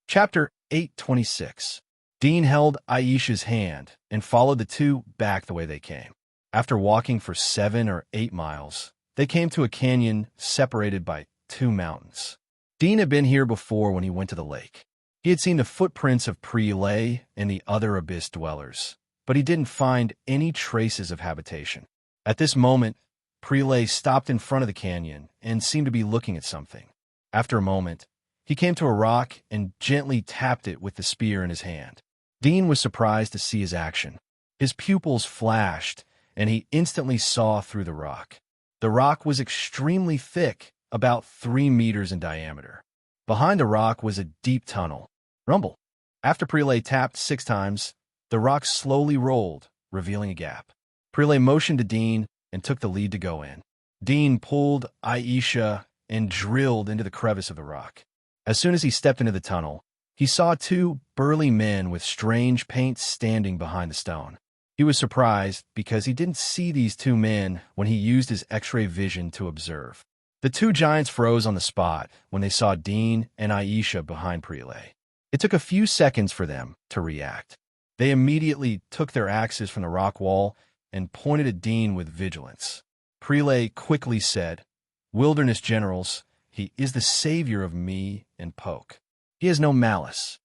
Chapter 826. Dean held Aisha's hand and followed the two back the way they came. After walking for 7 or 8 miles, they came to a canyon separated by 2 mountains. Dean had been here before when he went to the lake. He had seen the footprints of Prelay and the other abyss dwellers, but he didn't find any traces of habitation. At this moment, Prelay stopped in front of the canyon and seemed to be looking at something. After a moment, he came to a rock and gently tapped it with the spear in his hand. Dean was surprised to see his action. His pupils flashed, and he instantly saw through the rock. The rock was extremely thick, about 3 meters in diameter. Behind the rock was a deep tunnel. Rumble. After Prelay tapped 6 times, the rock slowly rolled, revealing a gap. Prelay motioned to Dean and took the lead to go in. Dean pulled Aisha and drilled into the crevice of the rock. As soon as he stepped into the tunnel, he saw 2 burly men with strange paint standing behind the stone. He was surprised because he didn't see these 2 men when he used his X-ray vision to observe. The 2 giants froze on the spot when they saw Dean and Aisha behind Prelay. It took a few seconds for them to react. They immediately took their axes from the rock wall and pointed at Dean with vigilance. Prelay quickly said, "Wilderness generals, he is the savior of me and Poke. He has no malice."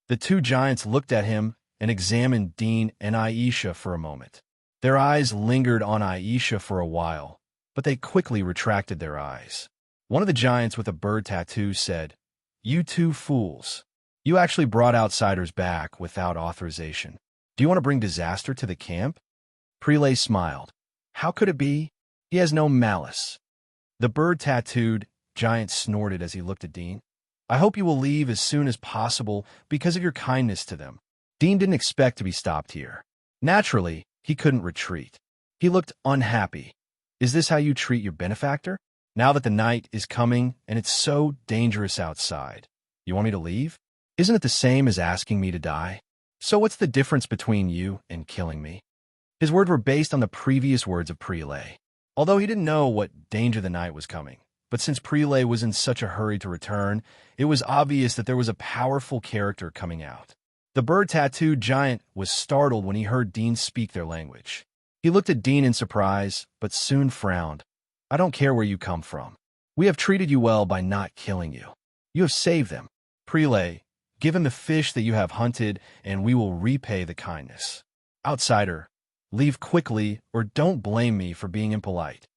The 2 giants looked at him and examined Dean and Aisha for a moment. Their eyes lingered on Aisha for a while, but they quickly retracted their eyes. One of the giants with a bird tattoo said, "You 2 fools. You actually brought outsiders back without authorization. Do you want to bring disaster to the camp?" Prelay smiled. "How could it be? He has no malice." The bird-tattooed giant snorted as he looked at Dean. "I hope you will leave as soon as possible because of your kindness to them." Dean didn't expect to be stopped here. Naturally, he couldn't retreat. He looked unhappy. "Is this how you treat your benefactor? Now that the night is coming and it's so dangerous outside, you want me to leave? Isn't it the same as asking me to die? So what's the difference between you and killing me?" His words were based on the previous words of Prelay. Although he didn't know what danger the night was coming, but since Prelay was in such a hurry to return, it was obvious that there was a powerful character coming out. The bird-tattooed giant was startled when he heard Dean speak their language. He looked at Dean in surprise, but soon frowned. "I don't care where you come from. We have treated you well by not killing you. You have saved them. Prelay, give him the fish that you have hunted, and we will repay the kindness. Outsider, leave quickly or don't blame me for being impolite."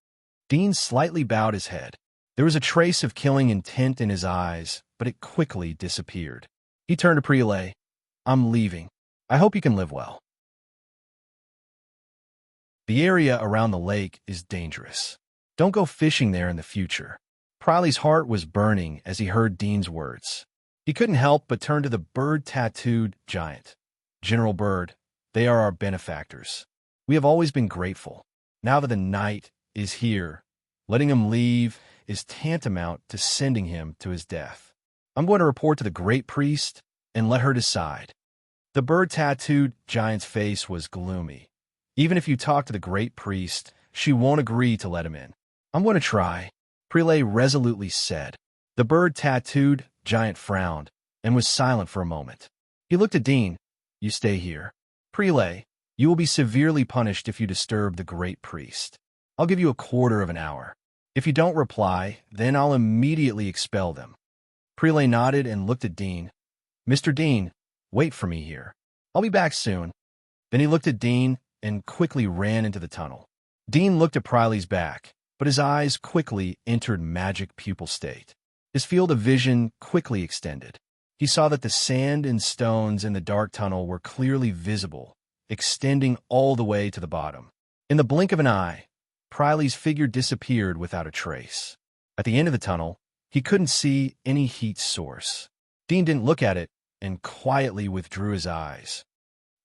Dean slightly bowed his head. There was a trace of killing intent in his eyes, but it quickly disappeared. He turned to Prelay. "I'm leaving. I hope you can live well." The area around the lake is dangerous. Don't go fishing there in the future. Preley's heart was burning as he heard Dean's words. He couldn't help but turn to the bird-tattooed giant. "General Bird, they are our benefactors. We have always been grateful. Now that the night is here, letting him leave is tantamount to sending him to his death. I'm going to report to the great priest and let her decide." The bird-tattooed giant's face was gloomy. "Even if you talk to the great priest, she won't agree to let him in." "I'm going to try," Prelay resolutely said. The bird-tattooed giant frowned and was silent for a moment. He looked at Dean. "You stay here. Prelay, you will be severely punished if you disturb the great priest. I'll give you a quarter of an hour. If you don't reply, then I'll immediately expel them." Prelay nodded and looked at Dean. "Mr. Dean, wait for me here. I'll be back soon." Then he looked at Dean and quickly ran into the tunnel. Dean looked at Preley's back, but his eyes quickly entered magic pupil state. His field of vision quickly extended. He saw that the sand and stones in the dark tunnel were clearly visible, extending all the way to the bottom. In the blink of an eye, Preley's figure disappeared without a trace. At the end of the tunnel, he couldn't see any heat source. Dean didn't look at it and quietly withdrew his eyes.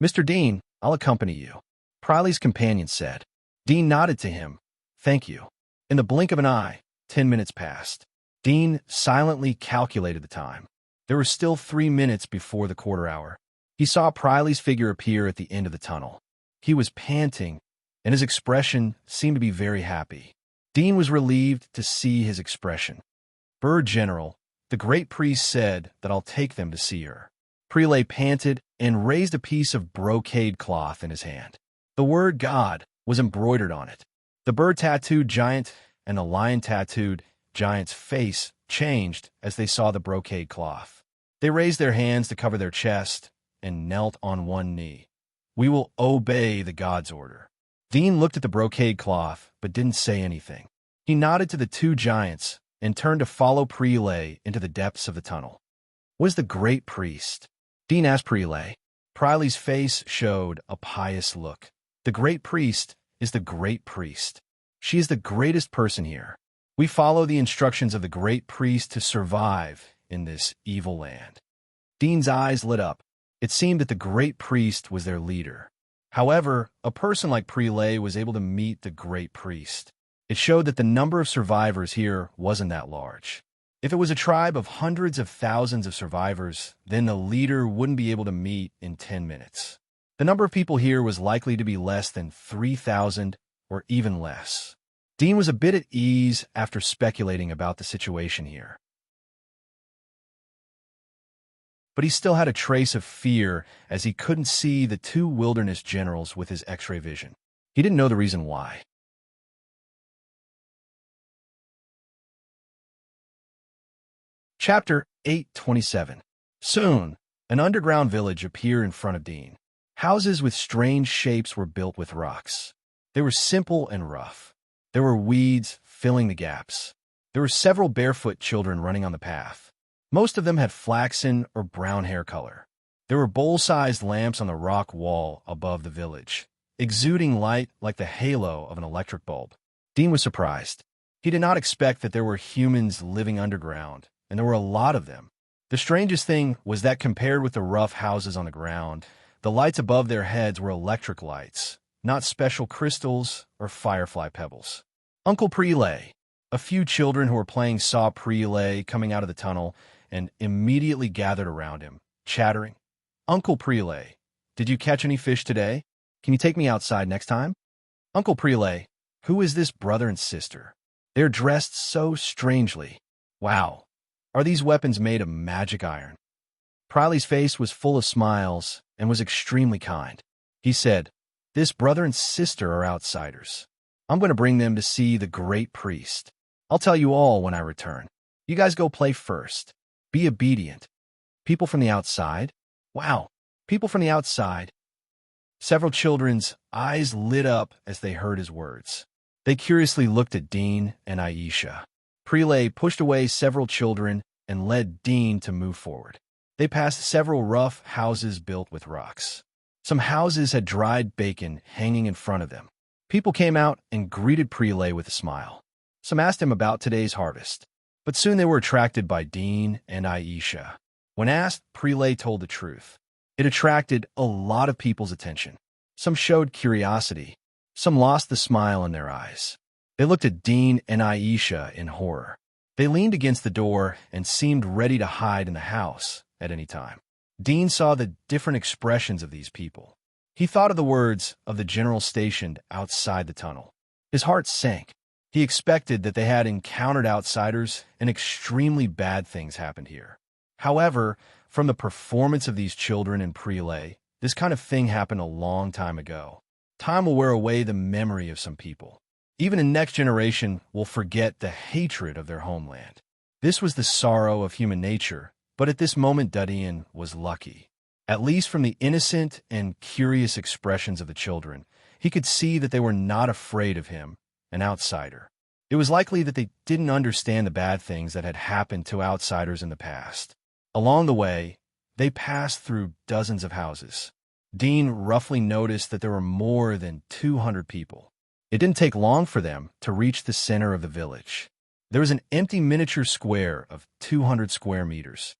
"Mr. Dean, I'll accompany you." Priley's companion said. Dean nodded to him. Thank you. In the blink of an eye, 10 minutes passed. Dean silently calculated the time. There were still 3 minutes before the quarter hour. He saw Priley's figure appear at the end of the tunnel. He was panting, and his expression seemed to be very happy. Dean was relieved to see his expression. Bird General, the great priest said that I'll take them to see her. Prelay panted and raised a piece of brocade cloth in his hand. The word God was embroidered on it. The bird-tattooed giant and the lion-tattooed giant's face changed as they saw the brocade cloth. They raised their hands to cover their chest and knelt on one knee. We will obey the God's order. Dean looked at the brocade cloth but didn't say anything. He nodded to the two giants and turned to follow Prelay into the depths of the tunnel. What is the great priest? Dean asked Prelay. Priley's face showed a pious look. The great priest is the great priest. She is the greatest person here. We follow the instructions of the great priest to survive in this evil land. Dean's eyes lit up. It seemed that the great priest was their leader. However, a person like Prelay was able to meet the great priest. It showed that the number of survivors here wasn't that large. If it was a tribe of hundreds of thousands of survivors, then the leader wouldn't be able to meet in 10 minutes. The number of people here was likely to be less than 3,000 or even less. Dean was a bit at ease after speculating about the situation here. But he still had a trace of fear as he couldn't see the two wilderness generals with his X-ray vision. He didn't know the reason why. Chapter 8:27. Soon, an underground village appeared in front of Dean. Houses with strange shapes were built with rocks. They were simple and rough. There were weeds filling the gaps. There were several barefoot children running on the path. Most of them had flaxen or brown hair color. There were bowl-sized lamps on the rock wall above the village, exuding light like the halo of an electric bulb. Dean was surprised. He did not expect that there were humans living underground, and there were a lot of them. The strangest thing was that compared with the rough houses on the ground, the lights above their heads were electric lights, not special crystals or firefly pebbles. Uncle Prelay. A few children who were playing saw Prelay coming out of the tunnel and immediately gathered around him, chattering. Uncle Prelay, did you catch any fish today? Can you take me outside next time? Uncle Prelay, who is this brother and sister? They're dressed so strangely. Wow. Are these weapons made of magic iron? Priley's face was full of smiles and was extremely kind. He said, this brother and sister are outsiders. I'm going to bring them to see the great priest. I'll tell you all when I return. You guys go play first. Be obedient. People from the outside? Wow, people from the outside. Several children's eyes lit up as they heard his words. They curiously looked at Dean and Aisha. Prelay pushed away several children and led Dean to move forward. They passed several rough houses built with rocks. Some houses had dried bacon hanging in front of them. People came out and greeted Prelay with a smile. Some asked him about today's harvest, but soon they were attracted by Dean and Aisha. When asked, Prelay told the truth. It attracted a lot of people's attention. Some showed curiosity. Some lost the smile in their eyes. They looked at Dean and Aisha in horror. They leaned against the door and seemed ready to hide in the house at any time. Dean saw the different expressions of these people. He thought of the words of the general stationed outside the tunnel. His heart sank. He expected that they had encountered outsiders and extremely bad things happened here. However, from the performance of these children in Prelay, this kind of thing happened a long time ago. Time will wear away the memory of some people. Even a next generation will forget the hatred of their homeland. This was the sorrow of human nature, but at this moment Dudian was lucky. At least from the innocent and curious expressions of the children, he could see that they were not afraid of him, an outsider. It was likely that they didn't understand the bad things that had happened to outsiders in the past. Along the way, they passed through dozens of houses. Dean roughly noticed that there were more than 200 people. It didn't take long for them to reach the center of the village. There was an empty miniature square of 200 square meters.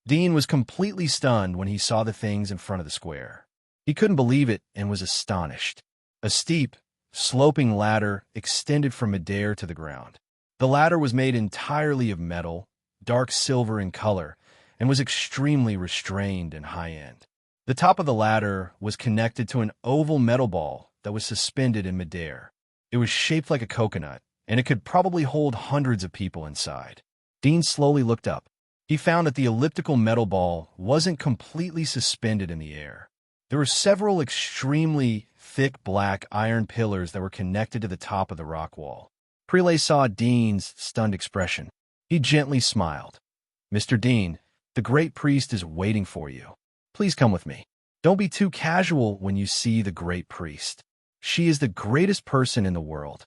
Dean was completely stunned when he saw the things in front of the square. He couldn't believe it and was astonished. A steep, sloping ladder extended from midair to the ground. The ladder was made entirely of metal, dark silver in color, and was extremely restrained and high-end. The top of the ladder was connected to an oval metal ball that was suspended in midair. It was shaped like a coconut, and it could probably hold hundreds of people inside. Dean slowly looked up. He found that the elliptical metal ball wasn't completely suspended in the air. There were several extremely thick black iron pillars that were connected to the top of the rock wall. Prelay saw Dean's stunned expression. He gently smiled. "Mr. Dean, the great priest is waiting for you. Please come with me. Don't be too casual when you see the great priest. She is the greatest person in the world."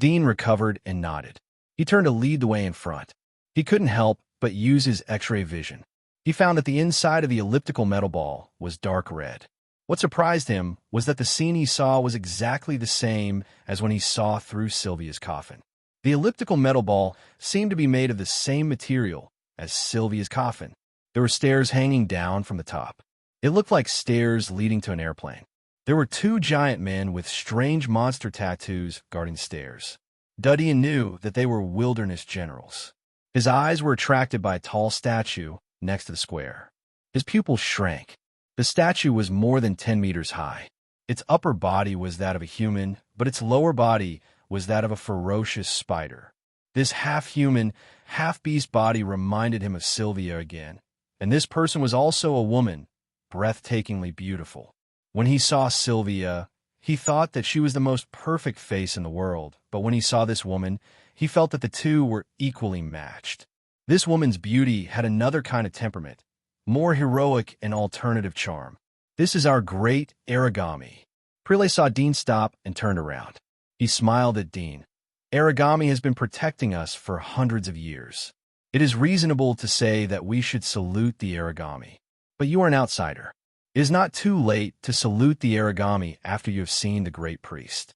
Dean recovered and nodded. He turned to lead the way in front. He couldn't help but use his X-ray vision. He found that the inside of the elliptical metal ball was dark red. What surprised him was that the scene he saw was exactly the same as when he saw through Sylvia's coffin. The elliptical metal ball seemed to be made of the same material as Sylvia's coffin. There were stairs hanging down from the top. It looked like stairs leading to an airplane. There were two giant men with strange monster tattoos guarding the stairs. Duddian knew that they were wilderness generals. His eyes were attracted by a tall statue next to the square. His pupils shrank. The statue was more than 10 meters high. Its upper body was that of a human, but its lower body was that of a ferocious spider. This half-human, half-beast body reminded him of Sylvia again, and this person was also a woman, breathtakingly beautiful. When he saw Sylvia, he thought that she was the most perfect face in the world, but when he saw this woman, he felt that the two were equally matched. This woman's beauty had another kind of temperament, more heroic and alternative charm. "This is our great Aragami." Prelay saw Dean stop and turned around. He smiled at Dean. "Aragami has been protecting us for hundreds of years. It is reasonable to say that we should salute the Aragami. But you are an outsider. It is not too late to salute the Aragami after you have seen the great priest."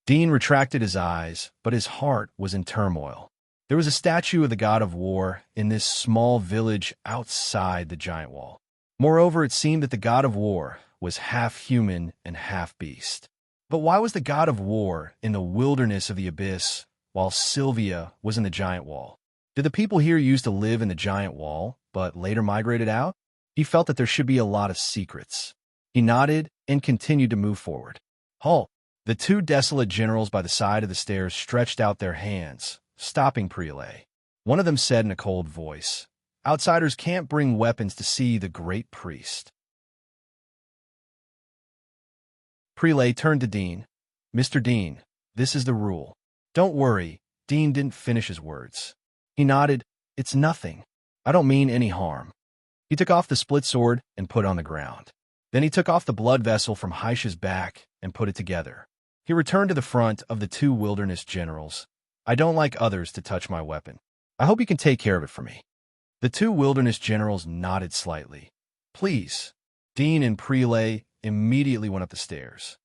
Dean retracted his eyes, but his heart was in turmoil. There was a statue of the god of war in this small village outside the giant wall. Moreover, it seemed that the god of war was half human and half beast. But why was the god of war in the wilderness of the abyss while Sylvia was in the giant wall? Did the people here used to live in the giant wall, but later migrated out? He felt that there should be a lot of secrets. He nodded and continued to move forward. "Halt!" The two desolate generals by the side of the stairs stretched out their hands, stopping Prelay. One of them said in a cold voice, "Outsiders can't bring weapons to see the great priest." Prelay turned to Dean. "Mr. Dean, this is the rule." "Don't worry." Dean didn't finish his words. He nodded. "It's nothing. I don't mean any harm." He took off the split sword and put it on the ground. Then he took off the blood vessel from Haisha's back and put it together. He returned to the front of the two wilderness generals. "I don't like others to touch my weapon. I hope you can take care of it for me." The two wilderness generals nodded slightly. "Please." Dean and Prelay immediately went up the stairs.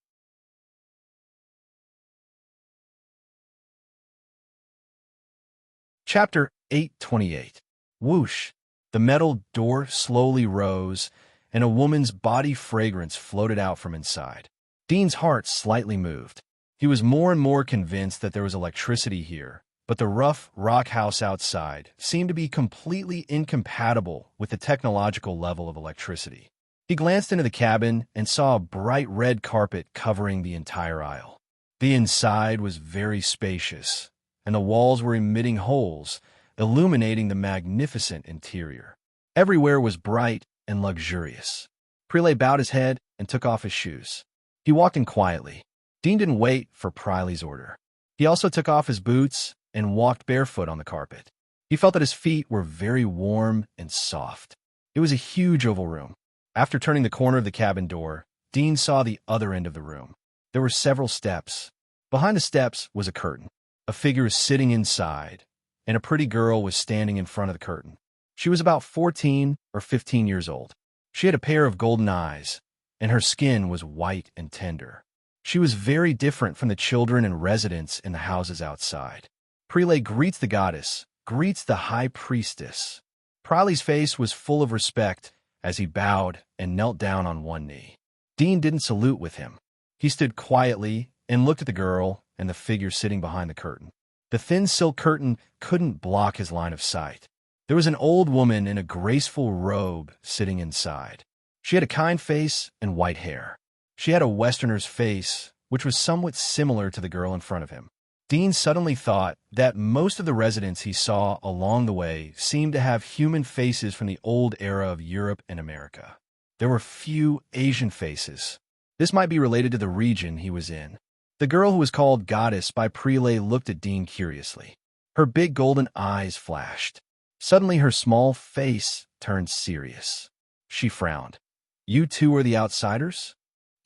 Chapter 828. Whoosh! The metal door slowly rose, and a woman's body fragrance floated out from inside. Dean's heart slightly moved. He was more and more convinced that there was electricity here, but the rough rock house outside seemed to be completely incompatible with the technological level of electricity. He glanced into the cabin and saw a bright red carpet covering the entire aisle. The inside was very spacious, and the walls were emitting holes, illuminating the magnificent interior. Everywhere was bright and luxurious. Prelay bowed his head and took off his shoes. He walked in quietly. Dean didn't wait for Preley's order. He also took off his boots and walked barefoot on the carpet. He felt that his feet were very warm and soft. It was a huge oval room. After turning the corner of the cabin door, Dean saw the other end of the room. There were several steps. Behind the steps was a curtain. A figure was sitting inside, and a pretty girl was standing in front of the curtain. She was about 14 or 15 years old. She had a pair of golden eyes, and her skin was white and tender. She was very different from the children and residents in the houses outside. Prelay greets the goddess, greets the high priestess. Preley's face was full of respect as he bowed and knelt down on one knee. Dean didn't salute with him. He stood quietly and looked at the girl and the figure sitting behind the curtain. The thin silk curtain couldn't block his line of sight. There was an old woman in a graceful robe sitting inside. She had a kind face and white hair. She had a Westerner's face, which was somewhat similar to the girl in front of him. Dean suddenly thought that most of the residents he saw along the way seemed to have human faces from the old era of Europe and America. There were few Asian faces. This might be related to the region he was in. The girl who was called Goddess by Prelay looked at Dean curiously. Her big golden eyes flashed. Suddenly her small face turned serious. She frowned. "You two are the outsiders?"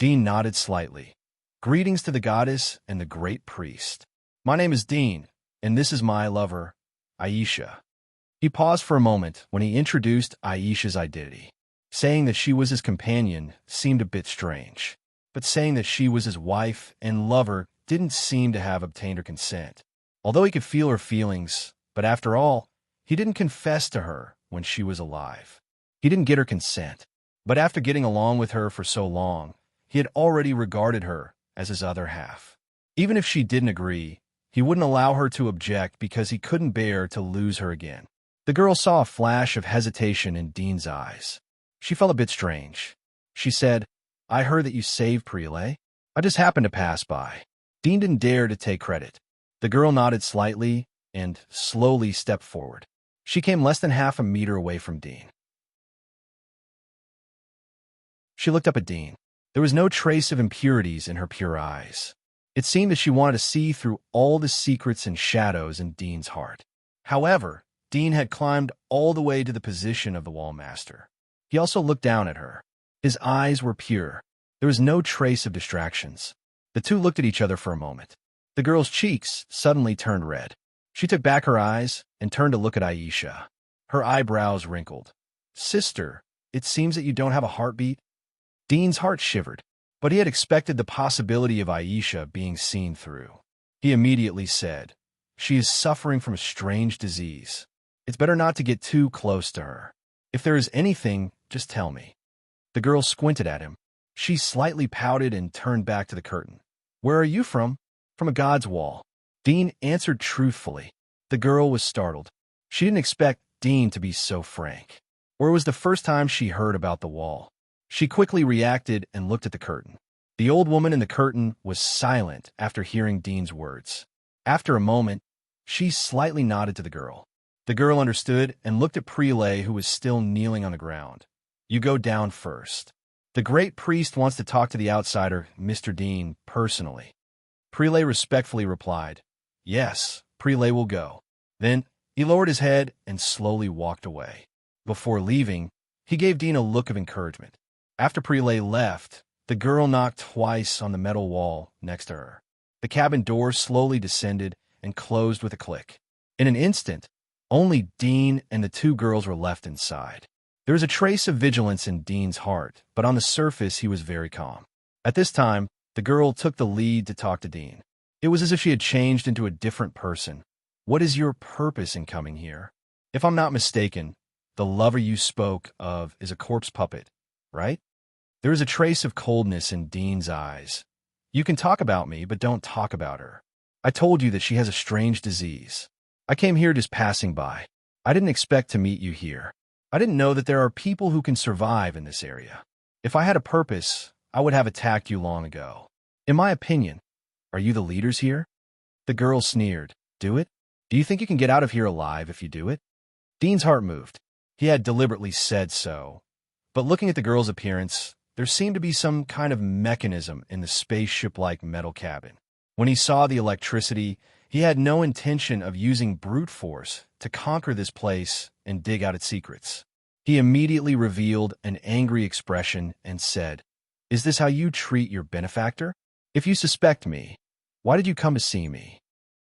Dean nodded slightly. "Greetings to the goddess and the great priest. My name is Dean, and this is my lover, Aisha." He paused for a moment when he introduced Aisha's identity. Saying that she was his companion seemed a bit strange, but saying that she was his wife and lover didn't seem to have obtained her consent. Although he could feel her feelings, but after all, he didn't confess to her when she was alive. He didn't get her consent, but after getting along with her for so long, he had already regarded her as his other half. Even if she didn't agree, he wouldn't allow her to object because he couldn't bear to lose her again. The girl saw a flash of hesitation in Dean's eyes. She felt a bit strange. She said, "I heard that you saved Prelay. I just happened to pass by." Dean didn't dare to take credit. The girl nodded slightly and slowly stepped forward. She came less than half a meter away from Dean. She looked up at Dean. There was no trace of impurities in her pure eyes. It seemed that she wanted to see through all the secrets and shadows in Dean's heart. However, Dean had climbed all the way to the position of the wall master. He also looked down at her. His eyes were pure. There was no trace of distractions. The two looked at each other for a moment. The girl's cheeks suddenly turned red. She took back her eyes and turned to look at Aisha. Her eyebrows wrinkled. "Sister, it seems that you don't have a heartbeat?" Dean's heart shivered, but he had expected the possibility of Aisha being seen through. He immediately said, "She is suffering from a strange disease. It's better not to get too close to her. If there is anything, just tell me." The girl squinted at him. She slightly pouted and turned back to the curtain. "Where are you from?" "From a god's wall." Dean answered truthfully. The girl was startled. She didn't expect Dean to be so frank. Or it was the first time she heard about the wall. She quickly reacted and looked at the curtain. The old woman in the curtain was silent after hearing Dean's words. After a moment, she slightly nodded to the girl. The girl understood and looked at Prelay, who was still kneeling on the ground. "You go down first. The great priest wants to talk to the outsider, Mr. Dean, personally." Prelay respectfully replied, "Yes, Prelay will go." Then he lowered his head and slowly walked away. Before leaving, he gave Dean a look of encouragement. After Prelay left, the girl knocked twice on the metal wall next to her. The cabin door slowly descended and closed with a click. In an instant, only Dean and the two girls were left inside. There was a trace of vigilance in Dean's heart, but on the surface he was very calm. At this time, the girl took the lead to talk to Dean. It was as if she had changed into a different person. "What is your purpose in coming here? If I'm not mistaken, the lover you spoke of is a corpse puppet, right?" There was a trace of coldness in Dean's eyes. "You can talk about me, but don't talk about her. I told you that she has a strange disease. I came here just passing by. I didn't expect to meet you here. I didn't know that there are people who can survive in this area. If I had a purpose, I would have attacked you long ago. In my opinion, are you the leaders here?" The girl sneered. "Do it? Do you think you can get out of here alive if you do it?" Dean's heart moved. He had deliberately said so. But looking at the girl's appearance, there seemed to be some kind of mechanism in the spaceship-like metal cabin. When he saw the electricity, he had no intention of using brute force to conquer this place and dig out its secrets. He immediately revealed an angry expression and said, "Is this how you treat your benefactor? If you suspect me, why did you come to see me?"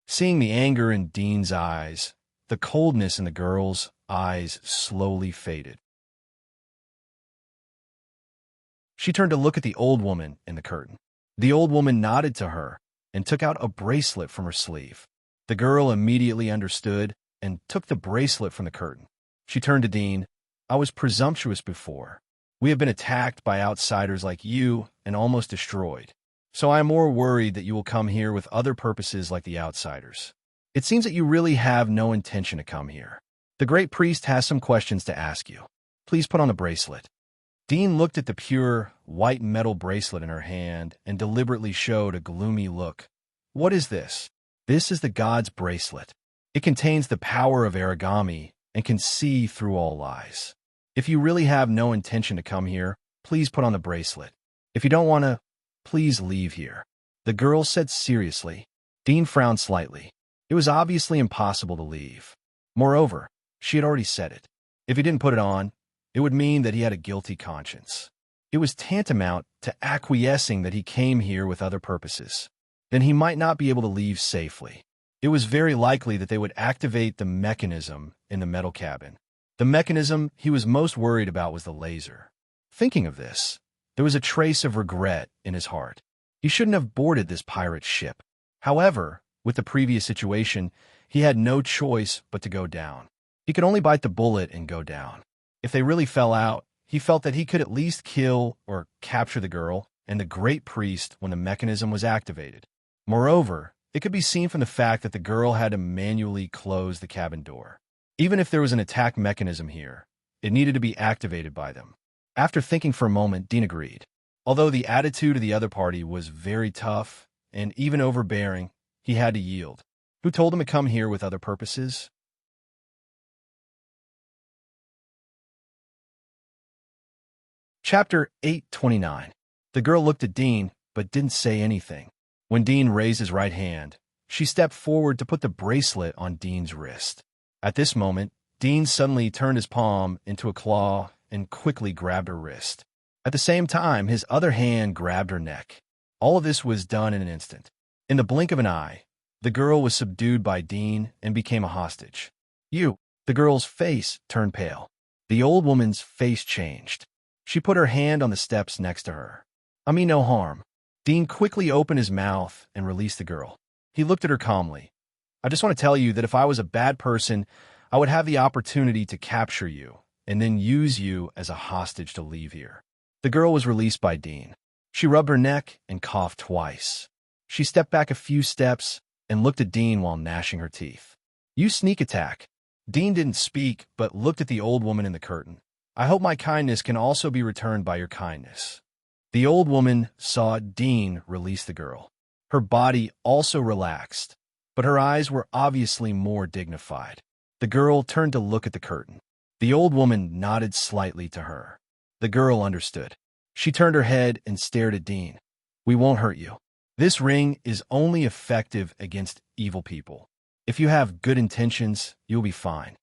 Seeing the anger in Dean's eyes, the coldness in the girl's eyes slowly faded. She turned to look at the old woman in the curtain. The old woman nodded to her and took out a bracelet from her sleeve. The girl immediately understood and took the bracelet from the curtain. She turned to Dean. "I was presumptuous before. We have been attacked by outsiders like you and almost destroyed. So I am more worried that you will come here with other purposes like the outsiders. It seems that you really have no intention to come here. The great priest has some questions to ask you. Please put on the bracelet." Dean looked at the pure, white metal bracelet in her hand and deliberately showed a gloomy look. "What is this?" "This is the god's bracelet. It contains the power of origami and can see through all lies. If you really have no intention to come here, please put on the bracelet. If you don't want to, please leave here," the girl said seriously. Dean frowned slightly. It was obviously impossible to leave. Moreover, she had already said it. If he didn't put it on, it would mean that he had a guilty conscience. It was tantamount to acquiescing that he came here with other purposes. Then he might not be able to leave safely. It was very likely that they would activate the mechanism in the metal cabin. The mechanism he was most worried about was the laser. Thinking of this, there was a trace of regret in his heart. He shouldn't have boarded this pirate ship. However, with the previous situation, he had no choice but to go down. He could only bite the bullet and go down. If they really fell out, he felt that he could at least kill or capture the girl and the great priest when the mechanism was activated. Moreover, it could be seen from the fact that the girl had to manually close the cabin door. Even if there was an attack mechanism here, it needed to be activated by them. After thinking for a moment, Dean agreed. Although the attitude of the other party was very tough and even overbearing, he had to yield. Who told him to come here with other purposes? Chapter 829. The girl looked at Dean, but didn't say anything. When Dean raised his right hand, she stepped forward to put the bracelet on Dean's wrist. At this moment, Dean suddenly turned his palm into a claw and quickly grabbed her wrist. At the same time, his other hand grabbed her neck. All of this was done in an instant. In the blink of an eye, the girl was subdued by Dean and became a hostage. "You!" The girl's face turned pale. The old woman's face changed. She put her hand on the steps next to her. "I mean no harm." Dean quickly opened his mouth and released the girl. He looked at her calmly. "I just want to tell you that if I was a bad person, I would have the opportunity to capture you and then use you as a hostage to leave here." The girl was released by Dean. She rubbed her neck and coughed twice. She stepped back a few steps and looked at Dean while gnashing her teeth. "You sneak attack." Dean didn't speak, but looked at the old woman in the curtain. "I hope my kindness can also be returned by your kindness." The old woman saw Dean release the girl. Her body also relaxed, but her eyes were obviously more dignified. The girl turned to look at the curtain. The old woman nodded slightly to her. The girl understood. She turned her head and stared at Dean. "We won't hurt you. This ring is only effective against evil people. If you have good intentions, you'll be fine."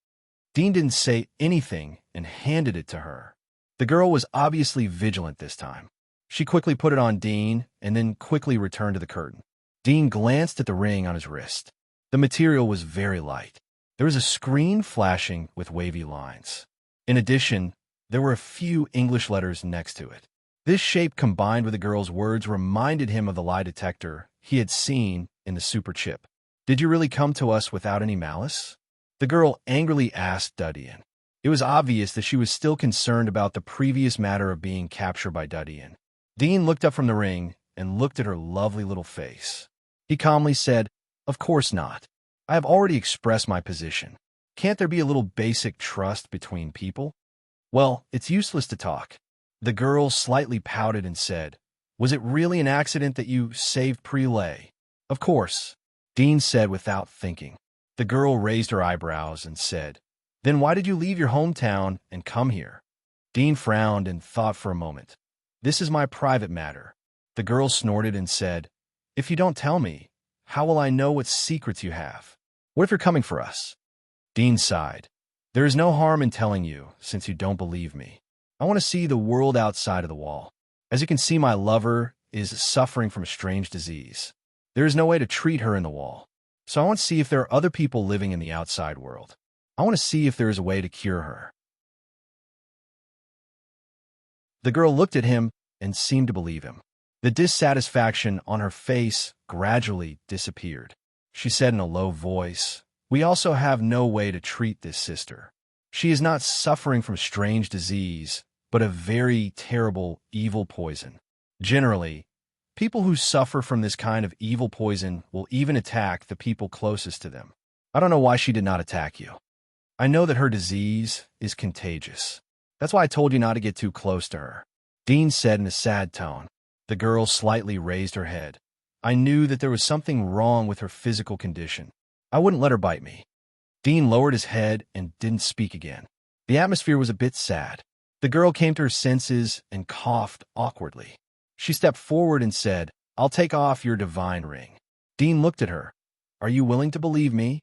Dean didn't say anything and handed it to her. The girl was obviously vigilant this time. She quickly put it on Dean and then quickly returned to the curtain. Dean glanced at the ring on his wrist. The material was very light. There was a screen flashing with wavy lines. In addition, there were a few English letters next to it. This shape combined with the girl's words reminded him of the lie detector he had seen in the super chip. "Did you really come to us without any malice?" The girl angrily asked Dudian. It was obvious that she was still concerned about the previous matter of being captured by Dudian. Dean looked up from the ring and looked at her lovely little face. He calmly said, "Of course not. I have already expressed my position. Can't there be a little basic trust between people?" "Well, it's useless to talk." The girl slightly pouted and said, "Was it really an accident that you saved Prelay?" "Of course," Dean said without thinking. The girl raised her eyebrows and said, "Then why did you leave your hometown and come here?" Dean frowned and thought for a moment. "This is my private matter." The girl snorted and said, "If you don't tell me, how will I know what secrets you have? What if you're coming for us?" Dean sighed. "There is no harm in telling you, since you don't believe me. I want to see the world outside of the wall. As you can see, my lover is suffering from a strange disease. There is no way to treat her in the wall. So I want to see if there are other people living in the outside world. I want to see if there is a way to cure her." The girl looked at him and seemed to believe him. The dissatisfaction on her face gradually disappeared. She said in a low voice, "We also have no way to treat this sister. She is not suffering from strange disease, but a very terrible, evil poison. Generally, people who suffer from this kind of evil poison will even attack the people closest to them. I don't know why she did not attack you. I know that her disease is contagious. That's why I told you not to get too close to her," Dean said in a sad tone. The girl slightly raised her head. I knew that there was something wrong with her physical condition. I wouldn't let her bite me. Dean lowered his head and didn't speak again. The atmosphere was a bit sad. The girl came to her senses and coughed awkwardly. She stepped forward and said, "I'll take off your divine ring." Dean looked at her. "Are you willing to believe me?"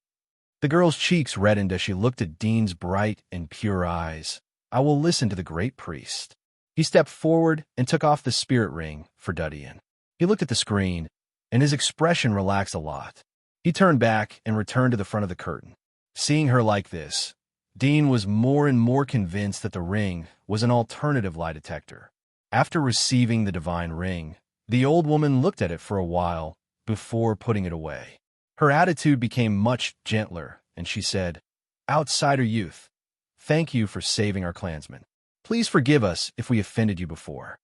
The girl's cheeks reddened as she looked at Dean's bright and pure eyes. "I will listen to the great priest." He stepped forward and took off the spirit ring for Dudian. He looked at the screen, and his expression relaxed a lot. He turned back and returned to the front of the curtain. Seeing her like this, Dean was more and more convinced that the ring was an alternative lie detector. After receiving the divine ring, the old woman looked at it for a while before putting it away. Her attitude became much gentler, and she said, "Outsider youth, thank you for saving our clansmen. Please forgive us if we offended you before."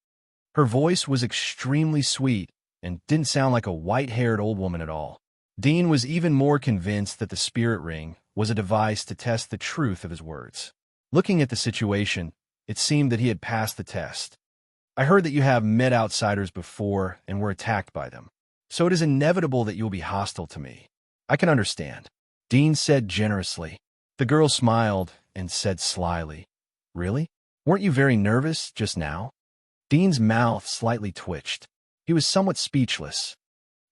Her voice was extremely sweet and didn't sound like a white-haired old woman at all. Dean was even more convinced that the spirit ring was a device to test the truth of his words. Looking at the situation, it seemed that he had passed the test. "I heard that you have met outsiders before and were attacked by them, so it is inevitable that you will be hostile to me. I can understand," Dean said generously. The girl smiled and said slyly, "Really? Weren't you very nervous just now?" Dean's mouth slightly twitched. He was somewhat speechless.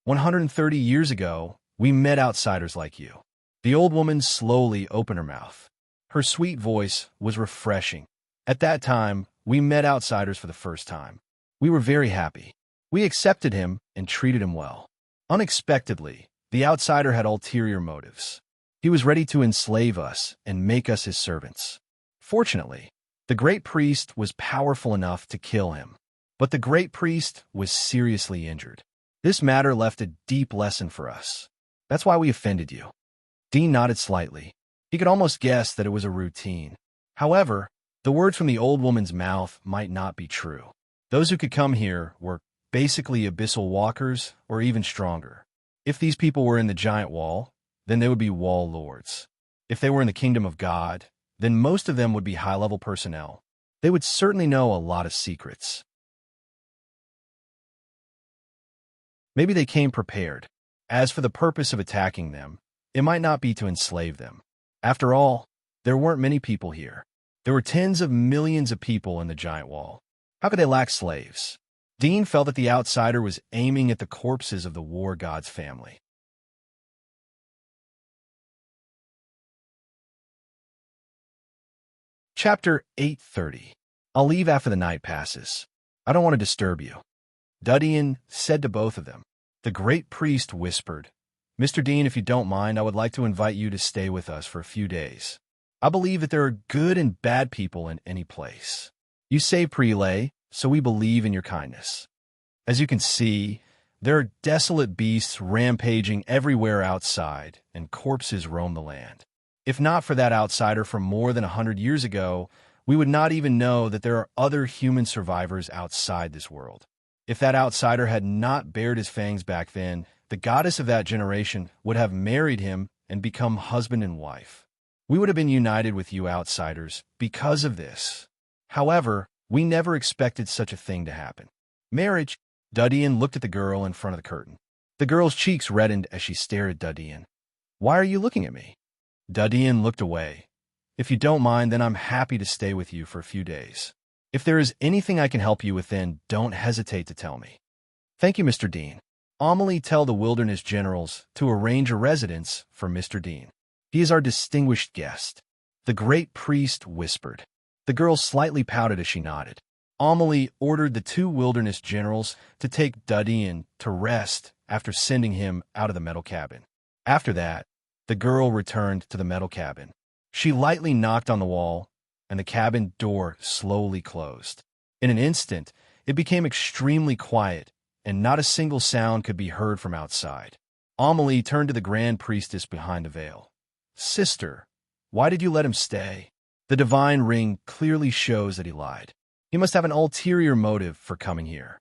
130 years ago, we met outsiders like you." The old woman slowly opened her mouth. Her sweet voice was refreshing. "At that time, we met outsiders for the first time. We were very happy. We accepted him and treated him well. Unexpectedly, the outsider had ulterior motives. He was ready to enslave us and make us his servants. Fortunately, the great priest was powerful enough to kill him, but the great priest was seriously injured. This matter left a deep lesson for us. That's why we offended you." Dean nodded slightly. He could almost guess that it was a routine. However, the words from the old woman's mouth might not be true. Those who could come here were basically abyssal walkers or even stronger. If these people were in the giant wall, then they would be wall lords. If they were in the kingdom of God, then most of them would be high-level personnel. They would certainly know a lot of secrets. Maybe they came prepared. As for the purpose of attacking them, it might not be to enslave them. After all, there weren't many people here. There were tens of millions of people in the giant wall. How could they lack slaves? Dean felt that the outsider was aiming at the corpses of the war god's family. Chapter 830. I'll leave after the night passes. I don't want to disturb you, Dudian said to both of them. The great priest whispered, "Mr. Dean, if you don't mind, I would like to invite you to stay with us for a few days. I believe that there are good and bad people in any place. You saved Prelay, so we believe in your kindness. As you can see, there are desolate beasts rampaging everywhere outside, and corpses roam the land. If not for that outsider from more than 100 years ago, we would not even know that there are other human survivors outside this world. If that outsider had not bared his fangs back then, the goddess of that generation would have married him and become husband and wife. We would have been united with you outsiders because of this. However, we never expected such a thing to happen. Marriage." Dudian looked at the girl in front of the curtain. The girl's cheeks reddened as she stared at Dudian. "Why are you looking at me?" Dudian looked away. "If you don't mind, then I'm happy to stay with you for a few days. If there is anything I can help you with, then don't hesitate to tell me." "Thank you, Mr. Dean. Amelie, tell the wilderness generals to arrange a residence for Mr. Dean. He is our distinguished guest," the great priest whispered. The girl slightly pouted as she nodded. Amelie ordered the two wilderness generals to take Dudian to rest after sending him out of the metal cabin. After that, the girl returned to the metal cabin. She lightly knocked on the wall, and the cabin door slowly closed. In an instant, it became extremely quiet, and not a single sound could be heard from outside. Amelie turned to the grand priestess behind the veil. "Sister, why did you let him stay?" The divine ring clearly shows that he lied. He must have an ulterior motive for coming here.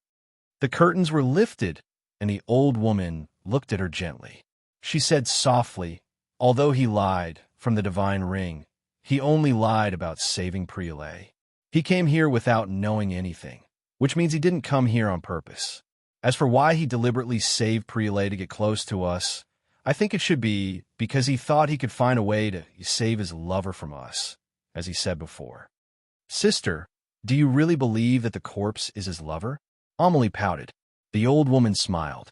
The curtains were lifted, and the old woman looked at her gently. She said softly, although he lied from the divine ring, he only lied about saving Prelay. He came here without knowing anything, which means he didn't come here on purpose. As for why he deliberately saved Prelay to get close to us, I think it should be because he thought he could find a way to save his lover from us, as he said before. Sister, do you really believe that the corpse is his lover? Amelie pouted. The old woman smiled.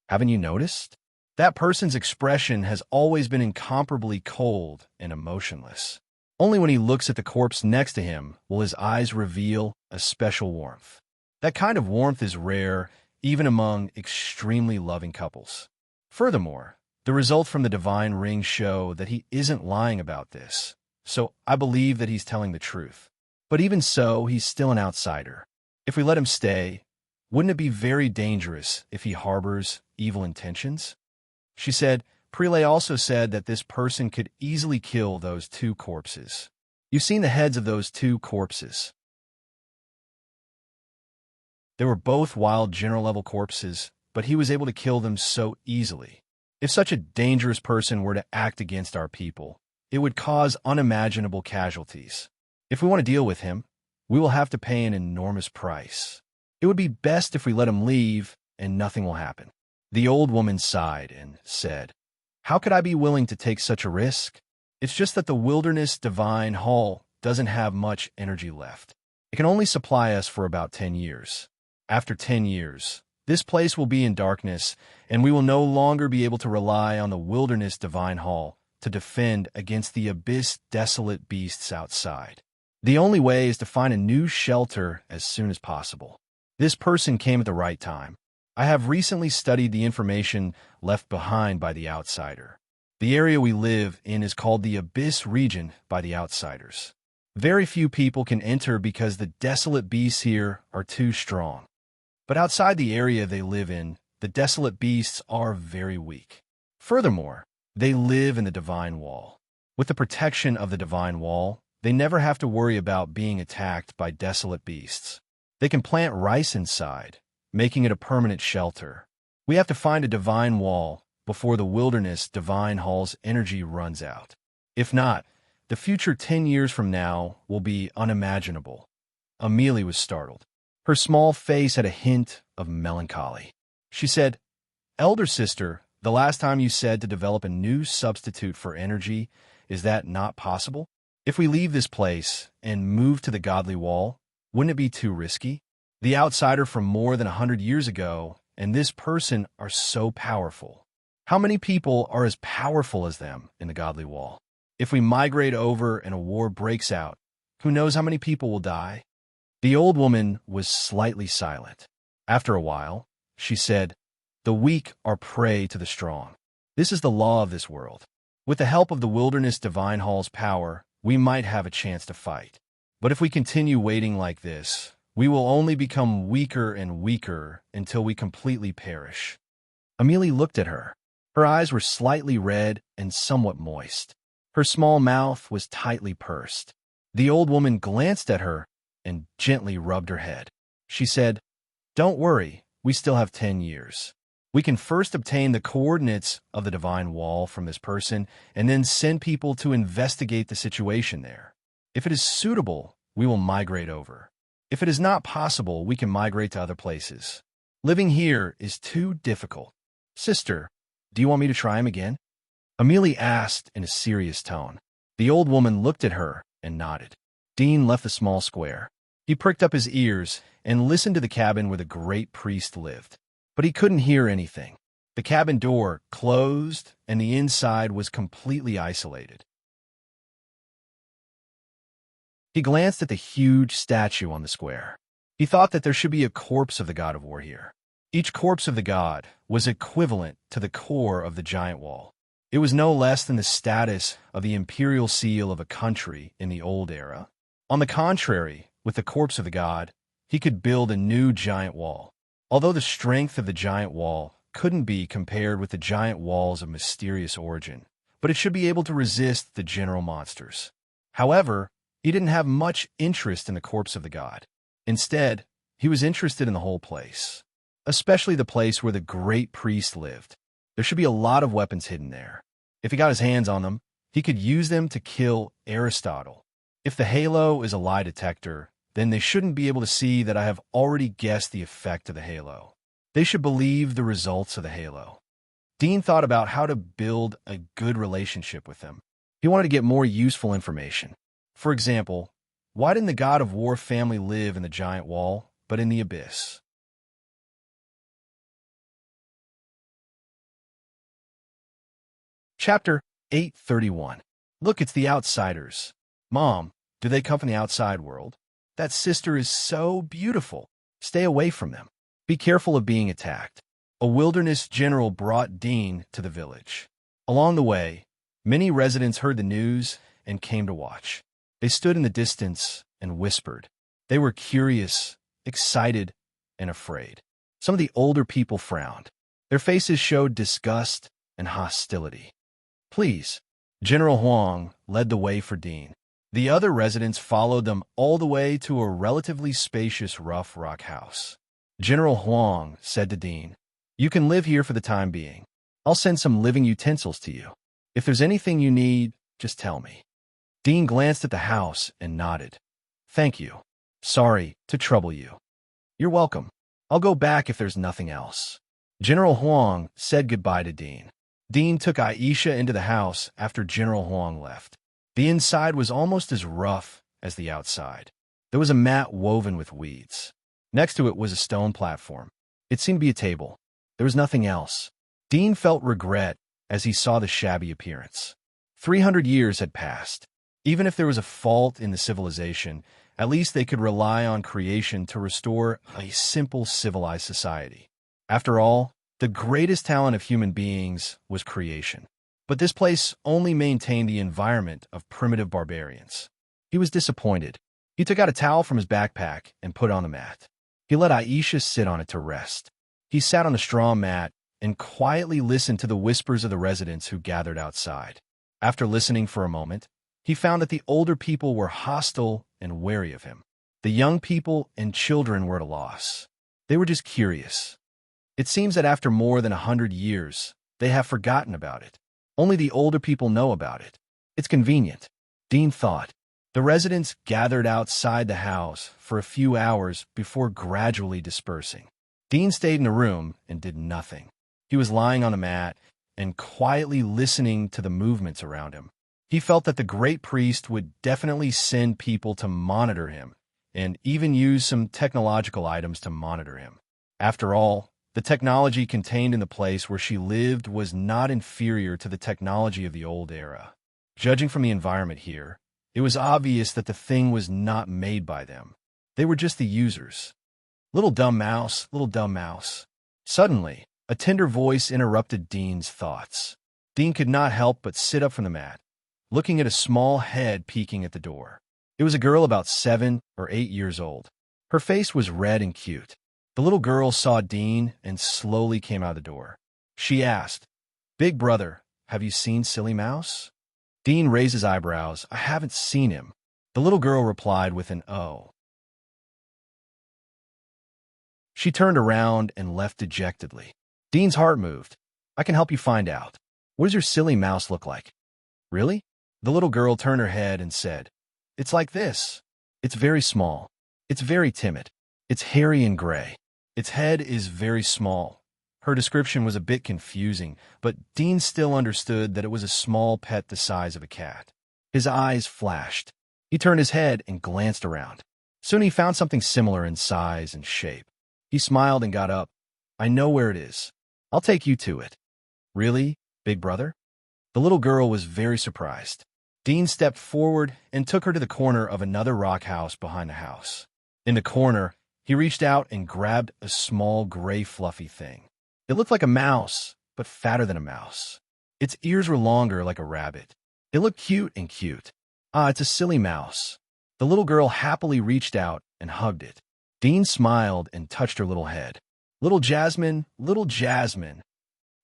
Haven't you noticed? That person's expression has always been incomparably cold and emotionless. Only when he looks at the corpse next to him will his eyes reveal a special warmth. That kind of warmth is rare, even among extremely loving couples. Furthermore, the results from the divine ring show that he isn't lying about this, so I believe that he's telling the truth. But even so, he's still an outsider. If we let him stay, wouldn't it be very dangerous if he harbors evil intentions? She said, Prelay also said that this person could easily kill those two corpses. You've seen the heads of those two corpses. They were both wild general-level corpses, but he was able to kill them so easily. If such a dangerous person were to act against our people, it would cause unimaginable casualties. If we want to deal with him, we will have to pay an enormous price. It would be best if we let him leave and nothing will happen. The old woman sighed and said, How could I be willing to take such a risk? It's just that the Wilderness Divine Hall doesn't have much energy left. It can only supply us for about 10 years. After 10 years, this place will be in darkness, and we will no longer be able to rely on the Wilderness Divine Hall to defend against the abyss desolate beasts outside. The only way is to find a new shelter as soon as possible. This person came at the right time. I have recently studied the information left behind by the outsider. The area we live in is called the Abyss region by the outsiders. Very few people can enter because the desolate beasts here are too strong. But outside the area they live in, the desolate beasts are very weak. Furthermore, they live in the Divine Wall. With the protection of the Divine Wall, they never have to worry about being attacked by desolate beasts. They can plant rice inside, making it a permanent shelter. We have to find a Divine Wall before the Wilderness Divine Hall's energy runs out. If not, the future 10 years from now will be unimaginable. Amelie was startled. Her small face had a hint of melancholy. She said, Elder sister, the last time you said to develop a new substitute for energy, is that not possible? If we leave this place and move to the Godly Wall, wouldn't it be too risky? The outsider from more than 100 years ago and this person are so powerful. How many people are as powerful as them in the Godly Wall? If we migrate over and a war breaks out, who knows how many people will die? The old woman was slightly silent. After a while, she said, The weak are prey to the strong. This is the law of this world. With the help of the Wilderness Divine Hall's power, we might have a chance to fight. But if we continue waiting like this, we will only become weaker and weaker until we completely perish. Amelie looked at her. Her eyes were slightly red and somewhat moist. Her small mouth was tightly pursed. The old woman glanced at her and gently rubbed her head. She said, Don't worry, we still have 10 years. We can first obtain the coordinates of the Divine Wall from this person and then send people to investigate the situation there. If it is suitable, we will migrate over. If it is not possible, we can migrate to other places. Living here is too difficult. Sister, do you want me to try him again? Amelie asked in a serious tone. The old woman looked at her and nodded. Dean left the small square. He pricked up his ears and listened to the cabin where the great priest lived. But he couldn't hear anything. The cabin door closed, and the inside was completely isolated. He glanced at the huge statue on the square. He thought that there should be a corpse of the god of war here. Each corpse of the god was equivalent to the core of the giant wall. It was no less than the status of the imperial seal of a country in the old era. On the contrary, with the corpse of the god, he could build a new giant wall. Although the strength of the giant wall couldn't be compared with the giant walls of mysterious origin, but it should be able to resist the general monsters. However, he didn't have much interest in the corpse of the god. Instead, he was interested in the whole place, especially the place where the great priest lived. There should be a lot of weapons hidden there. If he got his hands on them, he could use them to kill Aristotle. If the halo is a lie detector, then they shouldn't be able to see that I have already guessed the effect of the halo. They should believe the results of the halo. Dean thought about how to build a good relationship with them. He wanted to get more useful information. For example, why didn't the god of war family live in the giant wall, but in the abyss? Chapter 831. Look, it's the outsiders. Mom, do they come from the outside world? That sister is so beautiful. Stay away from them. Be careful of being attacked. A wilderness general brought Dean to the village. Along the way, many residents heard the news and came to watch. They stood in the distance and whispered. They were curious, excited, and afraid. Some of the older people frowned. Their faces showed disgust and hostility. Please. General Huang led the way for Dean. The other residents followed them all the way to a relatively spacious rough rock house. General Huang said to Dean, "You can live here for the time being. I'll send some living utensils to you. If there's anything you need, just tell me." Dean glanced at the house and nodded. "Thank you. Sorry to trouble you." "You're welcome. I'll go back if there's nothing else." General Huang said goodbye to Dean. Dean took Aisha into the house after General Huang left. The inside was almost as rough as the outside. There was a mat woven with weeds. Next to it was a stone platform. It seemed to be a table. There was nothing else. Dean felt regret as he saw the shabby appearance. 300 years had passed. Even if there was a fault in the civilization, at least they could rely on creation to restore a simple civilized society. After all, the greatest talent of human beings was creation. But this place only maintained the environment of primitive barbarians. He was disappointed. He took out a towel from his backpack and put it on the mat. He let Aisha sit on it to rest. He sat on the straw mat and quietly listened to the whispers of the residents who gathered outside. After listening for a moment, he found that the older people were hostile and wary of him. The young people and children were at a loss. They were just curious. It seems that after more than 100 years, they have forgotten about it. Only the older people know about it. It's convenient, Dean thought. The residents gathered outside the house for a few hours before gradually dispersing. Dean stayed in the room and did nothing. He was lying on the mat and quietly listening to the movements around him. He felt that the great priest would definitely send people to monitor him and even use some technological items to monitor him. After all, the technology contained in the place where she lived was not inferior to the technology of the old era. Judging from the environment here, it was obvious that the thing was not made by them. They were just the users. Little dumb mouse, little dumb mouse. Suddenly, a tender voice interrupted Dean's thoughts. Dean could not help but sit up from the mat, looking at a small head peeking at the door. It was a girl about 7 or 8 years old. Her face was red and cute. The little girl saw Dean and slowly came out of the door. She asked, "Big brother, have you seen Silly Mouse?" Dean raised his eyebrows. "I haven't seen him." The little girl replied with an "oh." She turned around and left dejectedly. Dean's heart moved. "I can help you find out. What does your Silly Mouse look like?" "Really?" The little girl turned her head and said, "It's like this. It's very small. It's very timid. It's hairy and gray. Its head is very small." Her description was a bit confusing, but Dean still understood that it was a small pet the size of a cat. His eyes flashed. He turned his head and glanced around. Soon he found something similar in size and shape. He smiled and got up. "I know where it is. I'll take you to it." "Really, big brother?" The little girl was very surprised. Dean stepped forward and took her to the corner of another rock house behind the house. In the corner, he reached out and grabbed a small gray fluffy thing. It looked like a mouse, but fatter than a mouse. Its ears were longer like a rabbit. It looked cute and cute. "Ah, it's a Silly Mouse." The little girl happily reached out and hugged it. Dean smiled and touched her little head. "Little Jasmine, little Jasmine."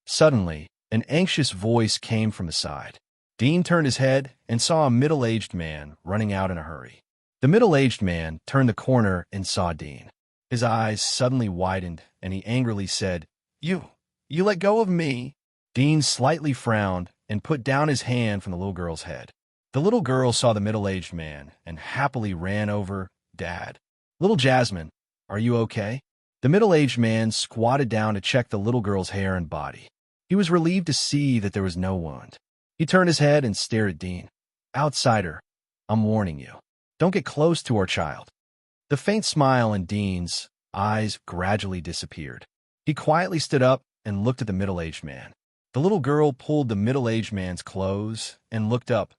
Suddenly, an anxious voice came from the side. Dean turned his head and saw a middle-aged man running out in a hurry. The middle-aged man turned the corner and saw Dean. His eyes suddenly widened, and he angrily said, You let go of me." Dean slightly frowned and put down his hand from the little girl's head. The little girl saw the middle-aged man and happily ran over, "Dad. Little Jasmine, are you okay?" The middle-aged man squatted down to check the little girl's hair and body. He was relieved to see that there was no wound. He turned his head and stared at Dean. "Outsider, I'm warning you. Don't get close to our child." The faint smile in Dean's eyes gradually disappeared. He quietly stood up and looked at the middle-aged man. The little girl pulled the middle-aged man's clothes and looked up.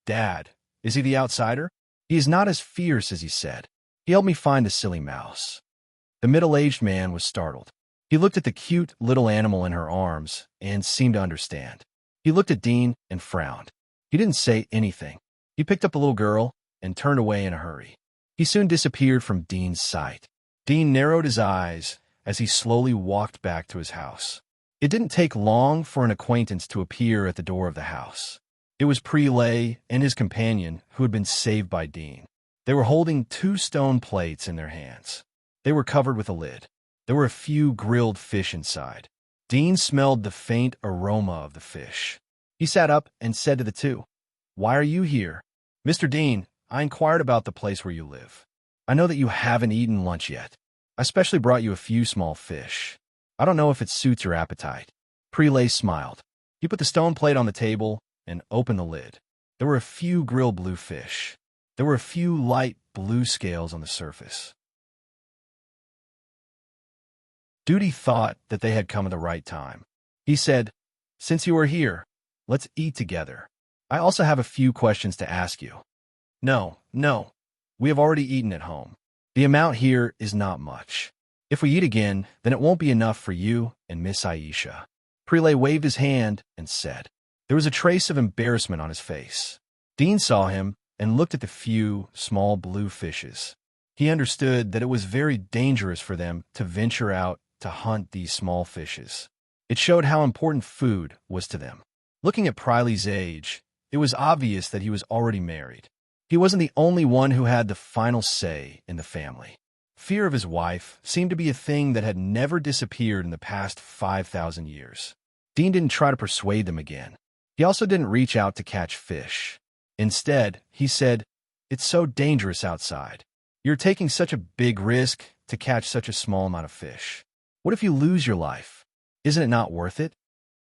"Dad, is he the outsider?" "He is not as fierce as he said. He helped me find the silly mouse." The middle-aged man was startled. He looked at the cute little animal in her arms and seemed to understand. He looked at Dean and frowned. He didn't say anything. He picked up the little girl and turned away in a hurry. He soon disappeared from Dean's sight. Dean narrowed his eyes as he slowly walked back to his house. It didn't take long for an acquaintance to appear at the door of the house. It was Prelay and his companion who had been saved by Dean. They were holding 2 stone plates in their hands. They were covered with a lid. There were a few grilled fish inside. Dean smelled the faint aroma of the fish. He sat up and said to the two, "Why are you here?" "Mr. Dean, I inquired about the place where you live. I know that you haven't eaten lunch yet. I specially brought you a few small fish. I don't know if it suits your appetite." Prelay smiled. He put the stone plate on the table and opened the lid. There were a few grilled blue fish. There were a few light blue scales on the surface. Duty thought that they had come at the right time. He said, "Since you are here, let's eat together. I also have a few questions to ask you." No. We have already eaten at home. The amount here is not much. If we eat again, then it won't be enough for you and Miss Aisha." Prelay waved his hand and said. There was a trace of embarrassment on his face. Dean saw him and looked at the few small blue fishes. He understood that it was very dangerous for them to venture out to hunt these small fishes. It showed how important food was to them. Looking at Priley's age, it was obvious that he was already married. He wasn't the only one who had the final say in the family. Fear of his wife seemed to be a thing that had never disappeared in the past 5,000 years. Dean didn't try to persuade them again. He also didn't reach out to catch fish. Instead, he said, "It's so dangerous outside. You're taking such a big risk to catch such a small amount of fish. What if you lose your life? Isn't it not worth it?"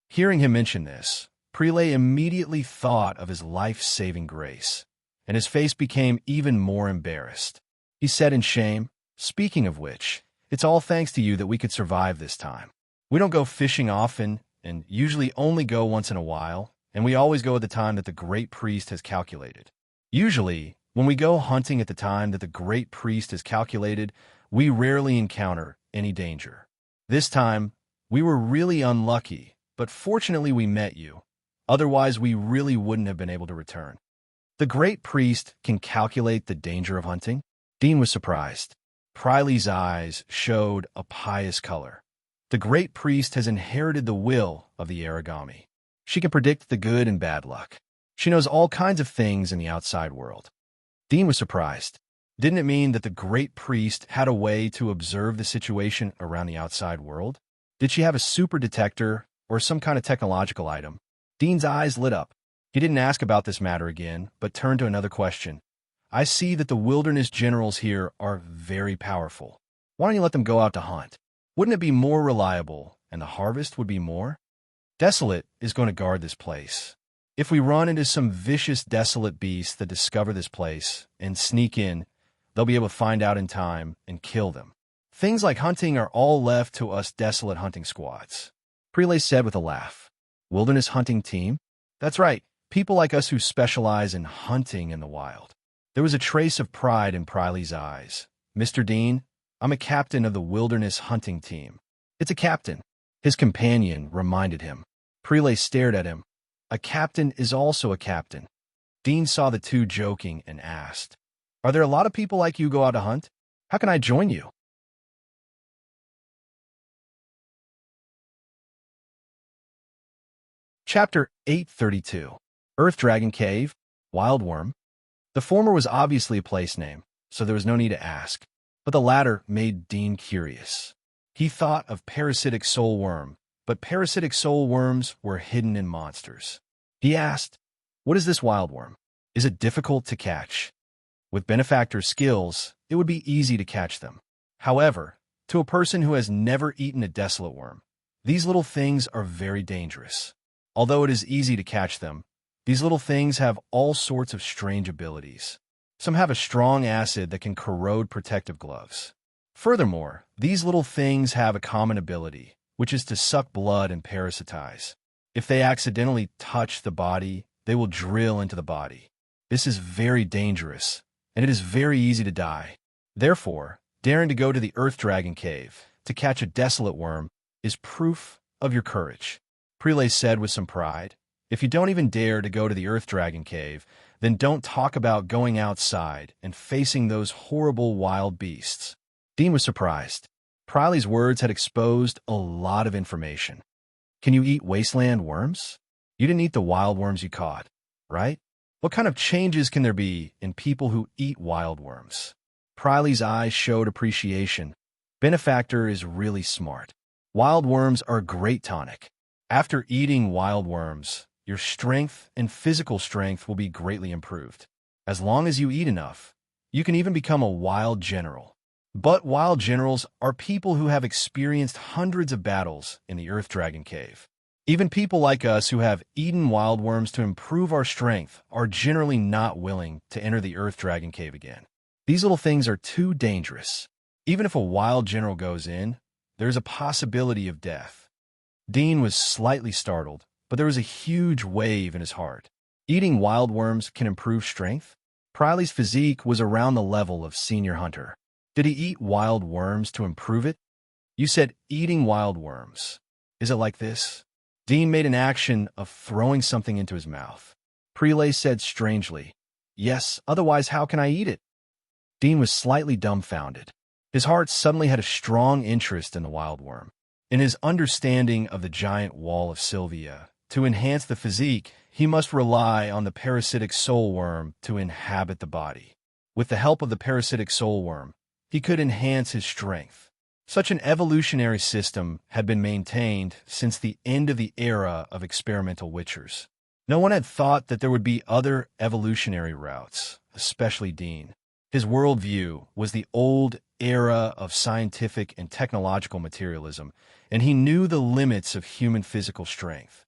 Hearing him mention this, Prelay immediately thought of his life-saving grace, and his face became even more embarrassed. He said in shame, "Speaking of which, it's all thanks to you that we could survive this time. We don't go fishing often, and usually only go once in a while, and we always go at the time that the great priest has calculated. Usually, when we go hunting at the time that the great priest has calculated, we rarely encounter any danger. This time, we were really unlucky, but fortunately we met you. Otherwise, we really wouldn't have been able to return." The great priest can calculate the danger of hunting? Dean was surprised. Priley's eyes showed a pious color. The great priest has inherited the will of the Aragami. She can predict the good and bad luck. She knows all kinds of things in the outside world. Dean was surprised. Didn't it mean that the great priest had a way to observe the situation around the outside world? Did she have a super detector or some kind of technological item? Dean's eyes lit up. He didn't ask about this matter again, but turned to another question. "I see that the wilderness generals here are very powerful. Why don't you let them go out to hunt? Wouldn't it be more reliable, and the harvest would be more? Desolate is going to guard this place. If we run into some vicious desolate beasts that discover this place and sneak in, they'll be able to find out in time and kill them. Things like hunting are all left to us desolate hunting squads." Prelay said with a laugh. "Wilderness hunting team?" "That's right. People like us who specialize in hunting in the wild." There was a trace of pride in Priley's eyes. "Mr. Dean, I'm a captain of the wilderness hunting team." "It's a captain," his companion reminded him. Prelay stared at him. "A captain is also a captain." Dean saw the two joking and asked, "Are there a lot of people like you go out to hunt? How can I join you?" Chapter 832. Earth Dragon Cave, Wild Worm. The former was obviously a place name. so there was no need to ask. But the latter made Dean curious. He thought of parasitic soul worm, but parasitic soul worms were hidden in monsters. He asked, "What is this wild worm? Is it difficult to catch?" With benefactor's skills, it would be easy to catch them. However, to a person who has never eaten a desolate worm, these little things are very dangerous. Although it is easy to catch them, these little things have all sorts of strange abilities. Some have a strong acid that can corrode protective gloves. Furthermore, these little things have a common ability, which is to suck blood and parasitize. If they accidentally touch the body, they will drill into the body. This is very dangerous, and it is very easy to die. Therefore, daring to go to the Earth Dragon Cave to catch a desolate worm is proof of your courage. Prelay said with some pride, "If you don't even dare to go to the Earth Dragon Cave, then don't talk about going outside and facing those horrible wild beasts." Dean was surprised. Priley's words had exposed a lot of information. Can you eat wasteland worms? You didn't eat the wild worms you caught, right? What kind of changes can there be in people who eat wild worms? Priley's eyes showed appreciation. Benefactor is really smart. Wild worms are a great tonic. After eating wild worms, your strength and physical strength will be greatly improved. As long as you eat enough, you can even become a wild general. But wild generals are people who have experienced hundreds of battles in the Earth Dragon Cave. Even people like us who have eaten wild worms to improve our strength are generally not willing to enter the Earth Dragon Cave again. These little things are too dangerous. Even if a wild general goes in, there's a possibility of death. Dean was slightly startled, but there was a huge wave in his heart. Eating wild worms can improve strength? Priley's physique was around the level of senior hunter. Did he eat wild worms to improve it? You said eating wild worms. Is it like this? Dean made an action of throwing something into his mouth. Prelay said strangely, "Yes, otherwise how can I eat it?" Dean was slightly dumbfounded. His heart suddenly had a strong interest in the wild worm. In his understanding of the giant wall of Sylvia, to enhance the physique, he must rely on the parasitic soul worm to inhabit the body. With the help of the parasitic soul worm, he could enhance his strength. Such an evolutionary system had been maintained since the end of the era of experimental witchers. No one had thought that there would be other evolutionary routes, especially Dean. His worldview was the old era of scientific and technological materialism, and he knew the limits of human physical strength.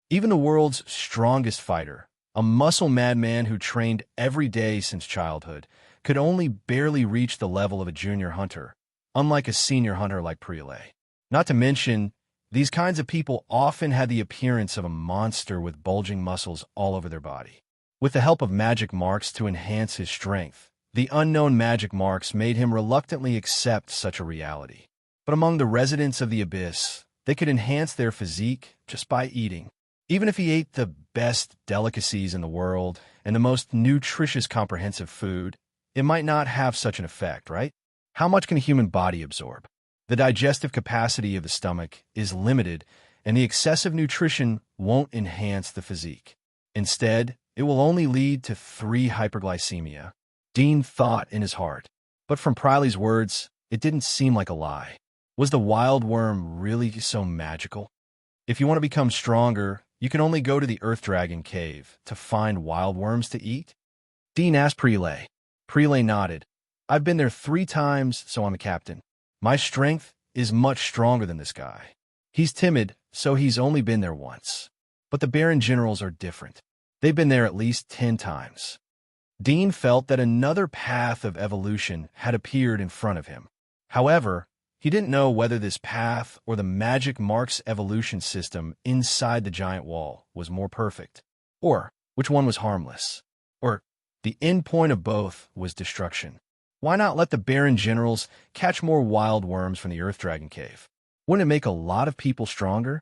Even the world's strongest fighter, a muscle madman who trained every day since childhood, could only barely reach the level of a junior hunter, unlike a senior hunter like Prelay. Not to mention, these kinds of people often had the appearance of a monster with bulging muscles all over their body. With the help of magic marks to enhance his strength, the unknown magic marks made him reluctantly accept such a reality. But among the residents of the Abyss, they could enhance their physique just by eating. Even if he ate the best delicacies in the world and the most nutritious comprehensive food, it might not have such an effect, right? How much can a human body absorb? The digestive capacity of the stomach is limited, and the excessive nutrition won't enhance the physique. Instead, it will only lead to 3 hyperglycemia. Dean thought in his heart. But from Priley's words, it didn't seem like a lie. Was the wild worm really so magical? If you want to become stronger, you can only go to the Earth Dragon Cave to find wild worms to eat? Dean asked Prelay. Prelay nodded. "I've been there 3 times, so I'm a captain. My strength is much stronger than this guy. He's timid, so he's only been there once. But the Baron Generals are different. They've been there at least 10 times. Dean felt that another path of evolution had appeared in front of him. However, he didn't know whether this path or the magic marks evolution system inside the giant wall was more perfect, or which one was harmless, or the end point of both was destruction. Why not let the Baron Generals catch more wild worms from the Earth Dragon Cave? Wouldn't it make a lot of people stronger?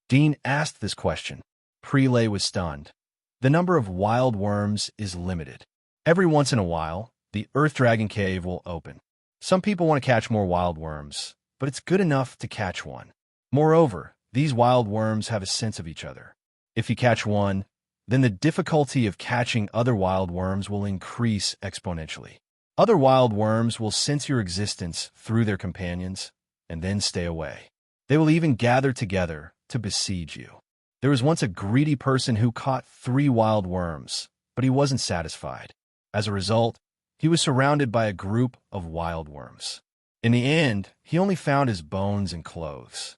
Dean asked this question. Prelay was stunned. The number of wild worms is limited. Every once in a while, the Earth Dragon Cave will open. Some people want to catch more wild worms, but it's good enough to catch one. Moreover, these wild worms have a sense of each other. If you catch one, then the difficulty of catching other wild worms will increase exponentially. Other wild worms will sense your existence through their companions and then stay away. They will even gather together to besiege you. There was once a greedy person who caught 3 wild worms, but he wasn't satisfied. As a result, he was surrounded by a group of wild worms. In the end, he only found his bones and clothes.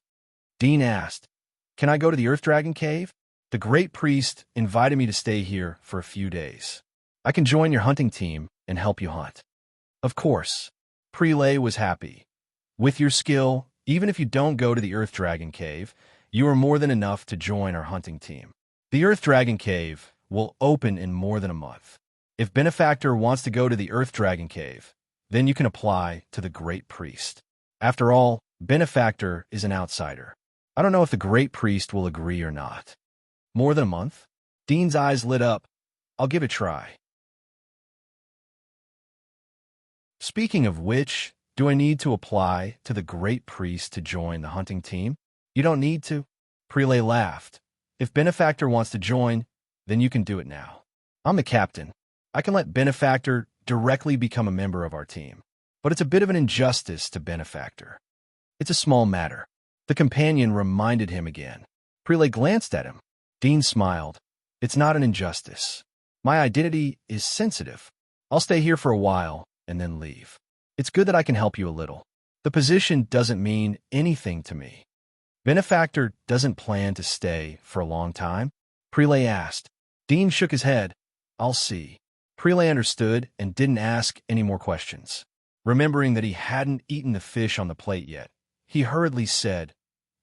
Dean asked, "Can I go to the Earth Dragon Cave? The Great Priest invited me to stay here for a few days. I can join your hunting team and help you hunt." Of course, Prelay was happy. With your skill, even if you don't go to the Earth Dragon Cave, you are more than enough to join our hunting team. The Earth Dragon Cave will open in more than a month. If Benefactor wants to go to the Earth Dragon Cave, then you can apply to the Great Priest. After all, Benefactor is an outsider. I don't know if the Great Priest will agree or not. More than a month? Dean's eyes lit up. I'll give it a try. Speaking of which, do I need to apply to the Great Priest to join the hunting team? You don't need to. Prelay laughed. If Benefactor wants to join, then you can do it now. I'm the captain. I can let Benefactor directly become a member of our team. But it's a bit of an injustice to Benefactor. It's a small matter. The companion reminded him again. Prelay glanced at him. Dean smiled. It's not an injustice. My identity is sensitive. I'll stay here for a while and then leave. It's good that I can help you a little. The position doesn't mean anything to me. Benefactor doesn't plan to stay for a long time? Prelay asked. Dean shook his head. I'll see. Prelay understood and didn't ask any more questions. Remembering that he hadn't eaten the fish on the plate yet, he hurriedly said,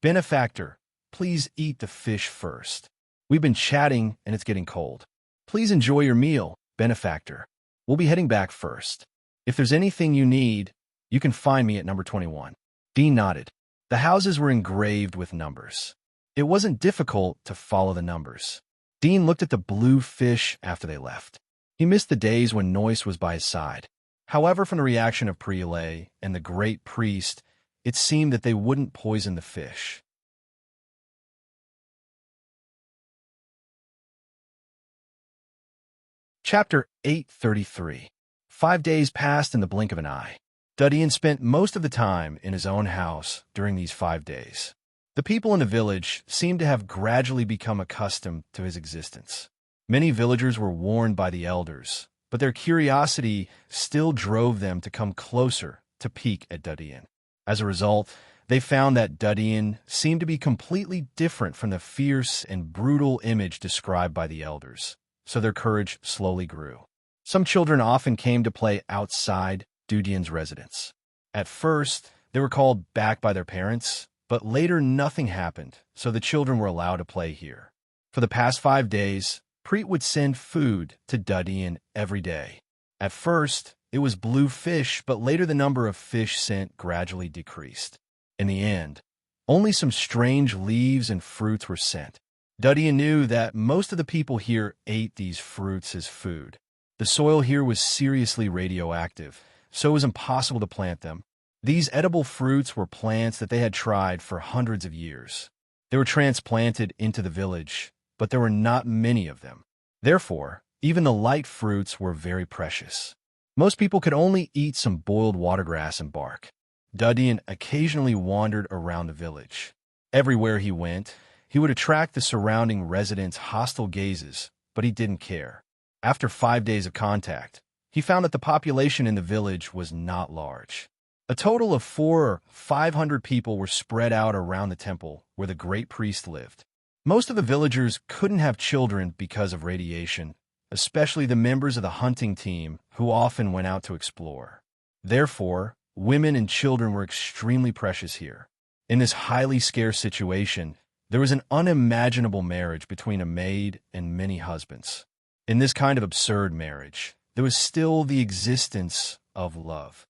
Benefactor, please eat the fish first. We've been chatting and it's getting cold. Please enjoy your meal, Benefactor. We'll be heading back first. If there's anything you need, you can find me at number 21. Dean nodded. The houses were engraved with numbers. It wasn't difficult to follow the numbers. Dean looked at the blue fish after they left. He missed the days when Noyce was by his side. However, from the reaction of Prelay and the Great Priest, it seemed that they wouldn't poison the fish. Chapter 833. 5 days passed in the blink of an eye. Dudian spent most of the time in his own house during these 5 days. The people in the village seemed to have gradually become accustomed to his existence. Many villagers were warned by the elders, but their curiosity still drove them to come closer to peek at Dudian. As a result, they found that Dudian seemed to be completely different from the fierce and brutal image described by the elders, so their courage slowly grew. Some children often came to play outside Dudian's residence. At first, they were called back by their parents, but later nothing happened, so the children were allowed to play here. For the past 5 days, Preet would send food to Dudian every day. At first, it was blue fish, but later the number of fish sent gradually decreased. In the end, only some strange leaves and fruits were sent. Dudian knew that most of the people here ate these fruits as food. The soil here was seriously radioactive, so it was impossible to plant them. These edible fruits were plants that they had tried for hundreds of years. They were transplanted into the village, but there were not many of them. Therefore, even the light fruits were very precious. Most people could only eat some boiled watergrass and bark. Dudian occasionally wandered around the village. Everywhere he went, he would attract the surrounding residents' hostile gazes, but he didn't care. After 5 days of contact, he found that the population in the village was not large. A total of 400 or 500 people were spread out around the temple where the Great Priest lived. Most of the villagers couldn't have children because of radiation, especially the members of the hunting team who often went out to explore. Therefore, women and children were extremely precious here. In this highly scarce situation, there was an unimaginable marriage between a maid and many husbands. In this kind of absurd marriage, there was still the existence of love.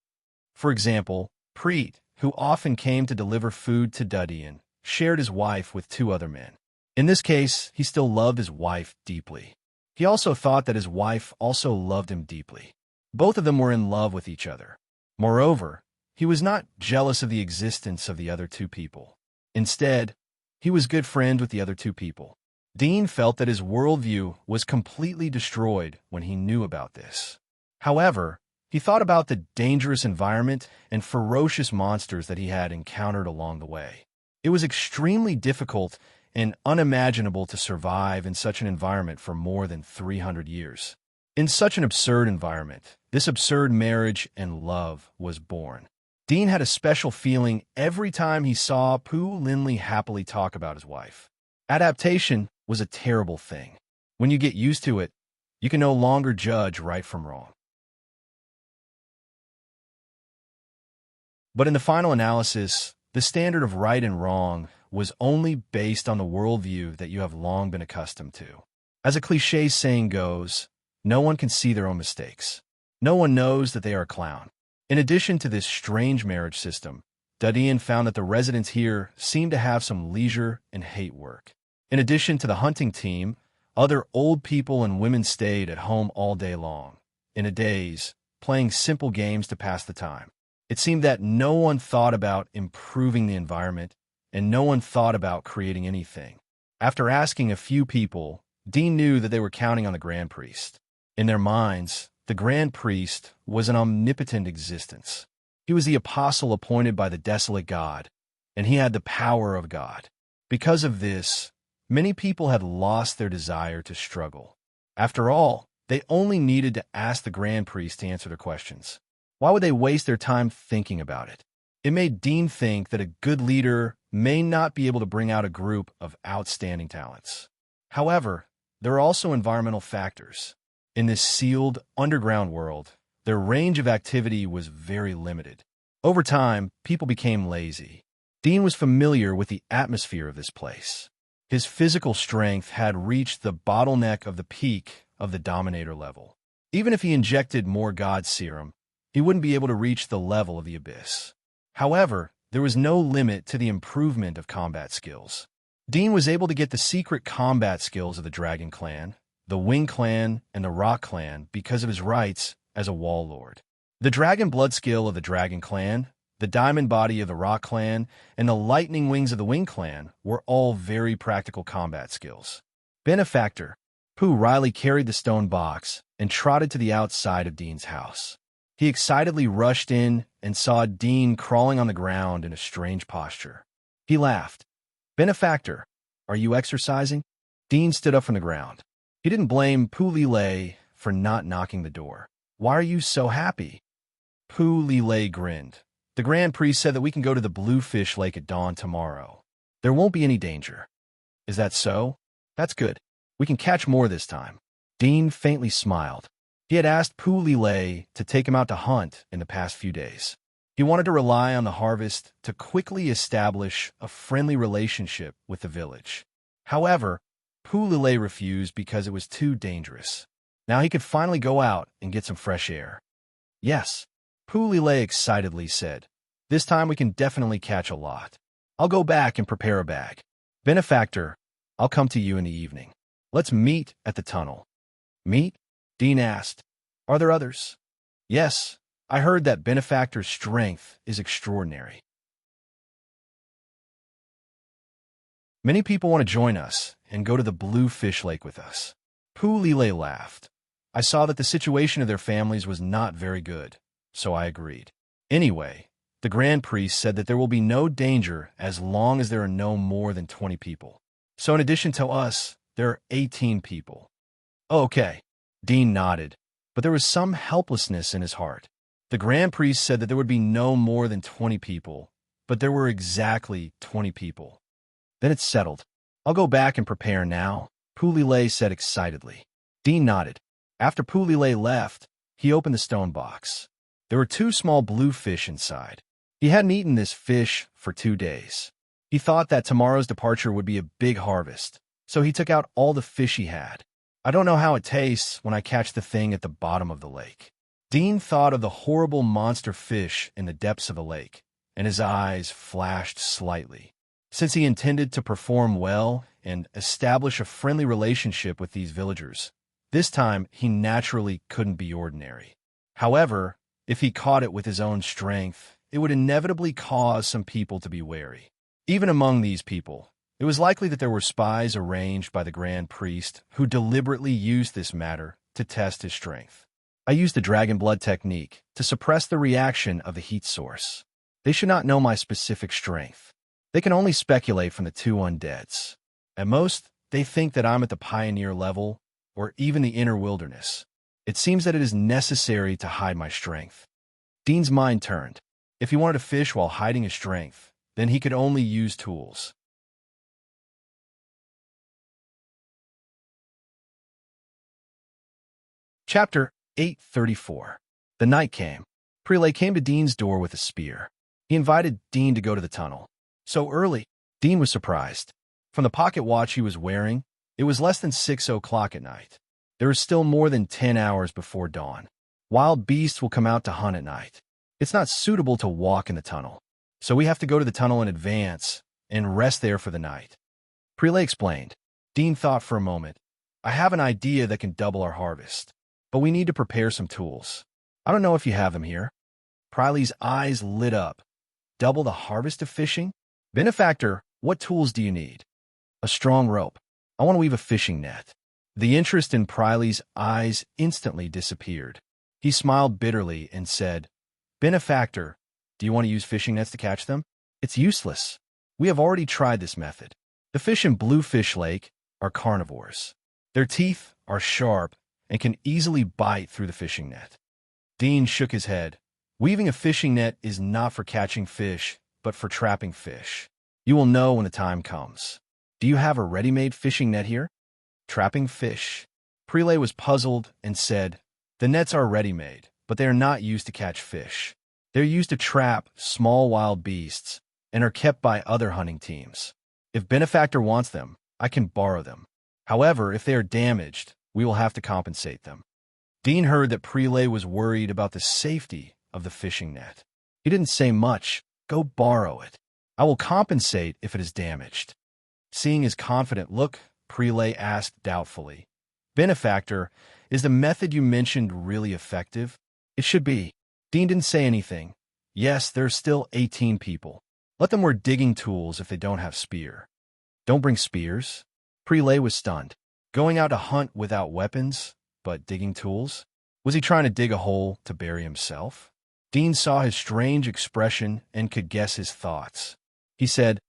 For example, Preet, who often came to deliver food to Dudian, shared his wife with 2 other men. In this case, he still loved his wife deeply. He also thought that his wife also loved him deeply. Both of them were in love with each other. Moreover, he was not jealous of the existence of the other 2 people. Instead, he was good friends with the other 2 people. Dean felt that his worldview was completely destroyed when he knew about this. However, he thought about the dangerous environment and ferocious monsters that he had encountered along the way. It was extremely difficult and unimaginable to survive in such an environment for more than 300 years. In such an absurd environment, this absurd marriage and love was born. Dean had a special feeling every time he saw Pooh Lindley happily talk about his wife. Adaptation was a terrible thing. When you get used to it, you can no longer judge right from wrong. But in the final analysis, the standard of right and wrong was only based on the worldview that you have long been accustomed to. As a cliché saying goes, no one can see their own mistakes. No one knows that they are a clown. In addition to this strange marriage system, Dean found that the residents here seemed to have some leisure and hate work. In addition to the hunting team, other old people and women stayed at home all day long, in a daze, playing simple games to pass the time. It seemed that no one thought about improving the environment, and no one thought about creating anything. After asking a few people, Dean knew that they were counting on the Grand Priest. In their minds, the Grand Priest was an omnipotent existence. He was the apostle appointed by the desolate God, and he had the power of God. Because of this, many people had lost their desire to struggle. After all, they only needed to ask the Grand Priest to answer their questions. Why would they waste their time thinking about it? It made Dean think that a good leader may not be able to bring out a group of outstanding talents. However, there are also environmental factors. In this sealed, underground world, their range of activity was very limited. Over time, people became lazy. Dean was familiar with the atmosphere of this place. His physical strength had reached the bottleneck of the peak of the Dominator level. Even if he injected more God Serum, he wouldn't be able to reach the level of the Abyss. However, there was no limit to the improvement of combat skills. Dean was able to get the secret combat skills of the Dragon Clan, the Wing Clan, and the Rock Clan because of his rights as a Wall Lord. The Dragon Blood skill of the Dragon Clan, the Diamond Body of the Rock Clan, and the Lightning Wings of the Wing Clan were all very practical combat skills. Benefactor, Pooh Riley carried the stone box and trotted to the outside of Dean's house. He excitedly rushed in and saw Dean crawling on the ground in a strange posture. He laughed. "Benefactor, are you exercising?" Dean stood up from the ground. He didn't blame Pooh Lilei for not knocking the door. "Why are you so happy?" Pooh Lilei grinned. "The Grand Priest said that we can go to the Bluefish Lake at dawn tomorrow. There won't be any danger." "Is that so? That's good. We can catch more this time." Dean faintly smiled. He had asked Pooh Lilei to take him out to hunt in the past few days. He wanted to rely on the harvest to quickly establish a friendly relationship with the village. However, Pooh Lilei refused because it was too dangerous. Now he could finally go out and get some fresh air. "Yes," Pooh Lilei excitedly said. "This time we can definitely catch a lot. I'll go back and prepare a bag. Benefactor, I'll come to you in the evening. Let's meet at the tunnel." "Meet?" Dean asked. "Are there others?" "Yes, I heard that Benefactor's strength is extraordinary. Many people want to join us and go to the Bluefish Lake with us." Pooh Lilei laughed. "I saw that the situation of their families was not very good, so I agreed. Anyway, the Grand Priest said that there will be no danger as long as there are no more than 20 people. So in addition to us, there are 18 people." "Okay." Dean nodded, but there was some helplessness in his heart. The Grand Priest said that there would be no more than 20 people, but there were exactly 20 people. "Then it's settled. I'll go back and prepare now," Pooh Lilei said excitedly. Dean nodded. After Pooh Lilei left, he opened the stone box. There were 2 small blue fish inside. He hadn't eaten this fish for 2 days. He thought that tomorrow's departure would be a big harvest, so he took out all the fish he had. "I don't know how it tastes when I catch the thing at the bottom of the lake." Dean thought of the horrible monster fish in the depths of the lake, and his eyes flashed slightly. Since he intended to perform well and establish a friendly relationship with these villagers, this time he naturally couldn't be ordinary. However, if he caught it with his own strength, it would inevitably cause some people to be wary. Even among these people, It was likely that there were spies arranged by the Grand Priest who deliberately used this matter to test his strength. I used the dragon blood technique to suppress the reaction of the heat source. They should not know my specific strength. They can only speculate from the two undeads. At most, they think that I'm at the pioneer level or even the inner wilderness. It seems that it is necessary to hide my strength. Dean's mind turned. If he wanted to fish while hiding his strength, then he could only use tools. Chapter 834. The night came. Prelay came to Dean's door with a spear. He invited Dean to go to the tunnel. So early, Dean was surprised. From the pocket watch he was wearing, it was less than 6 o'clock at night. There is still more than 10 hours before dawn. Wild beasts will come out to hunt at night. It's not suitable to walk in the tunnel, so we have to go to the tunnel in advance and rest there for the night. Prelay explained. Dean thought for a moment. I have an idea that can double our harvest, but we need to prepare some tools. I don't know if you have them here. Prelay's eyes lit up. Double the harvest of fishing? Benefactor, what tools do you need? A strong rope. I want to weave a fishing net. The interest in Prelay's eyes instantly disappeared. He smiled bitterly and said, Benefactor, do you want to use fishing nets to catch them? It's useless. We have already tried this method. The fish in Bluefish Lake are carnivores. Their teeth are sharp and can easily bite through the fishing net. Dean shook his head. Weaving a fishing net is not for catching fish, but for trapping fish. You will know when the time comes. Do you have a ready-made fishing net here? Trapping fish. Prelay was puzzled and said, The nets are ready-made, but they are not used to catch fish. They're used to trap small wild beasts and are kept by other hunting teams. If Benefactor wants them, I can borrow them. However, if they are damaged, we will have to compensate them. Dean heard that Prelay was worried about the safety of the fishing net. He didn't say much. Go borrow it. I will compensate if it is damaged. Seeing his confident look, Prelay asked doubtfully, Benefactor, is the method you mentioned really effective? It should be. Dean didn't say anything. Yes, there are still 18 people. Let them wear digging tools if they don't have spear. Don't bring spears? Prelay was stunned. Going out to hunt without weapons, but digging tools? Was he trying to dig a hole to bury himself? Dean saw his strange expression and could guess his thoughts. He said,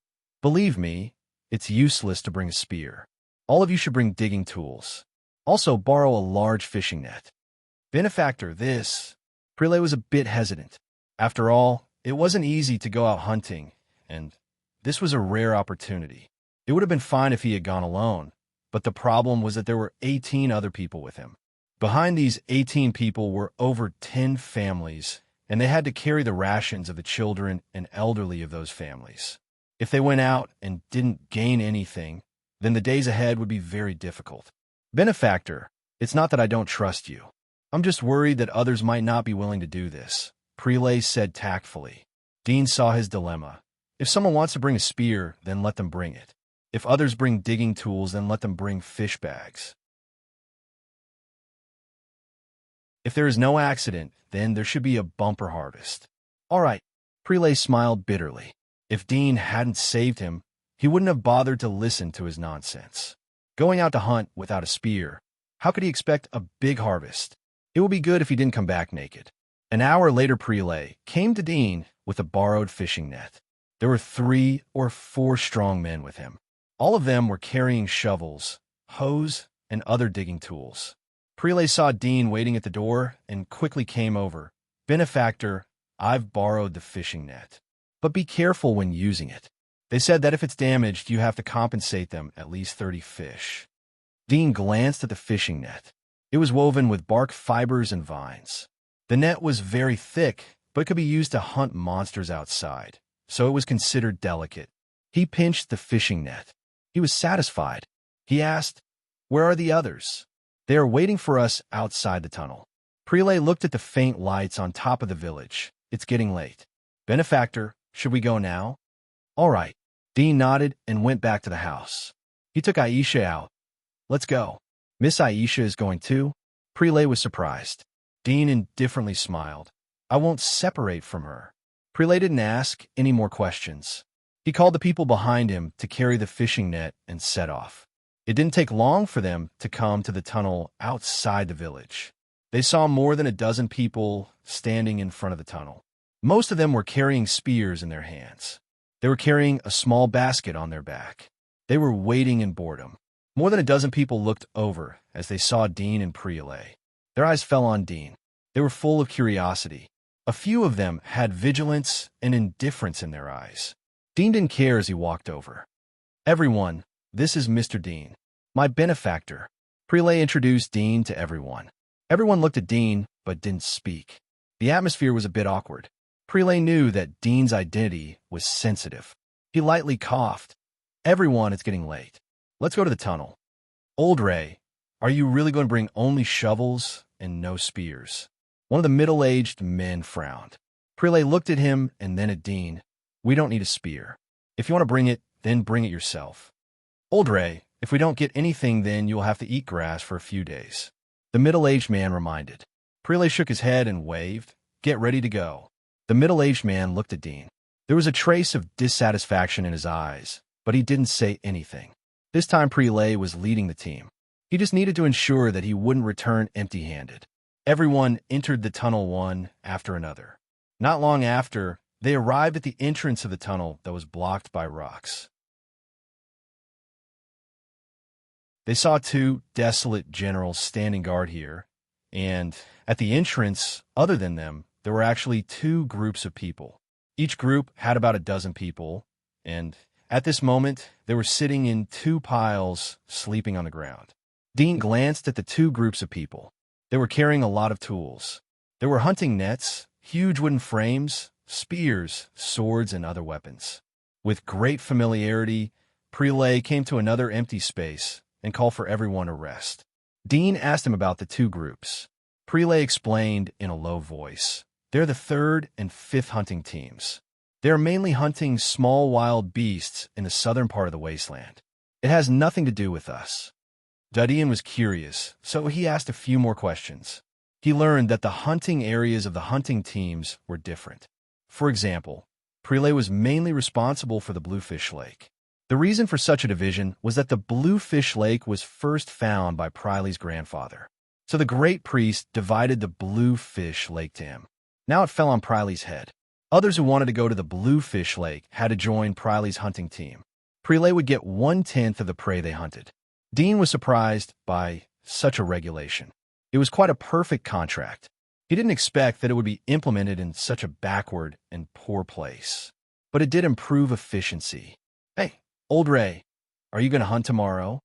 Believe me, it's useless to bring a spear. All of you should bring digging tools. Also borrow a large fishing net. Benefactor, this. Prelay was a bit hesitant. After all, it wasn't easy to go out hunting, and this was a rare opportunity. It would have been fine if he had gone alone, but the problem was that there were 18 other people with him. Behind these 18 people were over 10 families, and they had to carry the rations of the children and elderly of those families. If they went out and didn't gain anything, then the days ahead would be very difficult. Benefactor, it's not that I don't trust you. I'm just worried that others might not be willing to do this, Prelay said tactfully. Dean saw his dilemma. If someone wants to bring a spear, then let them bring it. If others bring digging tools, then let them bring fish bags. If there is no accident, then there should be a bumper harvest. All right, Prelay smiled bitterly. If Dean hadn't saved him, he wouldn't have bothered to listen to his nonsense. Going out to hunt without a spear, how could he expect a big harvest? It would be good if he didn't come back naked. An hour later, Prelay came to Dean with a borrowed fishing net. There were 3 or 4 strong men with him. All of them were carrying shovels, hoes, and other digging tools. Prelay saw Dean waiting at the door and quickly came over. Benefactor, I've borrowed the fishing net. But be careful when using it. They said that if it's damaged, you have to compensate them at least 30 fish. Dean glanced at the fishing net. It was woven with bark fibers and vines. The net was very thick, but could be used to hunt monsters outside, so it was considered delicate. He pinched the fishing net. He was satisfied. He asked, Where are the others? They are waiting for us outside the tunnel. Prelay looked at the faint lights on top of the village. It's getting late. Benefactor, should we go now? All right. Dean nodded and went back to the house. He took Aisha out. Let's go. Miss Aisha is going too? Prelay was surprised. Dean indifferently smiled. I won't separate from her. Prelay didn't ask any more questions. He called the people behind him to carry the fishing net and set off. It didn't take long for them to come to the tunnel outside the village. They saw more than a dozen people standing in front of the tunnel. Most of them were carrying spears in their hands. They were carrying a small basket on their back. They were waiting in boredom. More than a dozen people looked over as they saw Dean and Prelay. Their eyes fell on Dean. They were full of curiosity. A few of them had vigilance and indifference in their eyes. Dean didn't care as he walked over. "Everyone, this is Mr. Dean, my benefactor." Prelay introduced Dean to everyone. Everyone looked at Dean, but didn't speak. The atmosphere was a bit awkward. Prelay knew that Dean's identity was sensitive. He lightly coughed. "Everyone, it's getting late. Let's go to the tunnel." "Old Ray, are you really going to bring only shovels and no spears?" One of the middle-aged men frowned. Prelay looked at him and then at Dean. "We don't need a spear. If you want to bring it, then bring it yourself." "Old Ray, if we don't get anything, then you'll have to eat grass for a few days," the middle-aged man reminded. Prelay shook his head and waved. "Get ready to go." The middle-aged man looked at Dean. There was a trace of dissatisfaction in his eyes, but he didn't say anything. This time Prelay was leading the team. He just needed to ensure that he wouldn't return empty-handed. Everyone entered the tunnel one after another. Not long after, they arrived at the entrance of the tunnel that was blocked by rocks. They saw two desolate generals standing guard here, and at the entrance, other than them, there were actually two groups of people. Each group had about a dozen people, and at this moment, they were sitting in two piles, sleeping on the ground. Dean glanced at the two groups of people. They were carrying a lot of tools. There were hunting nets, huge wooden frames, spears, swords, and other weapons. With great familiarity, Prelay came to another empty space and called for everyone to rest. Dean asked him about the two groups. Prelay explained in a low voice. "They're the 3rd and 5th hunting teams. They're mainly hunting small wild beasts in the southern part of the wasteland. It has nothing to do with us." Dadian was curious, so he asked a few more questions. He learned that the hunting areas of the hunting teams were different. For example, Prelay was mainly responsible for the Bluefish Lake. The reason for such a division was that the Bluefish Lake was first found by Priley's grandfather. So the great priest divided the Bluefish Lake to him. Now it fell on Priley's head. Others who wanted to go to the Bluefish Lake had to join Priley's hunting team. Prelay would get 1/10 of the prey they hunted. Dean was surprised by such a regulation. It was quite a perfect contract. He didn't expect that it would be implemented in such a backward and poor place. But it did improve efficiency. "Hey, Old Ray, are you going to hunt tomorrow?"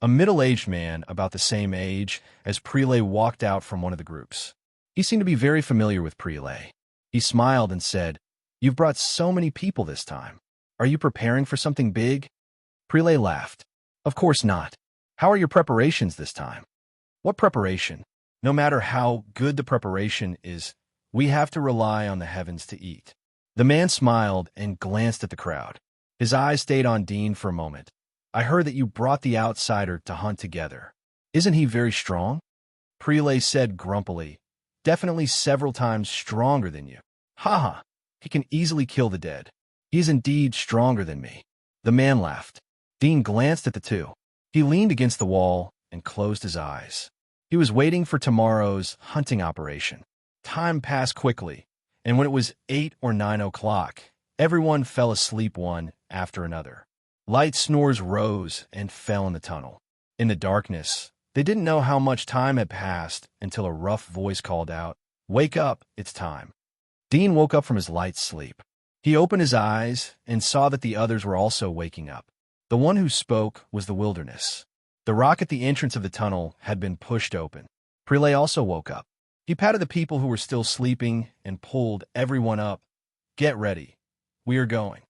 A middle-aged man about the same age as Prelay walked out from one of the groups. He seemed to be very familiar with Prelay. He smiled and said, "You've brought so many people this time. Are you preparing for something big?" Prelay laughed. "Of course not. How are your preparations this time?" "What preparation? No matter how good the preparation is, we have to rely on the heavens to eat." The man smiled and glanced at the crowd. His eyes stayed on Dean for a moment. "I heard that you brought the outsider to hunt together. Isn't he very strong?" Prelay said grumpily, "Definitely several times stronger than you." "Ha ha, he can easily kill the dead. He is indeed stronger than me." The man laughed. Dean glanced at the two. He leaned against the wall and closed his eyes. He was waiting for tomorrow's hunting operation. Time passed quickly, and when it was 8 or 9 o'clock, everyone fell asleep one after another. Light snores rose and fell in the tunnel. In the darkness, they didn't know how much time had passed until a rough voice called out, "Wake up, it's time." Dean woke up from his light sleep. He opened his eyes and saw that the others were also waking up. The one who spoke was the wilderness. The rock at the entrance of the tunnel had been pushed open. Prelay also woke up. He patted the people who were still sleeping and pulled everyone up. "Get ready. We are going."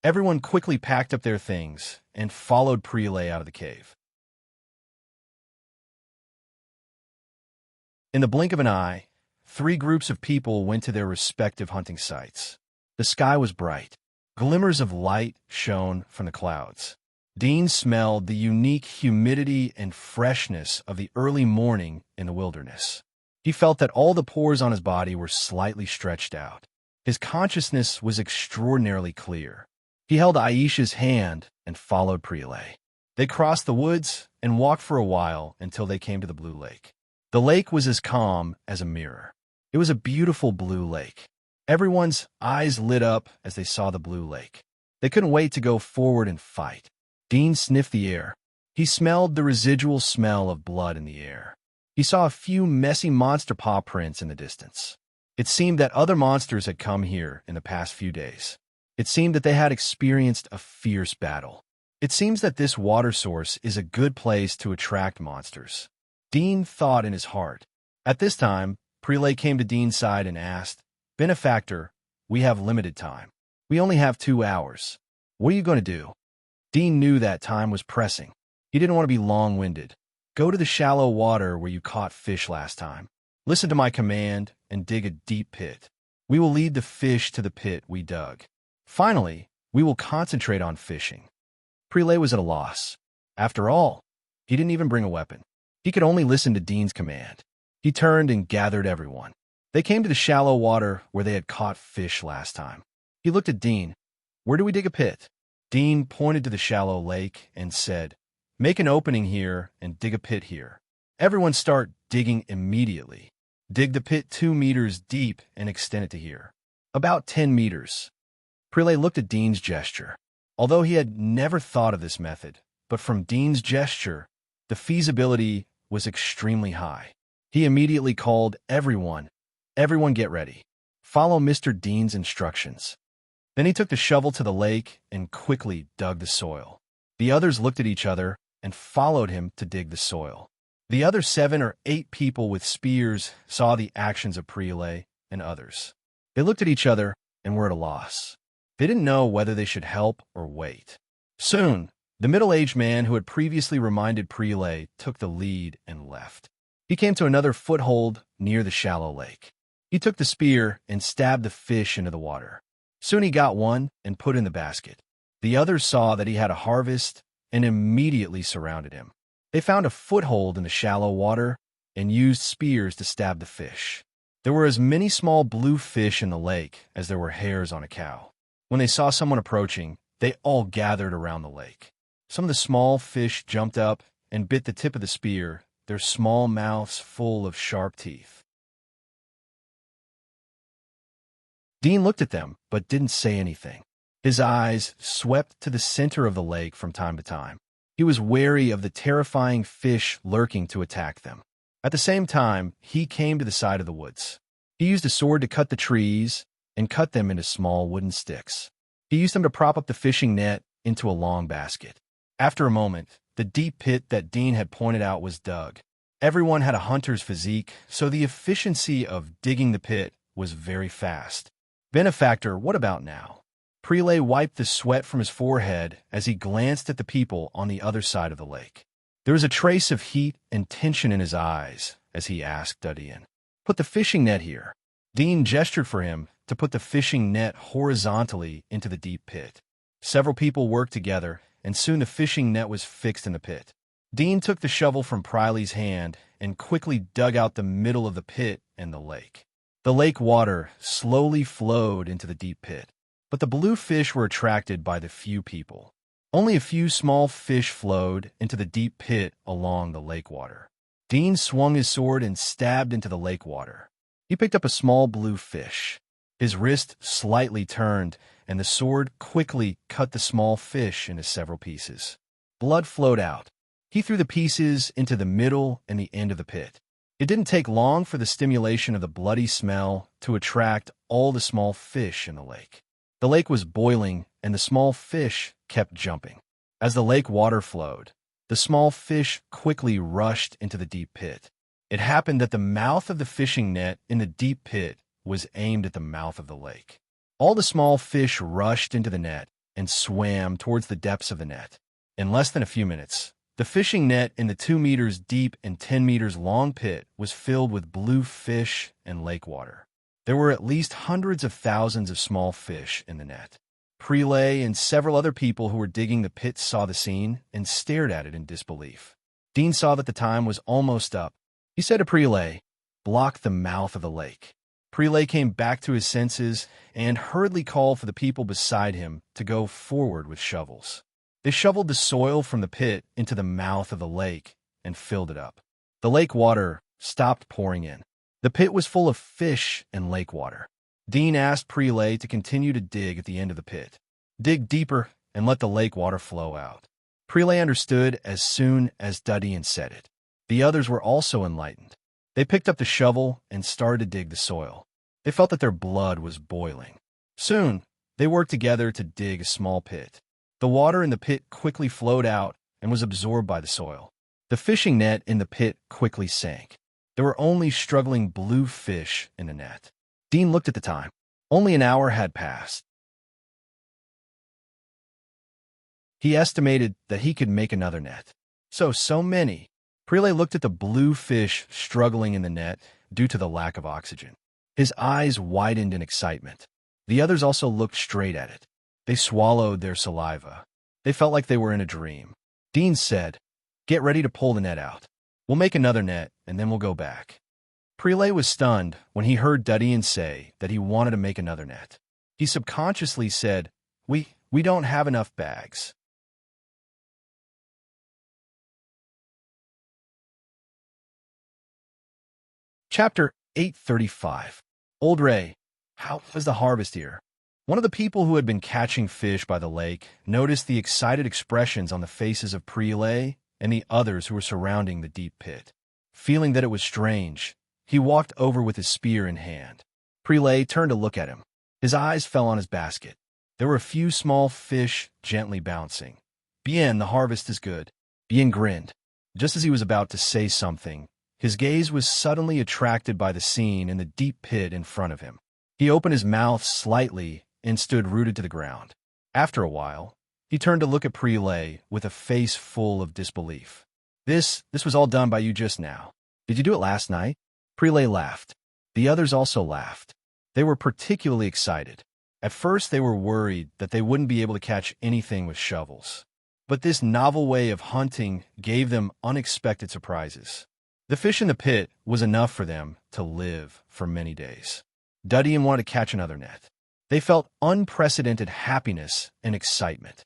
Everyone quickly packed up their things and followed Prelay out of the cave. In the blink of an eye, 3 groups of people went to their respective hunting sites. The sky was bright. Glimmers of light shone from the clouds. Dean smelled the unique humidity and freshness of the early morning in the wilderness. He felt that all the pores on his body were slightly stretched out. His consciousness was extraordinarily clear. He held Aisha's hand and followed Prelay. They crossed the woods and walked for a while until they came to the blue lake. The lake was as calm as a mirror. It was a beautiful blue lake. Everyone's eyes lit up as they saw the blue lake. They couldn't wait to go forward and fight. Dean sniffed the air. He smelled the residual smell of blood in the air. He saw a few messy monster paw prints in the distance. It seemed that other monsters had come here in the past few days. It seemed that they had experienced a fierce battle. It seems that this water source is a good place to attract monsters. Dean thought in his heart. At this time, Prelay came to Dean's side and asked, "Benefactor, we have limited time. We only have 2 hours. What are you going to do?" Dean knew that time was pressing. He didn't want to be long-winded. "Go to the shallow water where you caught fish last time. Listen to my command and dig a deep pit. We will lead the fish to the pit we dug. Finally, we will concentrate on fishing." Prelay was at a loss. After all, he didn't even bring a weapon. He could only listen to Dean's command. He turned and gathered everyone. They came to the shallow water where they had caught fish last time. He looked at Dean. "Where do we dig a pit?" Dean pointed to the shallow lake and said, "Make an opening here and dig a pit here. Everyone start digging immediately. Dig the pit 2 meters deep and extend it to here. About 10 meters. Prelay looked at Dean's gesture. Although he had never thought of this method, but from Dean's gesture, the feasibility was extremely high. He immediately called everyone get ready. Follow Mr. Dean's instructions." Then he took the shovel to the lake and quickly dug the soil. The others looked at each other and followed him to dig the soil. The other 7 or 8 people with spears saw the actions of Prelay and others. They looked at each other and were at a loss. They didn't know whether they should help or wait. Soon, the middle-aged man who had previously reminded Prelay took the lead and left. He came to another foothold near the shallow lake. He took the spear and stabbed the fish into the water. Soon he got one and put in the basket. The others saw that he had a harvest and immediately surrounded him. They found a foothold in the shallow water and used spears to stab the fish. There were as many small blue fish in the lake as there were hairs on a cow. When they saw someone approaching, they all gathered around the lake. Some of the small fish jumped up and bit the tip of the spear, their small mouths full of sharp teeth. Dean looked at them, but didn't say anything. His eyes swept to the center of the lake from time to time. He was wary of the terrifying fish lurking to attack them. At the same time, he came to the side of the woods. He used a sword to cut the trees and cut them into small wooden sticks. He used them to prop up the fishing net into a long basket. After a moment, the deep pit that Dean had pointed out was dug. Everyone had a hunter's physique, so the efficiency of digging the pit was very fast. "Benefactor, what about now?" Prelay wiped the sweat from his forehead as he glanced at the people on the other side of the lake. There was a trace of heat and tension in his eyes as he asked Dean, "Put the fishing net here." Dean gestured for him to put the fishing net horizontally into the deep pit. Several people worked together, and soon the fishing net was fixed in the pit. Dean took the shovel from Prilay's hand and quickly dug out the middle of the pit and the lake. The lake water slowly flowed into the deep pit, but the blue fish were attracted by the few people. Only a few small fish flowed into the deep pit along the lake water. Dean swung his sword and stabbed into the lake water. He picked up a small blue fish. His wrist slightly turned, and the sword quickly cut the small fish into several pieces. Blood flowed out. He threw the pieces into the middle and the end of the pit. It didn't take long for the stimulation of the bloody smell to attract all the small fish in the lake. The lake was boiling, and the small fish kept jumping. As the lake water flowed, the small fish quickly rushed into the deep pit. It happened that the mouth of the fishing net in the deep pit was aimed at the mouth of the lake. All the small fish rushed into the net and swam towards the depths of the net. In less than a few minutes, the fishing net in the 2 meters deep and 10 meters long pit was filled with blue fish and lake water. There were at least hundreds of thousands of small fish in the net. Prelay and several other people who were digging the pit saw the scene and stared at it in disbelief. Dean saw that the time was almost up. He said to Prelay, "Block the mouth of the lake." Prelay came back to his senses and hurriedly called for the people beside him to go forward with shovels. They shoveled the soil from the pit into the mouth of the lake and filled it up. The lake water stopped pouring in. The pit was full of fish and lake water. Dean asked Prelay to continue to dig at the end of the pit. Dig deeper and let the lake water flow out. Prelay understood as soon as Dudian said it. The others were also enlightened. They picked up the shovel and started to dig the soil. They felt that their blood was boiling. Soon, they worked together to dig a small pit. The water in the pit quickly flowed out and was absorbed by the soil. The fishing net in the pit quickly sank. There were only struggling blue fish in the net. Dean looked at the time. Only an hour had passed. He estimated that he could make another net. So many. Prelay looked at the blue fish struggling in the net due to the lack of oxygen. His eyes widened in excitement. The others also looked straight at it. They swallowed their saliva. They felt like they were in a dream. Dean said, "Get ready to pull the net out. We'll make another net, and then we'll go back." Prelay was stunned when he heard Dudian say that he wanted to make another net. He subconsciously said, We don't have enough bags." Chapter 835. Old Ray, how was the harvest here? One of the people who had been catching fish by the lake noticed the excited expressions on the faces of Prelay and the others who were surrounding the deep pit. Feeling that it was strange, he walked over with his spear in hand. Prelay turned to look at him. His eyes fell on his basket. There were a few small fish gently bouncing. "Bien, the harvest is good." Bien grinned. Just as he was about to say something, his gaze was suddenly attracted by the scene in the deep pit in front of him. He opened his mouth slightly and stood rooted to the ground. After a while, he turned to look at Prelay with a face full of disbelief. This was all done by you just now. Did you do it last night?" Prelay laughed. The others also laughed. They were particularly excited. At first, they were worried that they wouldn't be able to catch anything with shovels. But this novel way of hunting gave them unexpected surprises. The fish in the pit was enough for them to live for many days. Dudian wanted to catch another net. They felt unprecedented happiness and excitement.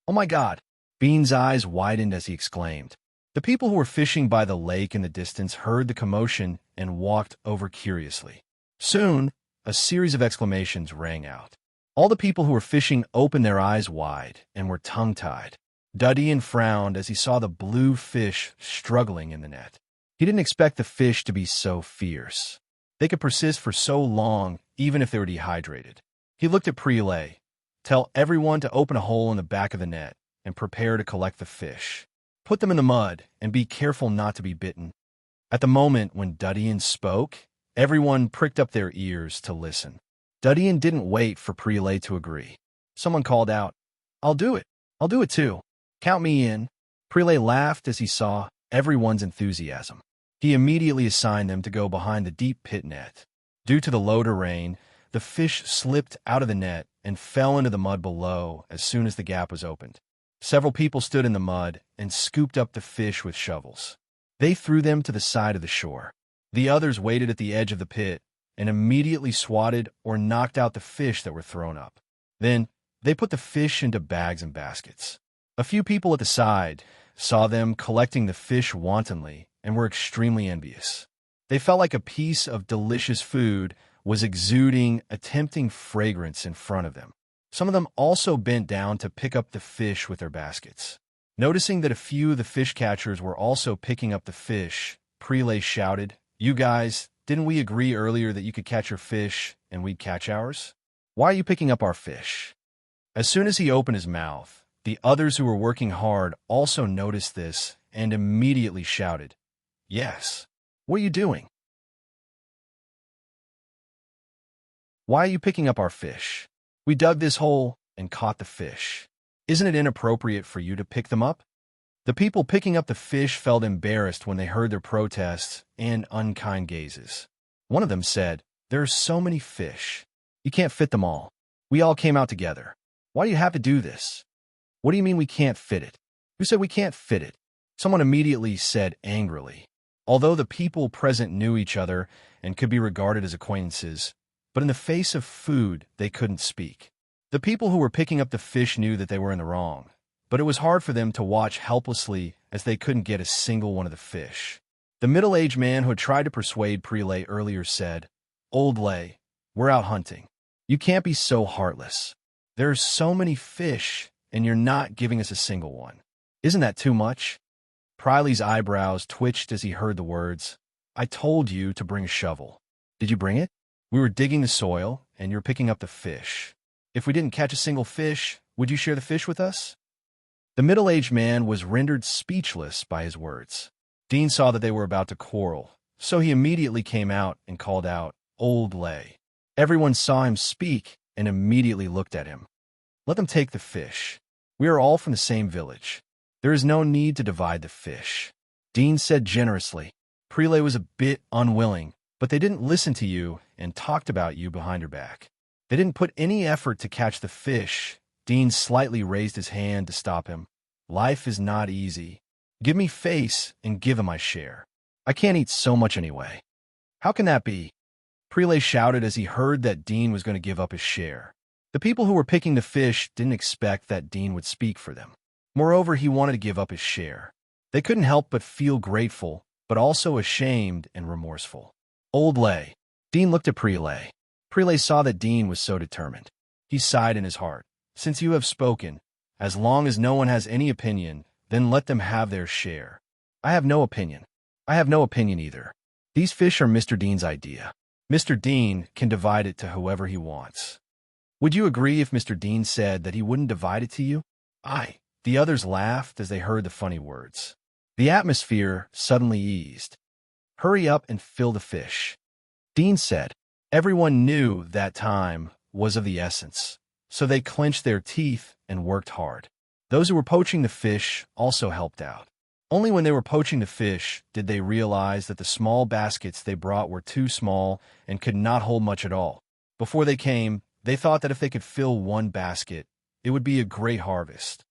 "Oh my God!" Bean's eyes widened as he exclaimed. The people who were fishing by the lake in the distance heard the commotion and walked over curiously. Soon, a series of exclamations rang out. All the people who were fishing opened their eyes wide and were tongue-tied. Dudian frowned as he saw the blue fish struggling in the net. He didn't expect the fish to be so fierce. They could persist for so long, even if they were dehydrated. He looked at Prelay. "Tell everyone to open a hole in the back of the net and prepare to collect the fish. Put them in the mud and be careful not to be bitten." At the moment when Dudian spoke, everyone pricked up their ears to listen. Dudian didn't wait for Prelay to agree. Someone called out, "I'll do it. I'll do it too. Count me in." Prelay laughed as he saw everyone's enthusiasm. He immediately assigned them to go behind the deep pit net. Due to the low terrain, the fish slipped out of the net and fell into the mud below as soon as the gap was opened. Several people stood in the mud and scooped up the fish with shovels. They threw them to the side of the shore. The others waited at the edge of the pit and immediately swatted or knocked out the fish that were thrown up. Then, they put the fish into bags and baskets. A few people at the side saw them collecting the fish wantonly and were extremely envious. They felt like a piece of delicious food was exuding a tempting fragrance in front of them. Some of them also bent down to pick up the fish with their baskets. Noticing that a few of the fish catchers were also picking up the fish, Prelay shouted, "You guys, didn't we agree earlier that you could catch your fish and we'd catch ours? Why are you picking up our fish?" As soon as he opened his mouth, the others who were working hard also noticed this and immediately shouted, "Yes. What are you doing? Why are you picking up our fish? We dug this hole and caught the fish. Isn't it inappropriate for you to pick them up?" The people picking up the fish felt embarrassed when they heard their protests and unkind gazes. One of them said, "There are so many fish. You can't fit them all. We all came out together. Why do you have to do this?" "What do you mean we can't fit it? Who said we can't fit it?" Someone immediately said angrily. Although the people present knew each other and could be regarded as acquaintances, but in the face of food, they couldn't speak. The people who were picking up the fish knew that they were in the wrong, but it was hard for them to watch helplessly as they couldn't get a single one of the fish. The middle-aged man who had tried to persuade Prelay earlier said, "Old Lay, we're out hunting. You can't be so heartless. There are so many fish, and you're not giving us a single one. Isn't that too much?" Priley's eyebrows twitched as he heard the words. "I told you to bring a shovel. Did you bring it? We were digging the soil, and you're picking up the fish. If we didn't catch a single fish, would you share the fish with us?" The middle-aged man was rendered speechless by his words. Dean saw that they were about to quarrel, so he immediately came out and called out, "Old Lay." Everyone saw him speak and immediately looked at him. "Let them take the fish. We are all from the same village. There is no need to divide the fish," Dean said generously. Prelay was a bit unwilling, but they didn't listen to you and talked about you behind your back. They didn't put any effort to catch the fish. Dean slightly raised his hand to stop him. "Life is not easy. Give me face and give him my share. I can't eat so much anyway." "How can that be?" Prelay shouted as he heard that Dean was going to give up his share. The people who were picking the fish didn't expect that Dean would speak for them. Moreover, he wanted to give up his share. They couldn't help but feel grateful, but also ashamed and remorseful. "Old Lay." Dean looked at Prelay. Prelay saw that Dean was so determined. He sighed in his heart. "Since you have spoken, as long as no one has any opinion, then let them have their share." "I have no opinion." "I have no opinion either. These fish are Mr. Dean's idea. Mr. Dean can divide it to whoever he wants." "Would you agree if Mr. Dean said that he wouldn't divide it to you?" "Aye." The others laughed as they heard the funny words. The atmosphere suddenly eased. "Hurry up and fill the fish," Dean said. Everyone knew that time was of the essence, so they clenched their teeth and worked hard. Those who were poaching the fish also helped out. Only when they were poaching the fish did they realize that the small baskets they brought were too small and could not hold much at all. Before they came, they thought that if they could fill one basket, it would be a great harvest.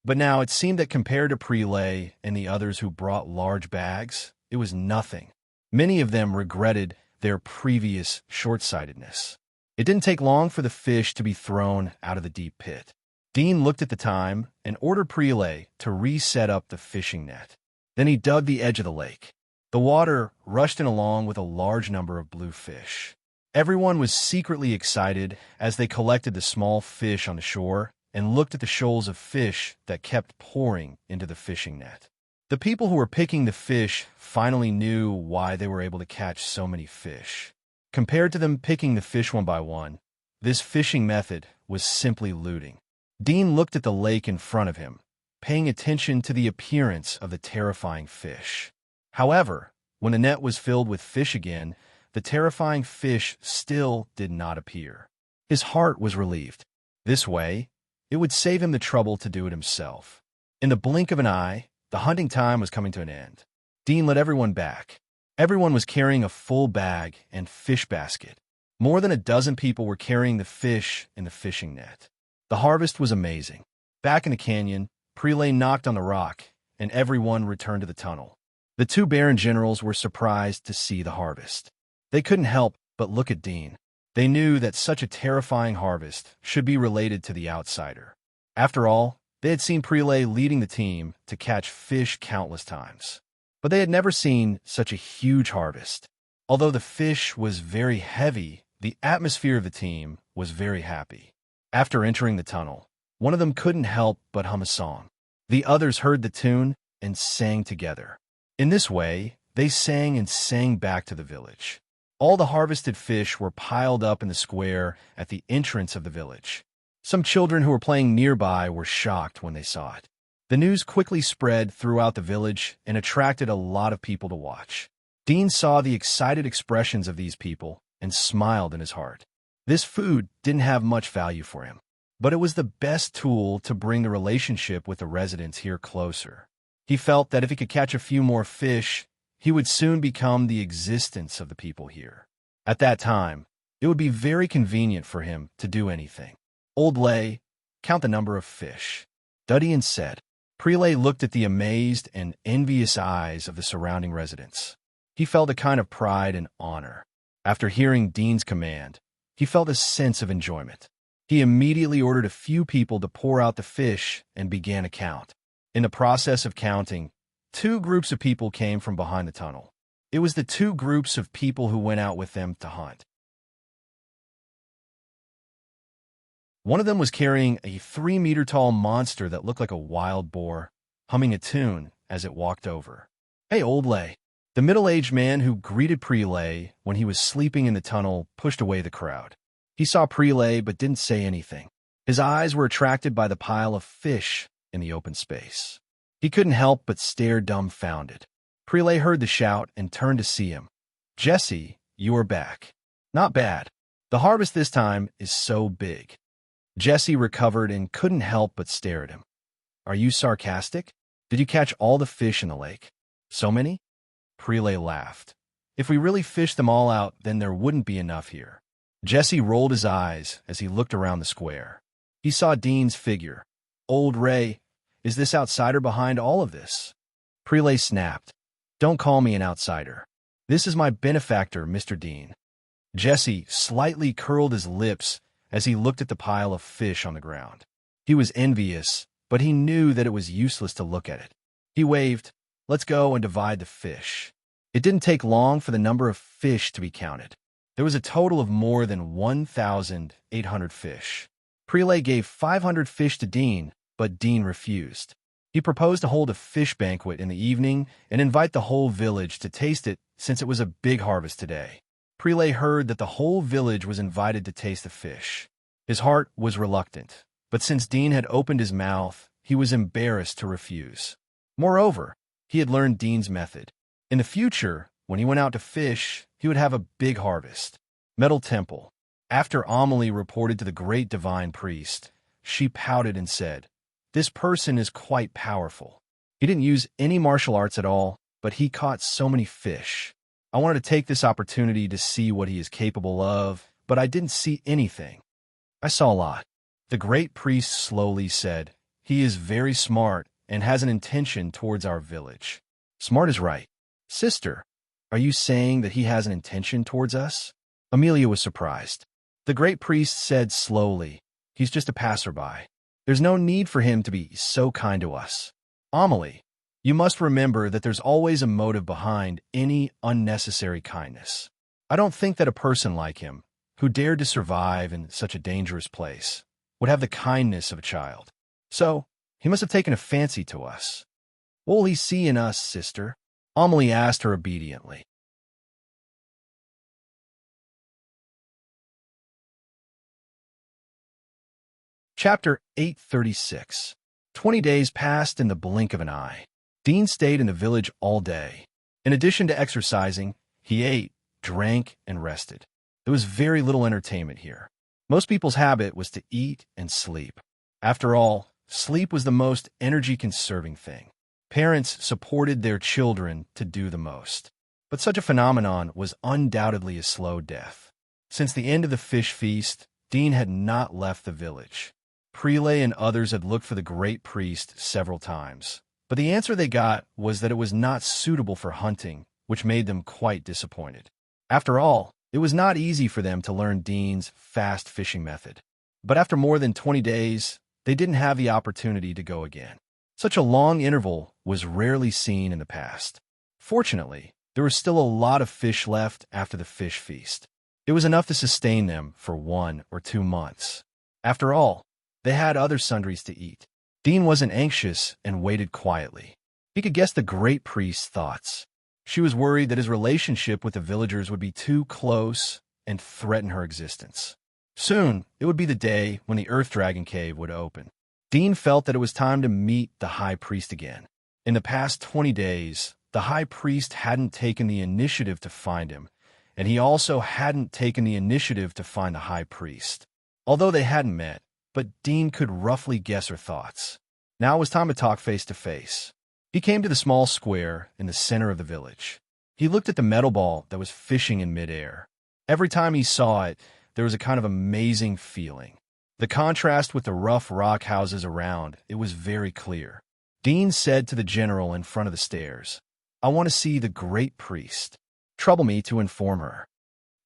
But now it seemed that compared to Prelay and the others who brought large bags, it was nothing. Many of them regretted their previous short-sightedness. It didn't take long for the fish to be thrown out of the deep pit. Dean looked at the time and ordered Prelay to reset up the fishing net. Then he dug the edge of the lake. The water rushed in along with a large number of blue fish. Everyone was secretly excited as they collected the small fish on the shore and looked at the shoals of fish that kept pouring into the fishing net. The people who were picking the fish finally knew why they were able to catch so many fish. Compared to them picking the fish one by one, this fishing method was simply looting. Dean looked at the lake in front of him, paying attention to the appearance of the terrifying fish. However, when the net was filled with fish again, the terrifying fish still did not appear. His heart was relieved. This way, it would save him the trouble to do it himself. In the blink of an eye, the hunting time was coming to an end. Dean led everyone back. Everyone was carrying a full bag and fish basket. More than a dozen people were carrying the fish in the fishing net. The harvest was amazing. Back in the canyon, Prelay knocked on the rock, and everyone returned to the tunnel. The two Baron generals were surprised to see the harvest. They couldn't help but look at Dean. They knew that such a terrifying harvest should be related to the outsider. After all, they had seen Prelay leading the team to catch fish countless times. But they had never seen such a huge harvest. Although the fish was very heavy, the atmosphere of the team was very happy. After entering the tunnel, one of them couldn't help but hum a song. The others heard the tune and sang together. In this way, they sang and sang back to the village. All the harvested fish were piled up in the square at the entrance of the village. Some children who were playing nearby were shocked when they saw it. The news quickly spread throughout the village and attracted a lot of people to watch. Dean saw the excited expressions of these people and smiled in his heart. This food didn't have much value for him, but it was the best tool to bring the relationship with the residents here closer. He felt that if he could catch a few more fish, he would soon become the existence of the people here. At that time, it would be very convenient for him to do anything. "Old Lay, count the number of fish," Dudian said. Prelay looked at the amazed and envious eyes of the surrounding residents. He felt a kind of pride and honor. After hearing Dean's command, he felt a sense of enjoyment. He immediately ordered a few people to pour out the fish and began a count. In the process of counting, two groups of people came from behind the tunnel. It was the two groups of people who went out with them to hunt. One of them was carrying a 3-meter-tall monster that looked like a wild boar, humming a tune as it walked over. "Hey, old lay." The middle-aged man who greeted Prelay when he was sleeping in the tunnel pushed away the crowd. He saw Prelay but didn't say anything. His eyes were attracted by the pile of fish in the open space. He couldn't help but stare dumbfounded. Prelay heard the shout and turned to see him. "Jesse, you are back. Not bad. The harvest this time is so big." Jesse recovered and couldn't help but stare at him. "Are you sarcastic? Did you catch all the fish in the lake? So many?" Prelay laughed. "If we really fished them all out, then there wouldn't be enough here." Jesse rolled his eyes as he looked around the square. He saw Dean's figure. "Old Ray, is this outsider behind all of this?" Prelay snapped. "Don't call me an outsider. This is my benefactor, Mr. Dean." Jesse slightly curled his lips as he looked at the pile of fish on the ground. He was envious, but he knew that it was useless to look at it. He waved, "Let's go and divide the fish." It didn't take long for the number of fish to be counted. There was a total of more than 1,800 fish. Prelay gave 500 fish to Dean, but Dean refused. He proposed to hold a fish banquet in the evening and invite the whole village to taste it since it was a big harvest today. Prelay heard that the whole village was invited to taste the fish. His heart was reluctant, but since Dean had opened his mouth, he was embarrassed to refuse. Moreover, he had learned Dean's method. In the future, when he went out to fish, he would have a big harvest. Metal Temple. After Amelie reported to the great divine priest, she pouted and said, "This person is quite powerful. He didn't use any martial arts at all, but he caught so many fish. I wanted to take this opportunity to see what he is capable of, but I didn't see anything." "I saw a lot." The great priest slowly said, "He is very smart and has an intention towards our village." "Smart is right. Sister, are you saying that he has an intention towards us?" Amelia was surprised. The great priest said slowly, "He's just a passerby. There's no need for him to be so kind to us. Amelie, you must remember that there's always a motive behind any unnecessary kindness. I don't think that a person like him, who dared to survive in such a dangerous place, would have the kindness of a child. So, he must have taken a fancy to us. What will he see in us, sister?" Amelie asked her obediently. Chapter 836. 20 days passed in the blink of an eye. Dean stayed in the village all day. In addition to exercising, he ate, drank, and rested. There was very little entertainment here. Most people's habit was to eat and sleep. After all, sleep was the most energy-conserving thing. Parents supported their children to do the most. But such a phenomenon was undoubtedly a slow death. Since the end of the fish feast, Dean had not left the village. Prelay and others had looked for the great priest several times, but the answer they got was that it was not suitable for hunting, which made them quite disappointed. After all, it was not easy for them to learn Dean's fast fishing method. But after more than 20 days, they didn't have the opportunity to go again. Such a long interval was rarely seen in the past. Fortunately, there was still a lot of fish left after the fish feast. It was enough to sustain them for 1 or 2 months. After all, they had other sundries to eat. Dean wasn't anxious and waited quietly. He could guess the great priest's thoughts. She was worried that his relationship with the villagers would be too close and threaten her existence. Soon, it would be the day when the Earth Dragon Cave would open. Dean felt that it was time to meet the High Priest again. In the past 20 days, the High Priest hadn't taken the initiative to find him, and he also hadn't taken the initiative to find the High Priest. Although they hadn't met, but Dean could roughly guess her thoughts. Now it was time to talk face to face. He came to the small square in the center of the village. He looked at the metal ball that was fishing in midair. Every time he saw it, there was a kind of amazing feeling. The contrast with the rough rock houses around, it was very clear. Dean said to the general in front of the stairs. I want to see the great priest. Trouble me to inform her.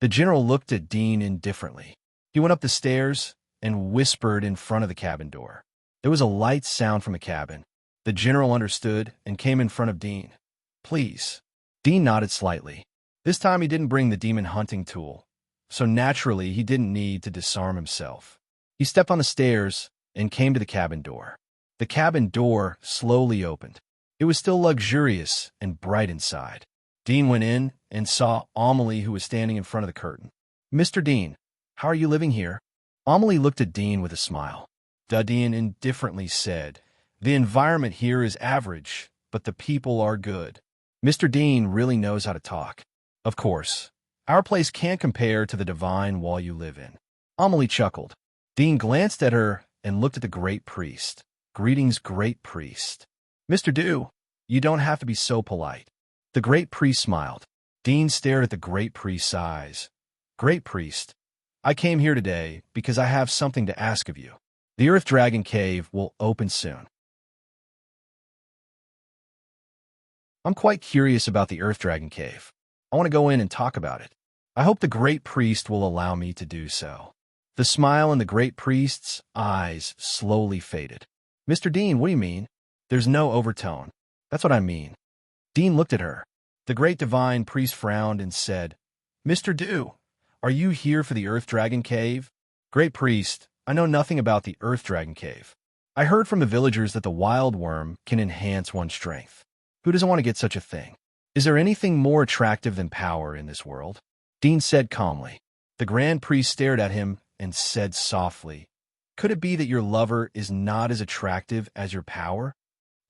The general looked at Dean indifferently. He went up the stairs and whispered in front of the cabin door. There was a light sound from the cabin. The general understood and came in front of Dean. Please. Dean nodded slightly. This time he didn't bring the demon hunting tool, so naturally he didn't need to disarm himself. He stepped on the stairs and came to the cabin door. The cabin door slowly opened. It was still luxurious and bright inside. Dean went in and saw Amelie, who was standing in front of the curtain. Mr. Dean, how are you living here? Amelie looked at Dean with a smile. Dean indifferently said, The environment here is average, but the people are good. Mr. Dean really knows how to talk. Of course, our place can't compare to the divine wall you live in. Amelie chuckled. Dean glanced at her and looked at the great priest. Greetings, great priest. Mr. Dew, you don't have to be so polite. The great priest smiled. Dean stared at the great priest's eyes. Great priest, I came here today because I have something to ask of you. The Earth Dragon Cave will open soon. I'm quite curious about the Earth Dragon Cave. I want to go in and talk about it. I hope the great priest will allow me to do so. The smile in the great priest's eyes slowly faded. Mr. Dean, what do you mean? There's no overtone. That's what I mean. Dean looked at her. The great divine priest frowned and said, Mr. Dew, are you here for the Earth Dragon Cave? Great priest, I know nothing about the Earth Dragon Cave. I heard from the villagers that the wild worm can enhance one's strength. Who doesn't want to get such a thing? Is there anything more attractive than power in this world? Dean said calmly. The grand priest stared at him and said softly, Could it be that your lover is not as attractive as your power?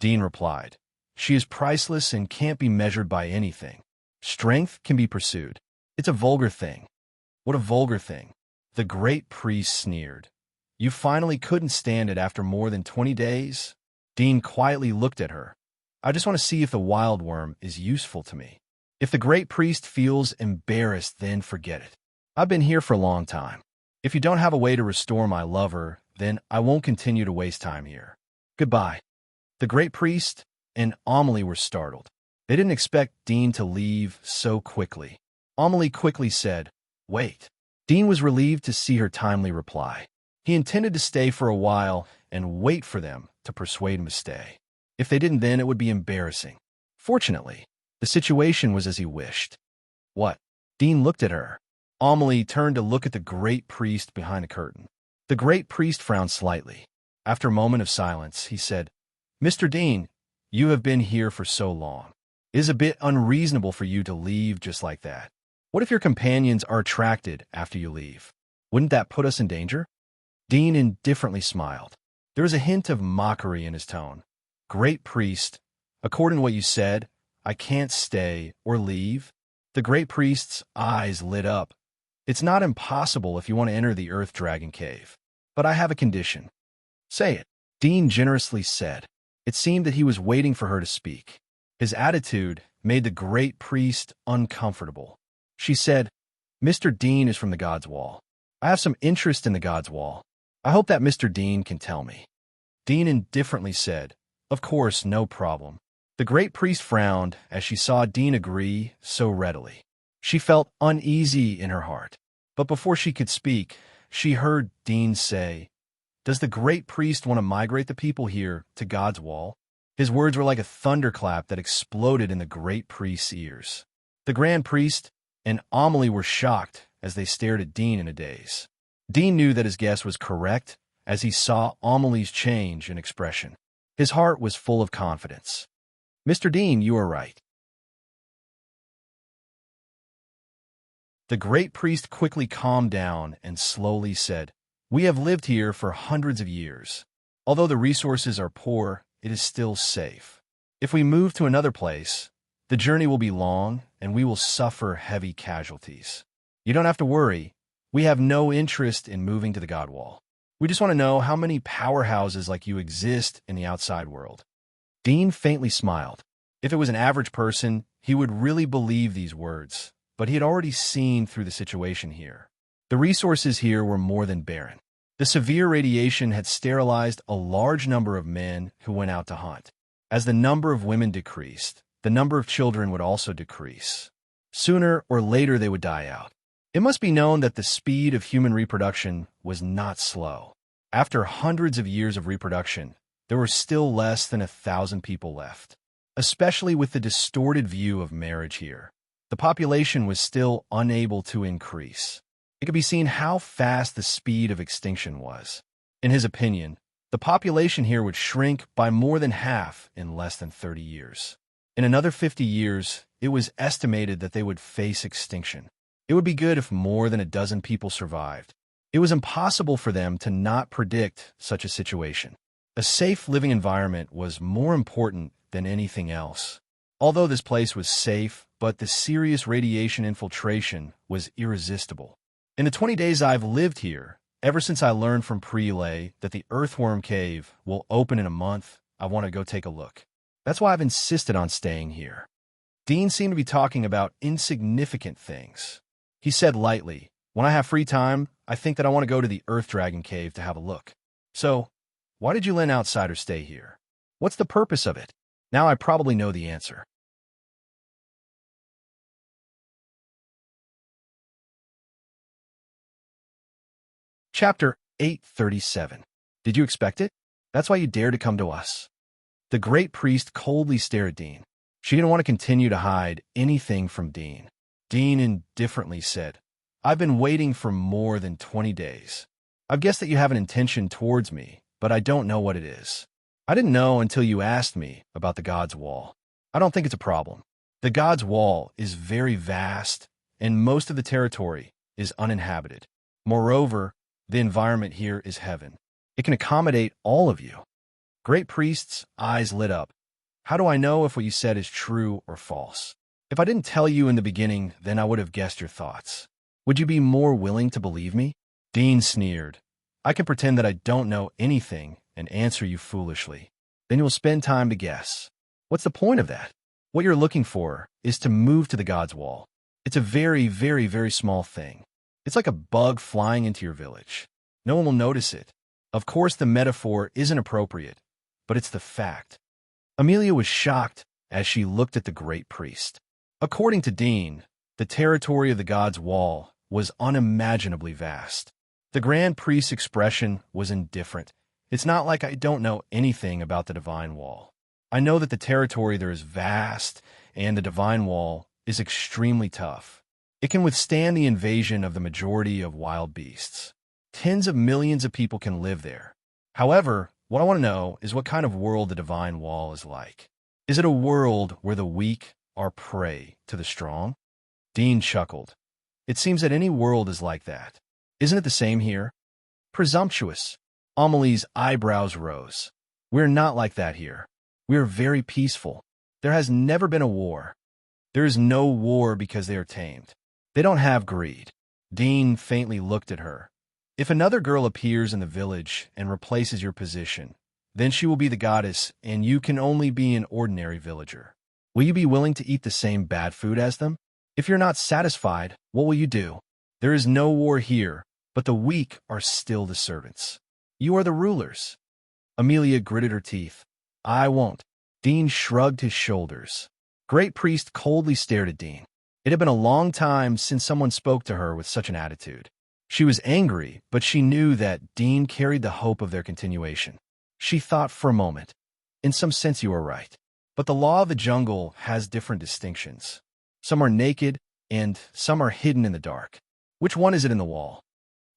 Dean replied, She is priceless and can't be measured by anything. Strength can be pursued. It's a vulgar thing. What a vulgar thing. The great priest sneered. You finally couldn't stand it after more than 20 days? Dean quietly looked at her. I just want to see if the wild worm is useful to me. If the great priest feels embarrassed, then forget it. I've been here for a long time. If you don't have a way to restore my lover, then I won't continue to waste time here. Goodbye. The great priest and Amelie were startled. They didn't expect Dean to leave so quickly. Amelie quickly said, Wait. Dean was relieved to see her timely reply. He intended to stay for a while and wait for them to persuade him to stay. If they didn't, then it would be embarrassing. Fortunately, the situation was as he wished. What? Dean looked at her. Amelie turned to look at the great priest behind the curtain. The great priest frowned slightly. After a moment of silence, he said, Mr. Dean, you have been here for so long. It is a bit unreasonable for you to leave just like that. What if your companions are attracted after you leave? Wouldn't that put us in danger? Dean indifferently smiled. There was a hint of mockery in his tone. Great priest, according to what you said, I can't stay or leave. The great priest's eyes lit up. It's not impossible if you want to enter the Earth Dragon Cave. But I have a condition. Say it, Dean generously said. It seemed that he was waiting for her to speak. His attitude made the great priest uncomfortable. She said, Mr. Dean is from the God's Wall. I have some interest in the God's Wall. I hope that Mr. Dean can tell me. Dean indifferently said, Of course, no problem. The great priest frowned as she saw Dean agree so readily. She felt uneasy in her heart. But before she could speak, she heard Dean say, Does the great priest want to migrate the people here to God's Wall? His words were like a thunderclap that exploded in the great priest's ears. The grand priest and Amelie were shocked as they stared at Dean in a daze. Dean knew that his guess was correct as he saw Amelie's change in expression. His heart was full of confidence. Mr. Dean, you are right. The great priest quickly calmed down and slowly said, We have lived here for hundreds of years. Although the resources are poor, it is still safe. If we move to another place, the journey will be long and we will suffer heavy casualties. You don't have to worry. We have no interest in moving to the God Wall. We just want to know how many powerhouses like you exist in the outside world. Dean faintly smiled. If it was an average person, he would really believe these words, but he had already seen through the situation here. The resources here were more than barren. The severe radiation had sterilized a large number of men who went out to hunt. As the number of women decreased, the number of children would also decrease. Sooner or later they would die out. It must be known that the speed of human reproduction was not slow. After hundreds of years of reproduction, there were still less than 1,000 people left. Especially with the distorted view of marriage here, the population was still unable to increase. It could be seen how fast the speed of extinction was. In his opinion, the population here would shrink by more than half in less than 30 years. In another 50 years, it was estimated that they would face extinction. It would be good if more than a dozen people survived. It was impossible for them to not predict such a situation. A safe living environment was more important than anything else. Although this place was safe, but the serious radiation infiltration was irresistible. In the 20 days I've lived here, ever since I learned from Prelay that the earthworm cave will open in a month, I want to go take a look. That's why I've insisted on staying here. Dean seemed to be talking about insignificant things. He said lightly, "When I have free time, I think that I want to go to the Earth Dragon Cave to have a look." "So, why did you let an outsider stay here? What's the purpose of it?" Now I probably know the answer. Chapter 837. Did you expect it? That's why you dared to come to us. The great priest coldly stared at Dean. She didn't want to continue to hide anything from Dean. Dean indifferently said, "I've been waiting for more than 20 days. I've guessed that you have an intention towards me, but I don't know what it is. I didn't know until you asked me about the God's Wall. I don't think it's a problem. The God's Wall is very vast, and most of the territory is uninhabited. Moreover, the environment here is heaven. It can accommodate all of you." Great priest's eyes lit up. "How do I know if what you said is true or false? If I didn't tell you in the beginning, then I would have guessed your thoughts. Would you be more willing to believe me?" Dean sneered. "I can pretend that I don't know anything and answer you foolishly. Then you'll spend time to guess. What's the point of that? What you're looking for is to move to the God's Wall. It's a very, very, very small thing. It's like a bug flying into your village. No one will notice it. Of course, the metaphor isn't appropriate, but it's the fact." Amelia was shocked as she looked at the great priest. According to Dean, the territory of the God's Wall was unimaginably vast. The grand priest's expression was indifferent. "It's not like I don't know anything about the Divine Wall. I know that the territory there is vast, and the Divine Wall is extremely tough. It can withstand the invasion of the majority of wild beasts. Tens of millions of people can live there. However, what I want to know is what kind of world the Divine Wall is like. Is it a world where the weak are prey to the strong?" Dean chuckled. "It seems that any world is like that. Isn't it the same here?" "Presumptuous." Amelie's eyebrows rose. "We're not like that here. We are very peaceful. There has never been a war. There is no war because they are tamed. They don't have greed." Dean faintly looked at her. "If another girl appears in the village and replaces your position, then she will be the goddess and you can only be an ordinary villager. Will you be willing to eat the same bad food as them? If you're not satisfied, what will you do? There is no war here, but the weak are still the servants. You are the rulers." Amelia gritted her teeth. "I won't." Dean shrugged his shoulders. Great priest coldly stared at Dean. It had been a long time since someone spoke to her with such an attitude. She was angry, but she knew that Dean carried the hope of their continuation. She thought for a moment. "In some sense you are right. But the law of the jungle has different distinctions. Some are naked, and some are hidden in the dark. Which one is it in the wall?"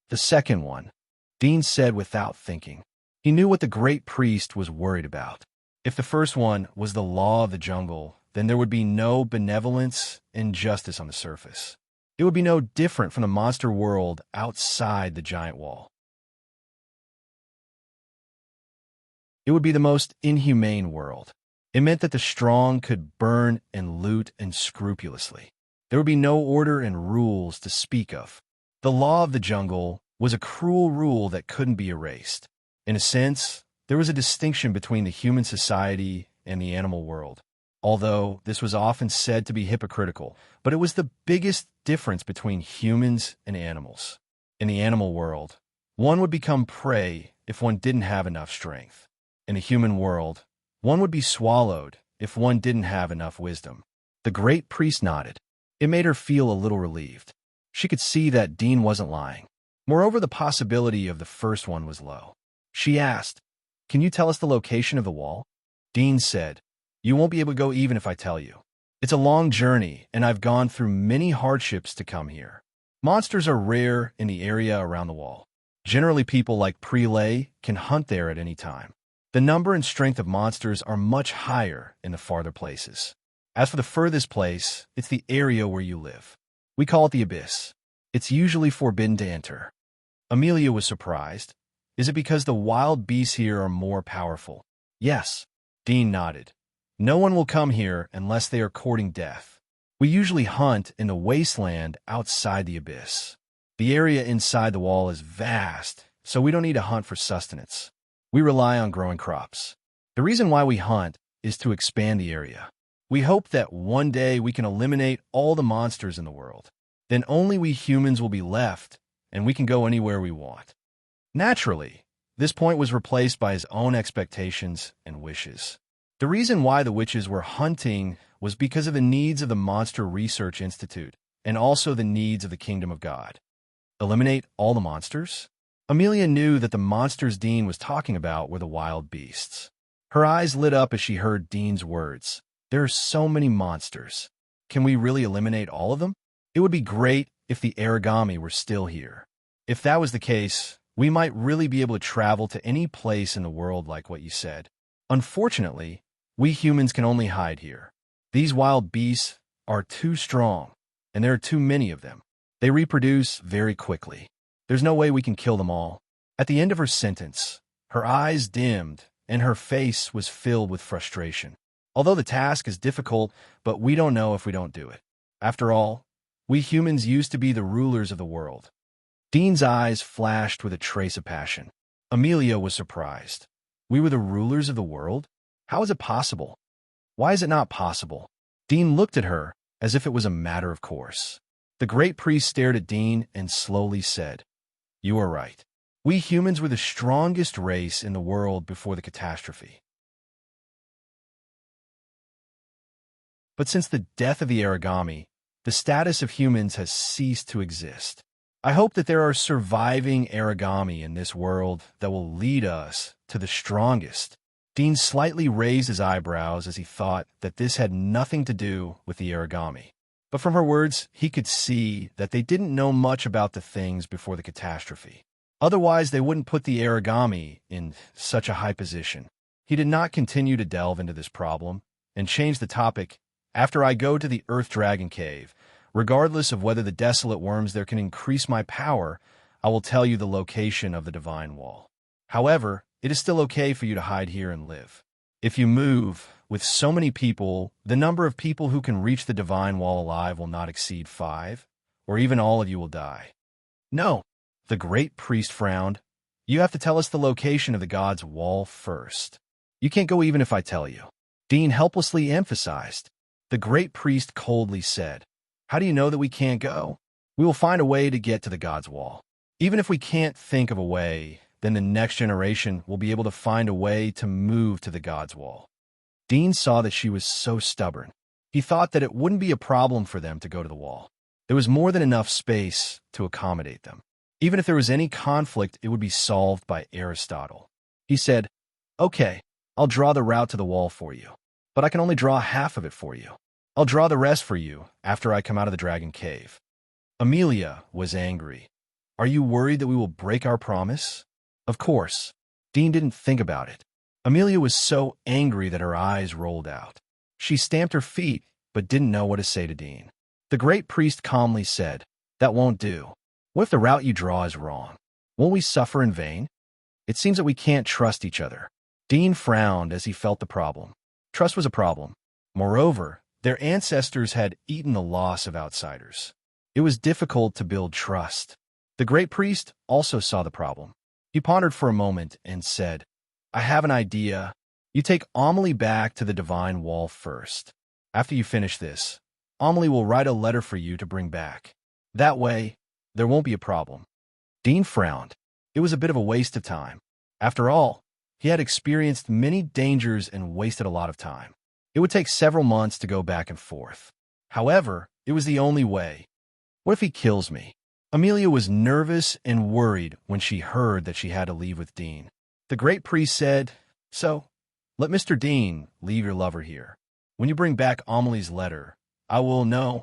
"The second one," Dean said without thinking. He knew what the great priest was worried about. If the first one was the law of the jungle, then there would be no benevolence and justice on the surface. It would be no different from the monster world outside the giant wall. It would be the most inhumane world. It meant that the strong could burn and loot unscrupulously. There would be no order and rules to speak of. The law of the jungle was a cruel rule that couldn't be erased. In a sense, there was a distinction between the human society and the animal world. Although this was often said to be hypocritical, but it was the biggest difference between humans and animals. In the animal world, one would become prey if one didn't have enough strength. In the human world, One would be swallowed if one didn't have enough wisdom. The great priest nodded. It made her feel a little relieved. She could see that Dean wasn't lying. Moreover, the possibility of the first one was low. She asked, "Can you tell us the location of the wall?" Dean said, "You won't be able to go even if I tell you. It's a long journey, and I've gone through many hardships to come here. Monsters are rare in the area around the wall. Generally, people like Prelay can hunt there at any time. The number and strength of monsters are much higher in the farther places. As for the furthest place, it's the area where you live. We call it the Abyss. It's usually forbidden to enter." Amelia was surprised. "Is it because the wild beasts here are more powerful?" "Yes." Dean nodded. "No one will come here unless they are courting death. We usually hunt in the wasteland outside the Abyss. The area inside the wall is vast, so we don't need to hunt for sustenance. We rely on growing crops. The reason why we hunt is to expand the area. We hope that one day we can eliminate all the monsters in the world. Then only we humans will be left, and we can go anywhere we want." Naturally, this point was replaced by his own expectations and wishes. The reason why the witches were hunting was because of the needs of the Monster Research Institute and also the needs of the Kingdom of God. Eliminate all the monsters? Amelia knew that the monsters Dean was talking about were the wild beasts. Her eyes lit up as she heard Dean's words. "There are so many monsters. Can we really eliminate all of them? It would be great if the origami were still here. If that was the case, we might really be able to travel to any place in the world like what you said. Unfortunately, we humans can only hide here. These wild beasts are too strong, and there are too many of them. They reproduce very quickly. There's no way we can kill them all." At the end of her sentence, her eyes dimmed, and her face was filled with frustration. Although the task is difficult, but we don't know if we don't do it. After all, we humans used to be the rulers of the world. Dean's eyes flashed with a trace of passion. Amelia was surprised. We were the rulers of the world? How is it possible? Why is it not possible? Dean looked at her as if it was a matter of course. The great priest stared at Dean and slowly said, "You are right. We humans were the strongest race in the world before the catastrophe. But since the death of the origami, the status of humans has ceased to exist. I hope that there are surviving origami in this world that will lead us to the strongest." Dean slightly raised his eyebrows as he thought that this had nothing to do with the origami. But from her words, he could see that they didn't know much about the things before the catastrophe. Otherwise, they wouldn't put the origami in such a high position. He did not continue to delve into this problem and changed the topic. "After I go to the Earth Dragon Cave, regardless of whether the desolate worms there can increase my power, I will tell you the location of the Divine Wall. However, it is still okay for you to hide here and live. If you move with so many people, the number of people who can reach the Divine Wall alive will not exceed 5, or even all of you will die." "No." The great priest frowned. "You have to tell us the location of the God's Wall first. You can't go even if I tell you." Dean helplessly emphasized. The great priest coldly said, "How do you know that we can't go? We will find a way to get to the God's Wall. Even if we can't think of a way, then the next generation will be able to find a way to move to the God's Wall." Dean saw that she was so stubborn. He thought that it wouldn't be a problem for them to go to the wall. There was more than enough space to accommodate them. Even if there was any conflict, it would be solved by Aristotle. He said, "Okay, I'll draw the route to the wall for you, but I can only draw half of it for you. I'll draw the rest for you after I come out of the Dragon Cave." Amelia was angry. "Are you worried that we will break our promise?" Of course. Dean didn't think about it. Amelia was so angry that her eyes rolled out. She stamped her feet, but didn't know what to say to Dean. The great priest calmly said, "That won't do. What if the route you draw is wrong? Won't we suffer in vain? It seems that we can't trust each other." Dean frowned as he felt the problem. Trust was a problem. Moreover, their ancestors had eaten the loss of outsiders. It was difficult to build trust. The great priest also saw the problem. He pondered for a moment and said, "I have an idea. You take Amelie back to the Divine Wall first. After you finish this, Amelie will write a letter for you to bring back. That way, there won't be a problem." Dean frowned. It was a bit of a waste of time. After all, He had experienced many dangers and wasted a lot of time. It would take several months to go back and forth. However, it was the only way. What if he kills me? Amelia was nervous and worried when she heard that she had to leave with Dean. The great priest said, "So, let Mr. Dean leave your lover here. When you bring back Amelie's letter, I will know."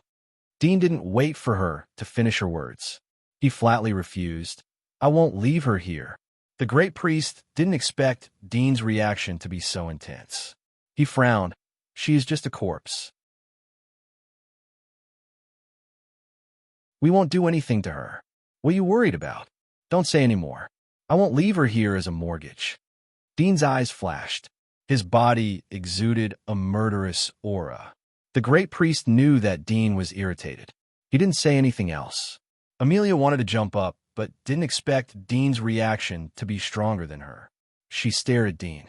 Dean didn't wait for her to finish her words. He flatly refused. "I won't leave her here." The great priest didn't expect Dean's reaction to be so intense. He frowned. "She is just a corpse. We won't do anything to her. What are you worried about? Don't say any more. I won't leave her here as a mortgage." Dean's eyes flashed. His body exuded a murderous aura. The great priest knew that Dean was irritated. He didn't say anything else. Amelia wanted to jump up, but didn't expect Dean's reaction to be stronger than her. She stared at Dean.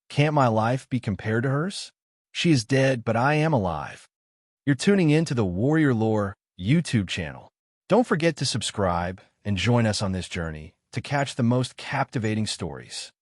"Can't my life be compared to hers? She is dead, but I am alive." You're tuning in to the Warrior Lore YouTube channel. Don't forget to subscribe and join us on this journey to catch the most captivating stories.